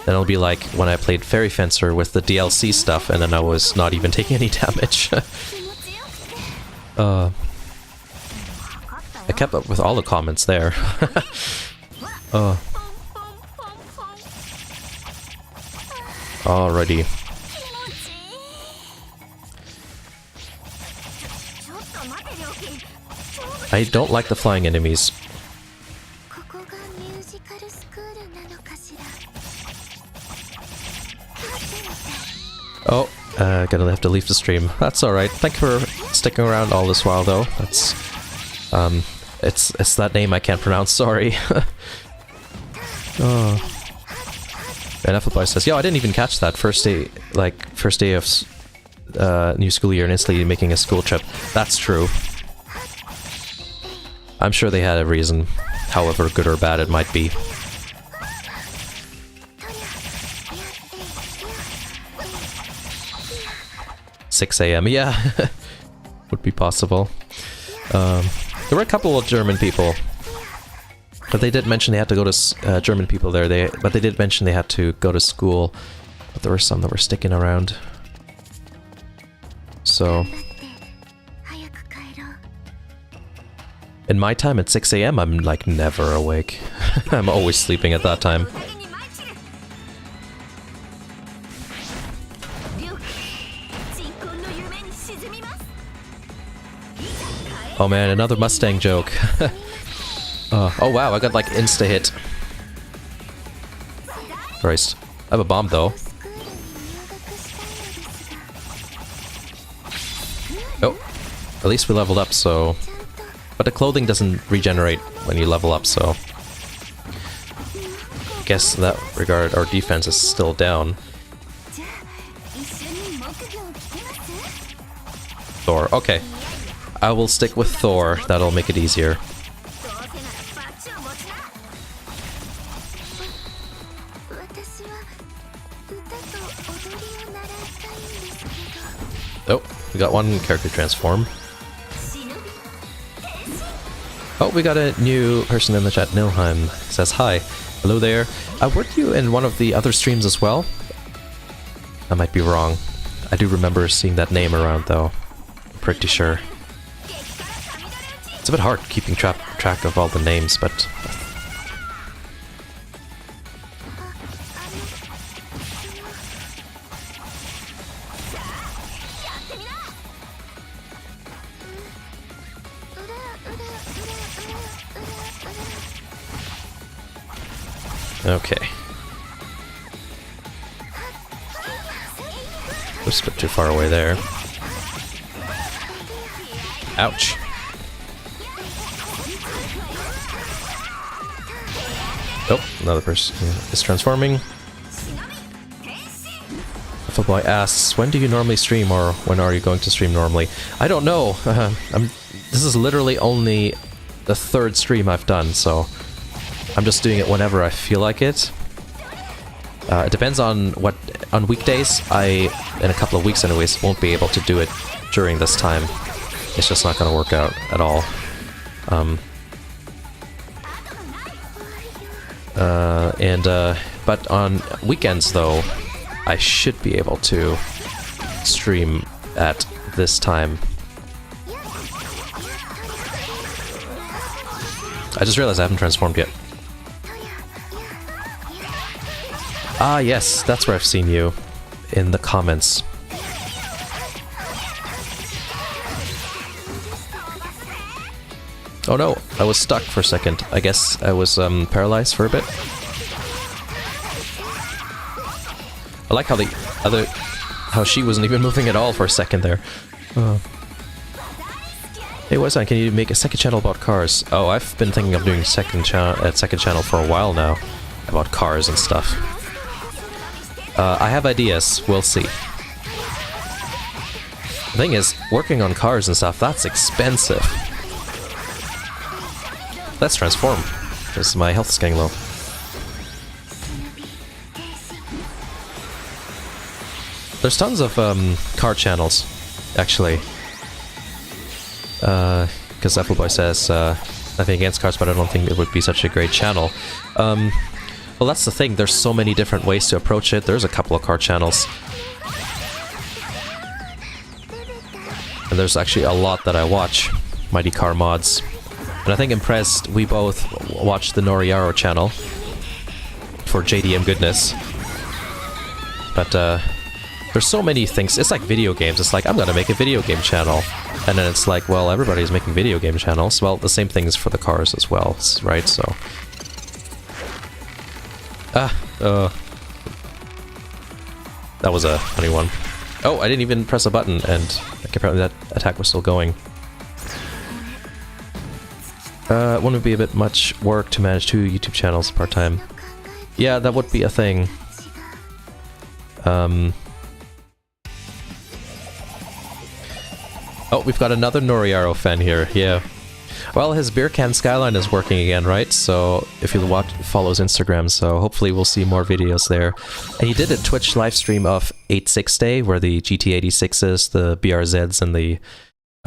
Then it'll be like when I played Fairy Fencer with the DLC stuff, and then I was not even taking any damage. I kept up with all the comments there. Alrighty. I don't like the flying enemies. Oh, gonna have to leave the stream. That's alright. Thank you for sticking around all this while, though. That's, it's that name I can't pronounce, sorry. Oh. And Appleboy says, yo, I didn't even catch that first day of new school year and instantly making a school trip. That's true. I'm sure they had a reason, however good or bad it might be. $6 a.m. Yeah, would be possible. There were a couple of German people, but they did mention they had to go to German people there. But they did mention they had to go to school. But there were some that were sticking around. So, in my time at 6 a.m., I'm like never awake. I'm always sleeping at that time. Oh man, another Mustang joke. Oh wow, I got like insta-hit. Christ. I have a bomb though. Oh, at least we leveled up, so... But the clothing doesn't regenerate when you level up, so... I guess in that regard, our defense is still down. Thor, okay. I will stick with Thor, that'll make it easier. Oh, we got one character transform. Oh, we got a new person in the chat. Nilheim says hi. Hello there. Weren't you in one of the other streams as well? I might be wrong. I do remember seeing that name around though. I'm pretty sure. It's a bit hard keeping track of all the names, but... Okay. Oops, a bit too far away there. Ouch. Oh, another person is transforming. Footboy asks, when do you normally stream, or when are you going to stream normally? I don't know. This is literally only the third stream I've done, so I'm just doing it whenever I feel like it. It depends on on weekdays. I, in a couple of weeks anyways, won't be able to do it during this time. It's just not going to work out at all. But on weekends though, I should be able to stream at this time. I just realized I haven't transformed yet. Ah, yes, that's where I've seen you. In the comments. Oh no, I was stuck for a second. I guess I was paralyzed for a bit. I like how she wasn't even moving at all for a second there. Hey, what's on? Can you make a second channel about cars? Oh, I've been thinking of doing second channel for a while now about cars and stuff. I have ideas. We'll see. The thing is, working on cars and stuff, that's expensive. Let's transform, because my health is getting low. There's tons of car channels, actually. Because Appleboy says, nothing against cars, but I don't think it would be such a great channel. Well, that's the thing, there's so many different ways to approach it. There's a couple of car channels. And there's actually a lot that I watch. Mighty Car Mods. And I think Impressed, we both watched the Noriaro channel. For JDM goodness. But, there's so many things. It's like video games. It's like, I'm gonna make a video game channel. And then it's like, well, everybody's making video game channels. Well, the same thing is for the cars as well, right? So... that was a funny one. Oh, I didn't even press a button, and apparently that attack was still going. Wouldn't it be a bit much work to manage 2 YouTube channels part-time? Yeah, that would be a thing. Oh, we've got another Noriaro fan here, yeah. Well, his beer can skyline is working again, right? So, if you follow his Instagram, so hopefully we'll see more videos there. And he did a Twitch livestream of 86 Day, where the GT86s, the BRZs, and the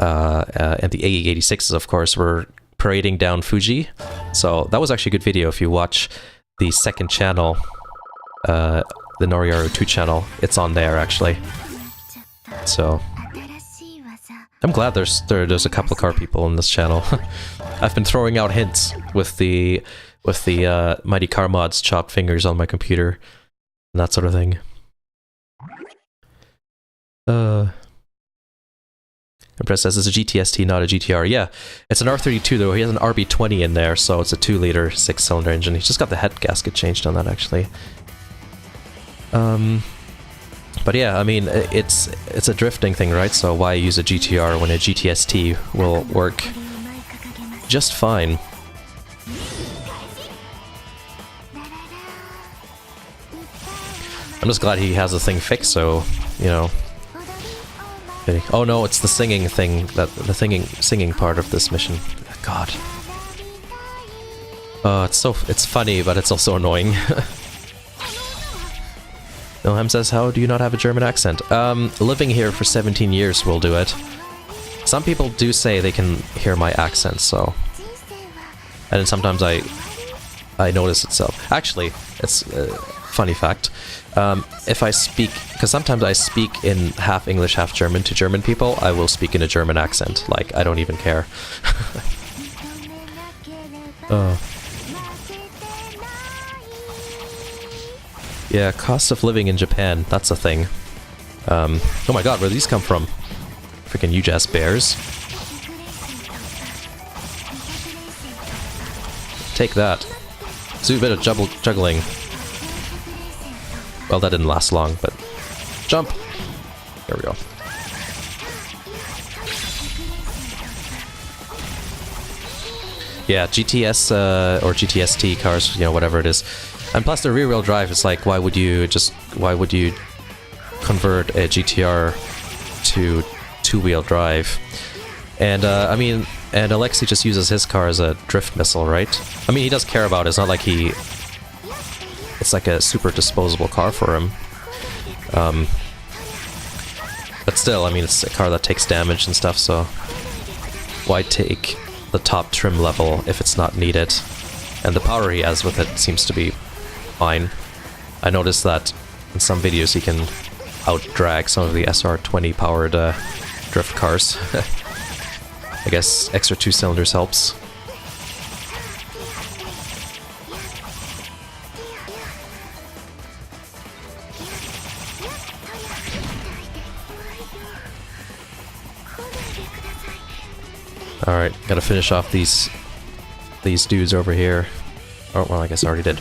AE86s, of course, were parading down Fuji. So, that was actually a good video. If you watch the second channel, the Noriaro 2 channel, it's on there, actually. So... I'm glad there's a couple of car people on this channel. I've been throwing out hints with the Mighty Car Mods chopped fingers on my computer and that sort of thing. Impress says it's a GTST, not a GTR. Yeah, it's an R32 though. He has an RB20 in there, so it's a 2-liter 6-cylinder engine. He's just got the head gasket changed on that actually. But yeah, I mean, it's a drifting thing, right? So why use a GTR when a GTST will work just fine? I'm just glad he has the thing fixed, so, you know. Oh no, it's the singing thing, the singing part of this mission. God. It's funny, but it's also annoying. Ilham says, how do you not have a German accent? Living here for 17 years will do it. Some people do say they can hear my accent, so... And then sometimes I notice itself. Actually, it's a funny fact. If I speak... Because sometimes I speak in half English, half German to German people, I will speak in a German accent. Like, I don't even care. Yeah, cost of living in Japan, that's a thing. Oh my god, where do these come from? Freaking huge ass bears. Take that. Let's do a bit of juggling. Well, that didn't last long, but... Jump! There we go. Yeah, GTS or GTST cars, you know, whatever it is. And plus the rear-wheel drive is like, why would you convert a GTR to two-wheel drive? And I mean, and Alexei just uses his car as a drift missile, right? I mean, he does care about it. It's not like it's like a super disposable car for him. But still, I mean, it's a car that takes damage and stuff, so why take the top trim level if it's not needed? And the power he has with it seems to be fine. I noticed that in some videos he can out-drag some of the SR20 powered drift cars. I guess extra 2 cylinders helps. Alright, gotta finish off these dudes over here. Oh, well, I guess I already did.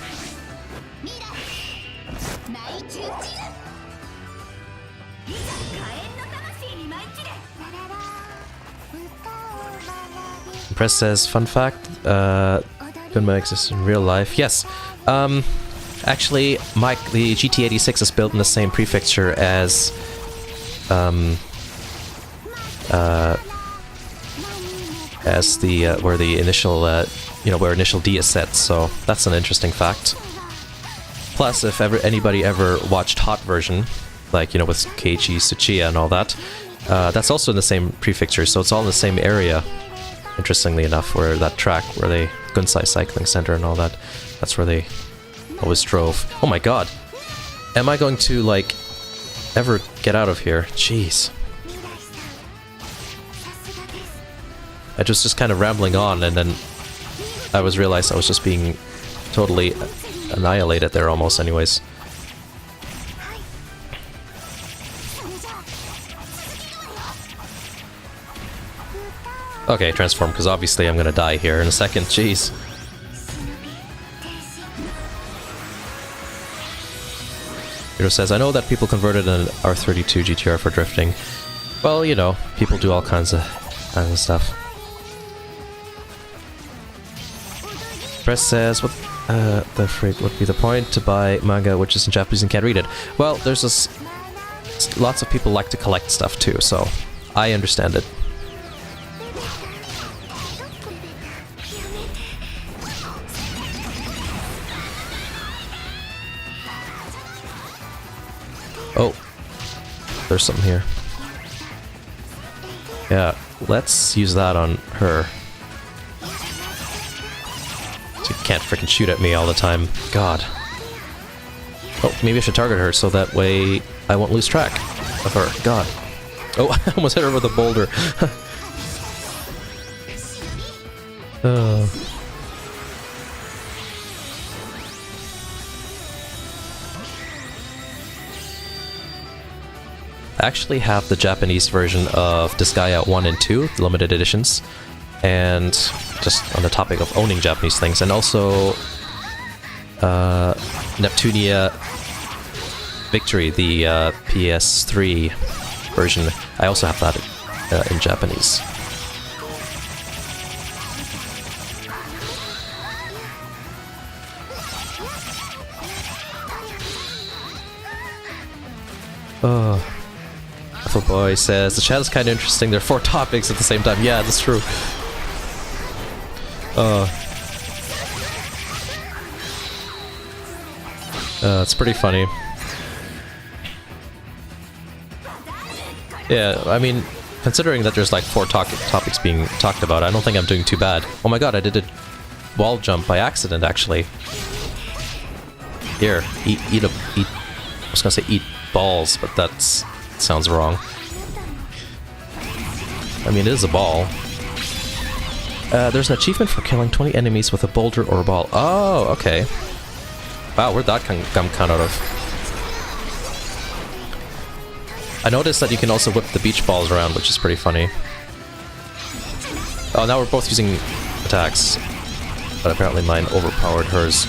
Press says, fun fact, Gunma exists in real life. Yes, actually, the GT86 is built in the same prefecture as, where the initial, where initial D is set, so that's an interesting fact. Plus, if anybody ever watched Hot Version, like, you know, with Keiichi Tsuchiya and all that, that's also in the same prefecture, so it's all in the same area. Interestingly enough, where that track, where they Gunsai Cycling Center and all that, that's where they always drove. Oh my god! Am I going to, like, ever get out of here? Jeez. I just kind of rambling on, and then I realized I was just being totally annihilated there almost anyways. Okay, transform, because obviously I'm gonna die here in a second, jeez. Hiro says, I know that people converted an R32 GTR for drifting. Well, you know, people do all kinds of stuff. Press says, what the freak would be the point to buy manga which is in Japanese and can't read it? Well, there's this... lots of people like to collect stuff too, so I understand it. Oh, there's something here. Yeah, let's use that on her. She can't freaking shoot at me all the time. God. Oh, maybe I should target her so that way I won't lose track of her. God. Oh, I almost hit her with a boulder. I actually have the Japanese version of Disgaea 1 and 2, the limited editions, and just on the topic of owning Japanese things, and also Neptunia Victory, the PS3 version. I also have that in Japanese. Oh. Boy says, the chat is kind of interesting. There are 4 topics at the same time. Yeah, that's true. It's pretty funny. Yeah, I mean, considering that there's like 4 topics being talked about, I don't think I'm doing too bad. Oh my god, I did a wall jump by accident, actually. Here, eat. I was gonna say eat balls, but that's... sounds wrong. I mean, it is a ball. There's an achievement for killing 20 enemies with a boulder or a ball. Oh, okay. Wow, where'd that come out of? I noticed that you can also whip the beach balls around, which is pretty funny. Oh, now we're both using attacks. But apparently mine overpowered hers.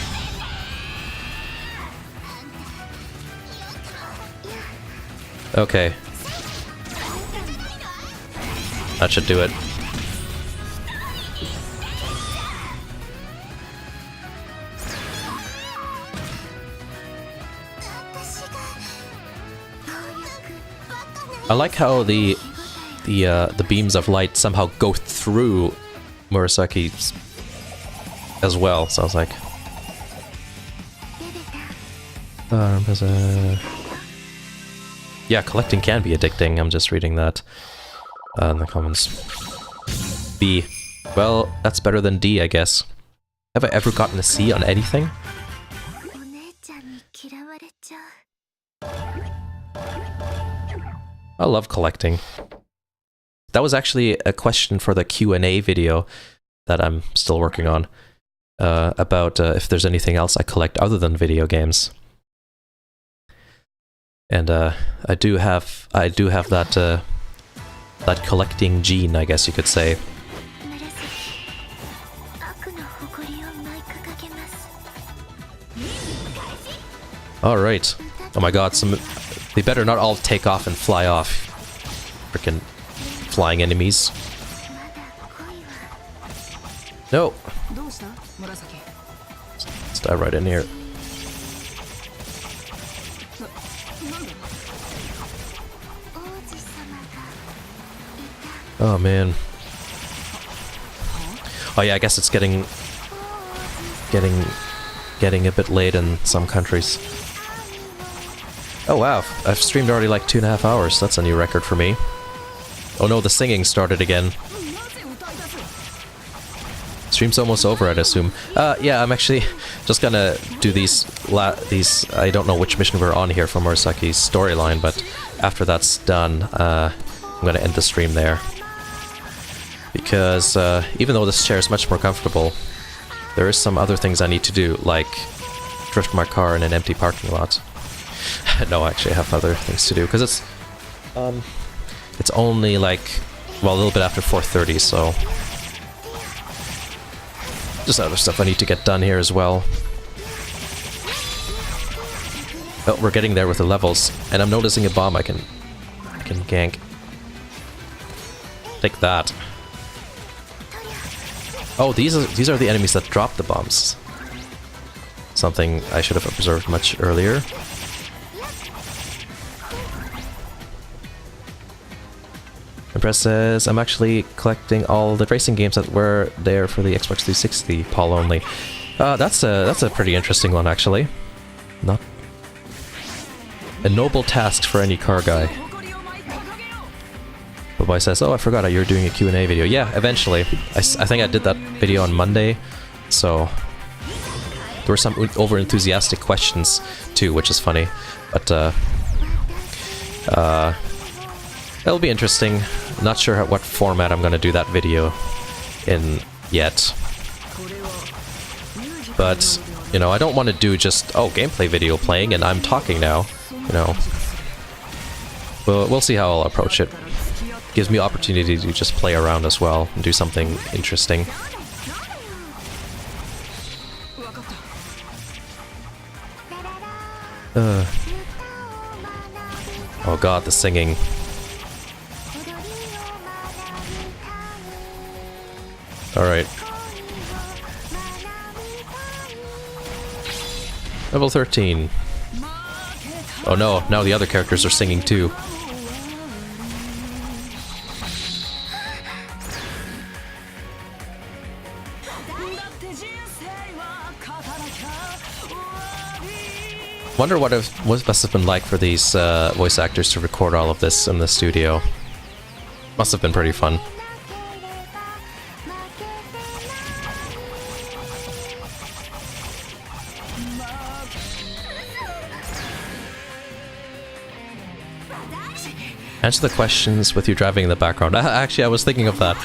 Okay. That should do it. I like how the beams of light somehow go through Murasaki as well. Sounds like. Yeah, collecting can be addicting. I'm just reading that in the comments. B. Well, that's better than D, I guess. Have I ever gotten a C on anything? I love collecting. That was actually a question for the Q&A video that I'm still working on about if there's anything else I collect other than video games. And I do have that that collecting gene, I guess you could say. All right. Oh my God! They better not all take off and fly off. Frickin' flying enemies. No. Let's dive right in here. Oh man. Oh yeah, I guess it's getting a bit late in some countries. Oh wow, I've streamed already like 2.5 hours. That's a new record for me. Oh no, the singing started again. Stream's almost over, I'd assume. Yeah, I'm actually just gonna do these. I don't know which mission we're on here for Murasaki's storyline, but after that's done, I'm gonna end the stream there. Because even though this chair is much more comfortable, there is some other things I need to do, like drift my car in an empty parking lot. No, actually I have other things to do, because it's only like, well, a little bit after 4:30, so just other stuff I need to get done here as well. Oh, we're getting there with the levels, and I'm noticing a bomb I can gank. Take that. Oh, these are the enemies that drop the bombs. Something I should have observed much earlier. Impress says, I'm actually collecting all the racing games that were there for the Xbox 360, Paul only. That's a pretty interesting one, actually. Not a noble task for any car guy. Boy says, oh, I forgot you were doing a Q&A video. Yeah, eventually. I think I did that video on Monday, so there were some over-enthusiastic questions too, which is funny. But it'll be interesting. Not sure what format I'm gonna do that video in yet. But, you know, I don't want to do just, oh, gameplay video playing and I'm talking now, you know. We'll see how I'll approach it. Gives me opportunity to just play around as well and do something interesting. Oh god, the singing. Alright. Level 13. Oh no, now the other characters are singing too. Wonder what must have been like for these voice actors to record all of this in the studio. Must have been pretty fun. Answer the questions with you driving in the background. Actually, I was thinking of that.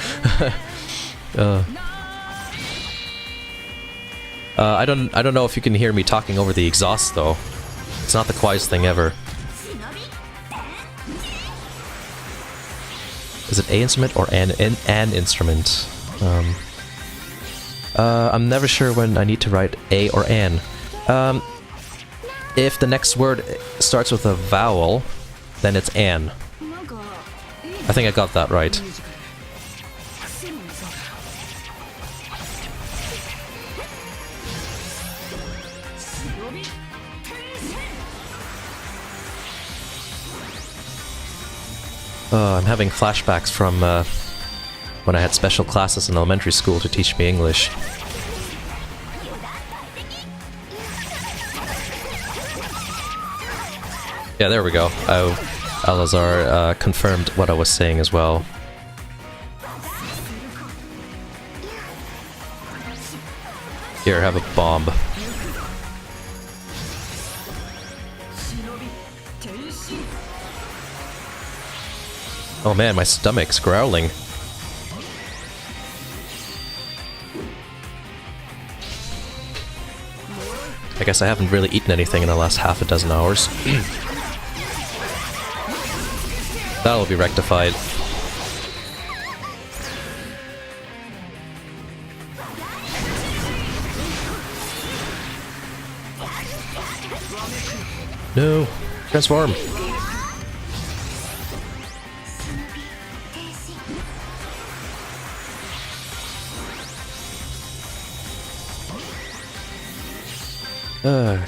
I don't know if you can hear me talking over the exhaust though. It's not the quietest thing ever. Is it a instrument or an instrument? I'm never sure when I need to write a or an. If the next word starts with a vowel, then it's an. I think I got that right. I'm having flashbacks from when I had special classes in elementary school to teach me English. Yeah, there we go. Alazar confirmed what I was saying as well. Here, have a bomb. Oh man, my stomach's growling. I guess I haven't really eaten anything in the last half a dozen hours. That'll be rectified. No! Transform!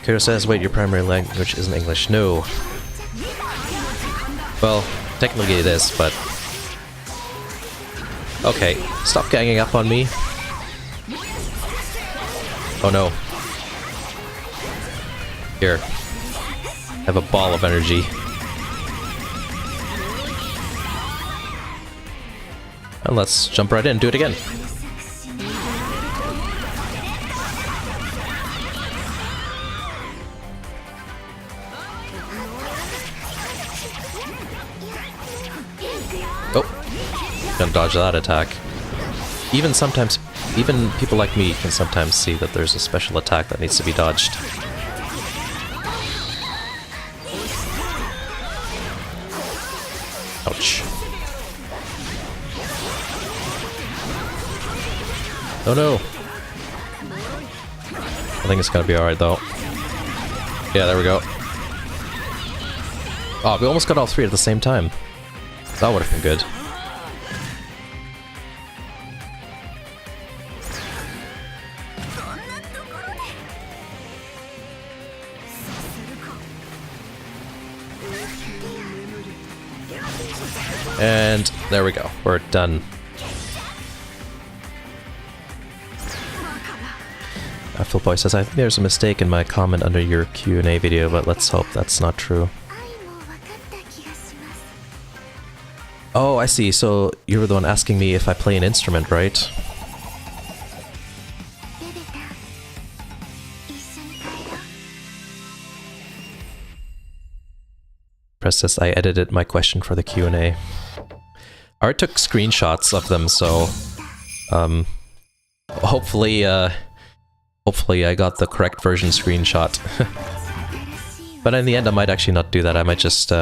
Kuro says, wait, your primary language isn't English. No. Well, technically it is, but... Okay, stop ganging up on me. Oh no. Here. Have a ball of energy. And let's jump right in, do it again. Oh, gonna dodge that attack. Even people like me can sometimes see that there's a special attack that needs to be dodged. Ouch. Oh no! I think it's gonna be alright though. Yeah, there we go. Oh, we almost got all three at the same time. That would have been good. And there we go. We're done. Philboy says, I think there's a mistake in my comment under your Q&A video, but let's hope that's not true. Oh, I see. So you were the one asking me if I play an instrument, right? Press this. I edited my question for the Q&A. I already took screenshots of them, so hopefully I got the correct version screenshot. But in the end, I might actually not do that. I might just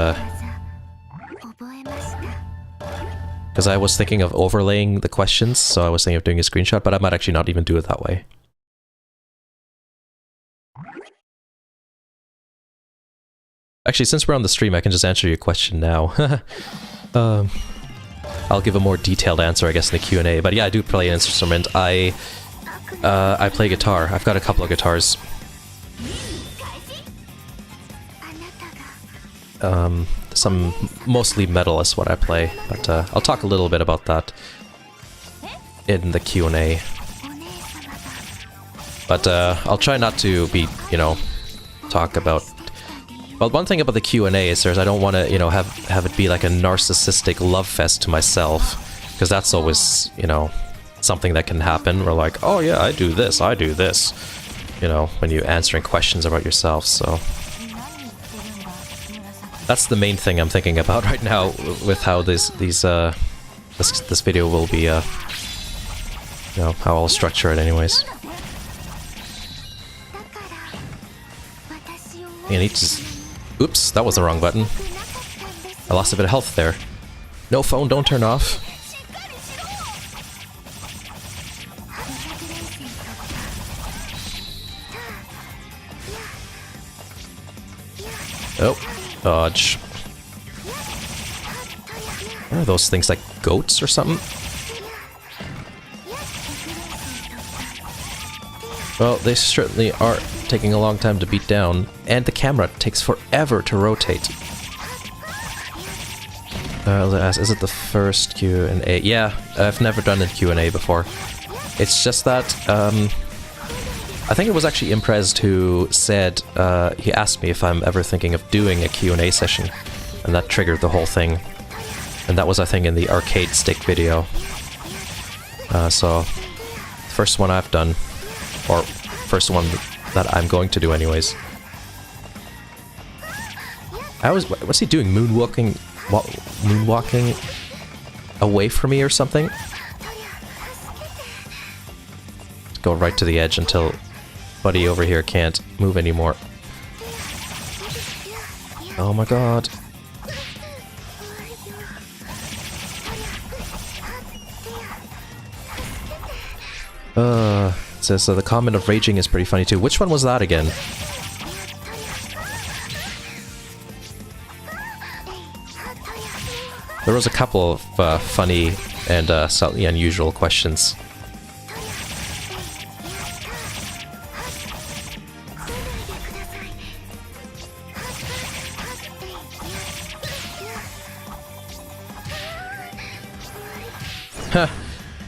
because I was thinking of overlaying the questions, so I was thinking of doing a screenshot, but I might actually not even do it that way. Actually, since we're on the stream, I can just answer your question now. I'll give a more detailed answer, I guess, in the Q&A. But yeah, I do play an instrument. I play guitar. I've got a couple of guitars. Some mostly metal is what I play, but I'll talk a little bit about that in the Q&A. But I'll try not to be, you know, talk about... Well, one thing about the Q&A is I don't want to, you know, have it be like a narcissistic love fest to myself, because that's always, you know, something that can happen. We're like, oh yeah, I do this, you know, when you're answering questions about yourself, so... That's the main thing I'm thinking about right now with how this video will be, you know, how I'll structure it anyways. I need to... Oops, that was the wrong button. I lost a bit of health there. No, phone, don't turn off. Oh, dodge. What are those things, like goats or something? Well, they certainly are taking a long time to beat down, and the camera takes forever to rotate. Let's ask, is it the first Q&A? Yeah, I've never done a Q&A before. It's just that, I think it was actually Imprez who said, he asked me if I'm ever thinking of doing a Q&A session, and that triggered the whole thing. And that was, I think, in the arcade stick video. So, first one I've done, or first one that I'm going to do anyways. What's he doing? Moonwalking away from me or something? Go right to the edge until buddy over here can't move anymore. Oh my god. It says the comment of raging is pretty funny too. Which one was that again? There was a couple of funny and slightly unusual questions. Huh.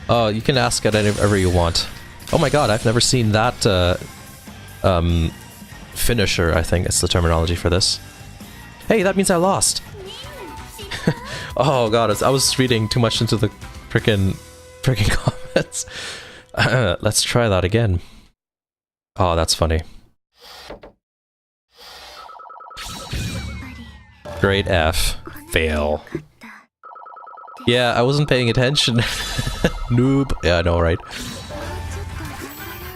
Oh, you can ask it whenever you want. Oh my god, I've never seen that finisher, I think it's the terminology for this. Hey, that means I lost! Oh god, I was reading too much into the frickin' comments. Let's try that again. Oh, that's funny. Grade F. Fail. Yeah, I wasn't paying attention. Noob. Yeah, I know, right?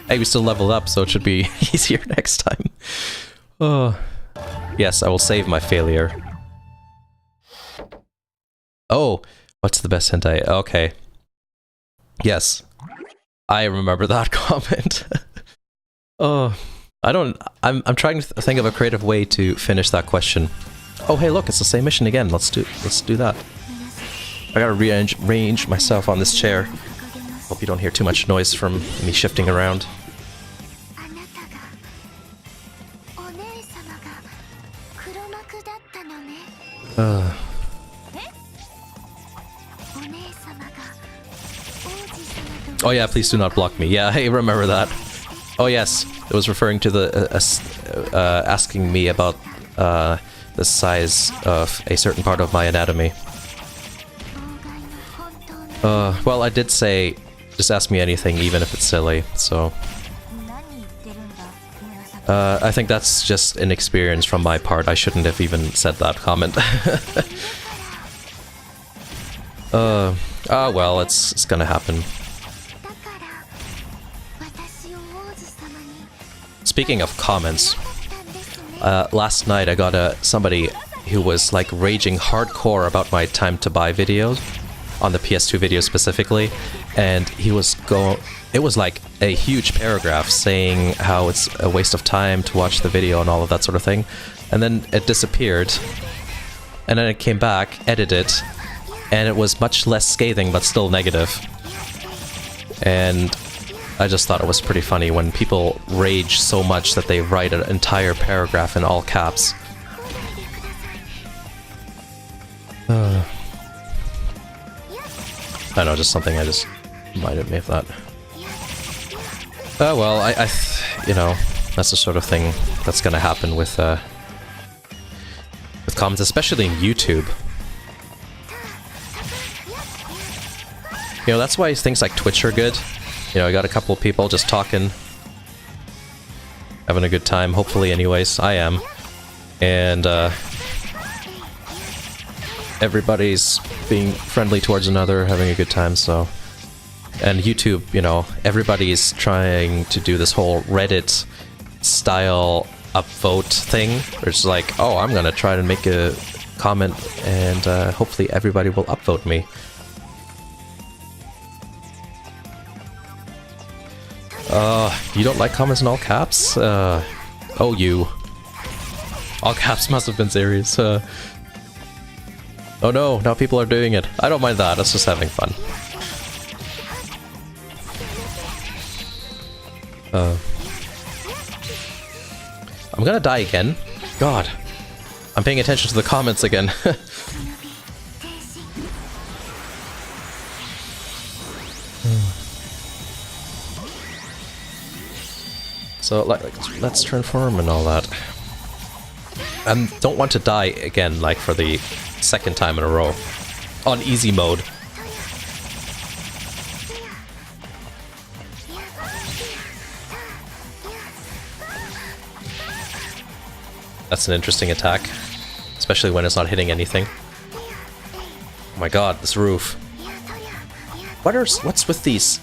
Hey, we still leveled up, so it should be easier next time. Oh. Yes, I will save my failure. Oh, what's the best hentai? Okay. Yes. I remember that comment. Oh. I'm trying to think of a creative way to finish that question. Oh, hey, look, it's the same mission again. Let's do that. I gotta rearrange myself on this chair. Hope you don't hear too much noise from me shifting around. Oh yeah, please do not block me. Yeah, hey, remember that. Oh yes, it was referring to the asking me about the size of a certain part of my anatomy. Well, I did say, just ask me anything, even if it's silly, so... I think that's just an experience from my part. I shouldn't have even said that comment. Well, it's gonna happen. Speaking of comments, last night I got somebody who was like raging hardcore about my time to buy videos, on the PS2 video specifically, and he was it was like a huge paragraph saying how it's a waste of time to watch the video and all of that sort of thing, and then it disappeared, and then it came back, edited, and it was much less scathing but still negative. And I just thought it was pretty funny when people rage so much that they write an entire paragraph in all caps. I know, just something I just reminded me of that. Well, I you know, that's the sort of thing that's gonna happen with comments, especially in YouTube. You know, that's why things like Twitch are good. You know, I got a couple of people just talking, having a good time, hopefully anyways. I am. And, everybody's being friendly towards another, having a good time, so... And YouTube, you know, everybody's trying to do this whole Reddit-style upvote thing. It's like, oh, I'm gonna try to make a comment, and hopefully everybody will upvote me. You don't like comments in all caps? Oh, you. All caps must have been serious. Oh no, now people are doing it. I don't mind that, it's just having fun. I'm gonna die again. God. I'm paying attention to the comments again. So let's transform and all that. And don't want to die again, like for the second time in a row. On easy mode. That's an interesting attack. Especially when it's not hitting anything. Oh my god, this roof. What's with these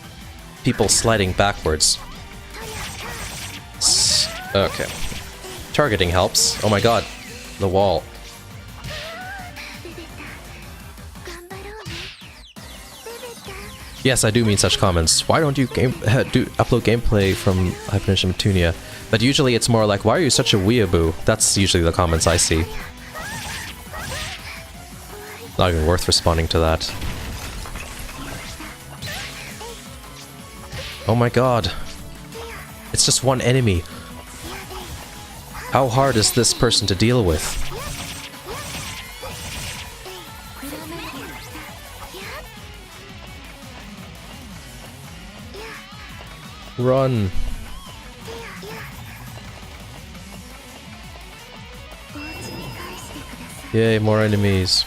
people sliding backwards? Okay. Targeting helps. Oh my god. The wall. Yes, I do mean such comments. Why don't you upload gameplay from Hypernation Petunia? But usually it's more like, why are you such a weeaboo? That's usually the comments I see. Not even worth responding to that. Oh my god. It's just one enemy. How hard is this person to deal with? Run. Yay, more enemies.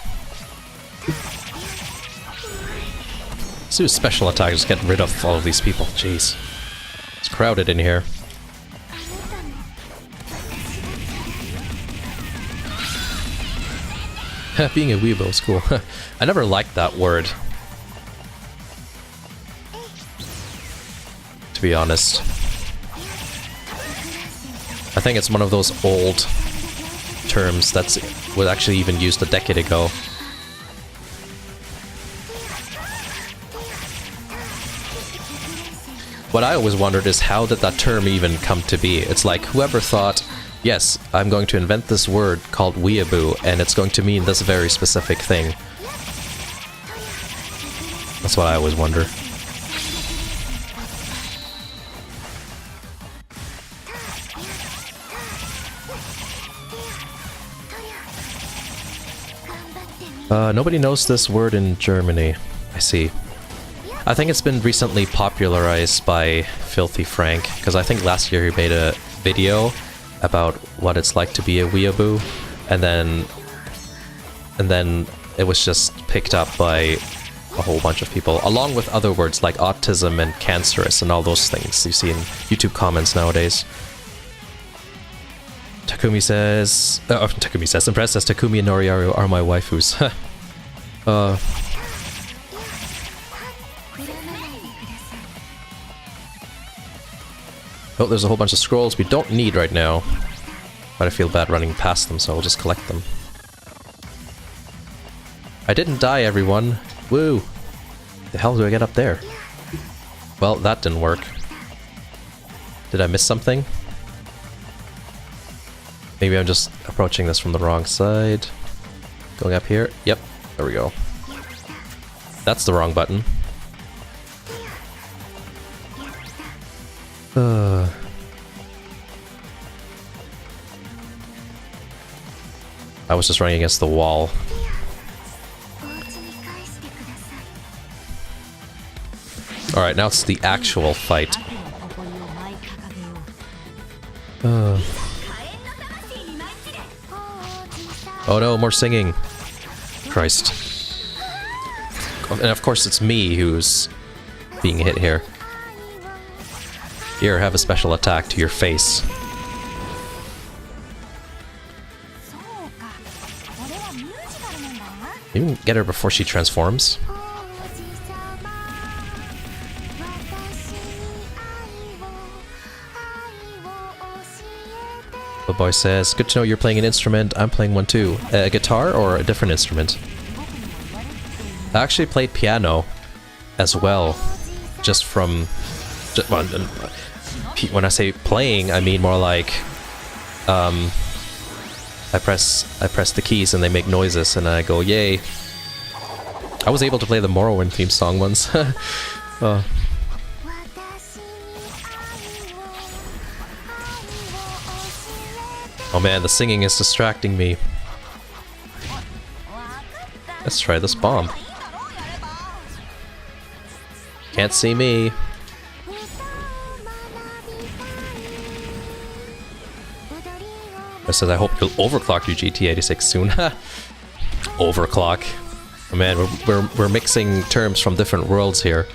Let's do a special attack, just get rid of all of these people. Jeez. It's crowded in here. Being a weebo is cool. I never liked that word. To be honest. I think it's one of those old terms that was actually even used a decade ago. What I always wondered is, how did that term even come to be? It's like, whoever thought, yes, I'm going to invent this word called weeaboo, and it's going to mean this very specific thing. That's what I always wonder. Nobody knows this word in Germany. I see. I think it's been recently popularized by Filthy Frank, because I think last year he made a video about what it's like to be a weeaboo, and then it was just picked up by a whole bunch of people, along with other words like autism and cancerous and all those things you see in YouTube comments nowadays. Takumi says, Impressed says, Takumi and Noriyaru are my waifus. Oh, there's a whole bunch of scrolls we don't need right now. But I feel bad running past them, so I'll just collect them. I didn't die, everyone. Woo! The hell do I get up there? Well, that didn't work. Did I miss something? Maybe I'm just approaching this from the wrong side. Going up here? Yep, there we go. That's the wrong button. I was just running against the wall. Alright, now it's the actual fight. Oh no, more singing. Christ. And of course it's me who's being hit here. Here, have a special attack to your face. You can get her before she transforms. The boy says, good to know you're playing an instrument. I'm playing one too. A guitar or a different instrument? I actually played piano as well. Just from... when I say playing, I mean more like... I press the keys and they make noises and I go, yay. I was able to play the Morrowind theme song once. Oh man, the singing is distracting me. Let's try this bomb. Can't see me. It says, I hope you'll overclock your GT86 soon. Overclock. Oh man, we're mixing terms from different worlds here.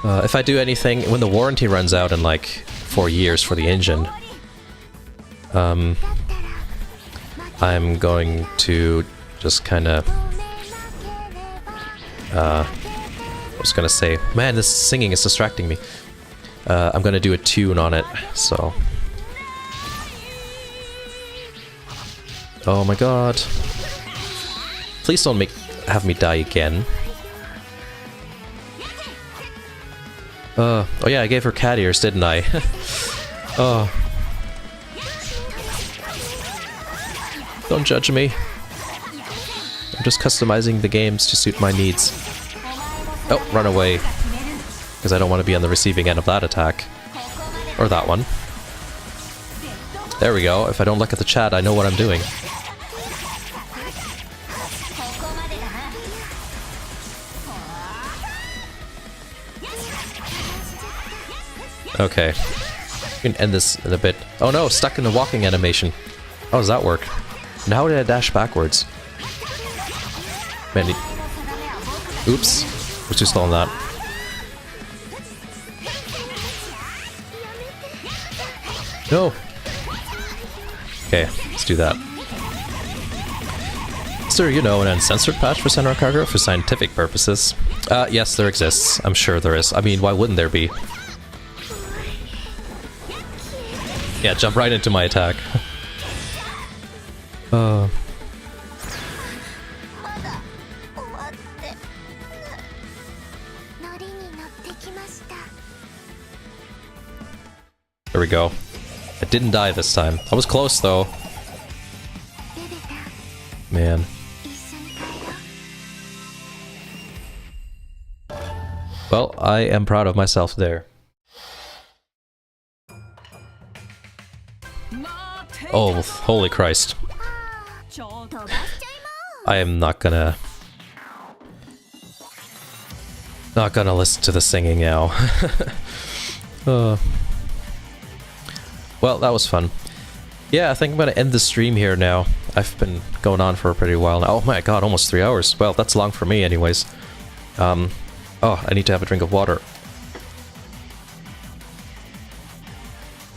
If I do anything, when the warranty runs out in like 4 years for the engine, I'm going to just kind of... I was gonna say, man, this singing is distracting me. I'm gonna do a tune on it, so... Oh my god. Please don't have me die again. Oh yeah, I gave her cat ears, didn't I? Oh. Don't judge me. I'm just customizing the games to suit my needs. Oh, run away. Because I don't want to be on the receiving end of that attack. Or that one. There we go. If I don't look at the chat, I know what I'm doing. Okay. We can end this in a bit. Oh no, stuck in the walking animation. How does that work? And how did I dash backwards? Man, oops. Was too slow on that. No! Okay, let's do that. Is there, you know, an uncensored patch for Senran Kagura for scientific purposes? Yes, there exists. I'm sure there is. I mean, why wouldn't there be? Yeah, jump right into my attack. There we go. I didn't die this time. I was close though. Man. Well, I am proud of myself there. Oh, holy Christ. I am not gonna listen to the singing now. Well, that was fun. Yeah, I think I'm gonna end the stream here now. I've been going on for a pretty while now. Oh my god, almost 3 hours. Well, that's long for me anyways. Oh, I need to have a drink of water.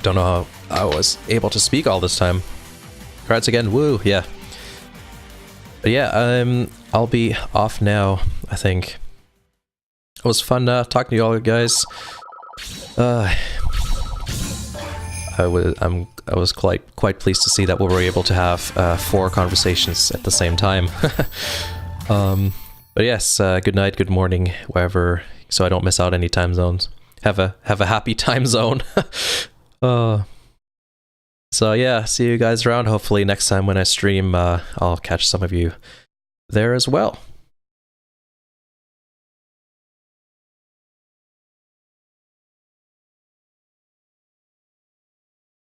Don't know how I was able to speak all this time. Congrats again, woo, yeah. But yeah, I'll be off now, I think. It was fun talking to you all guys. I was quite pleased to see that we were able to have 4 conversations at the same time. But yes, good night, good morning, wherever, so I don't miss out any time zones. Have a happy time zone. So yeah, see you guys around. Hopefully next time when I stream, I'll catch some of you there as well.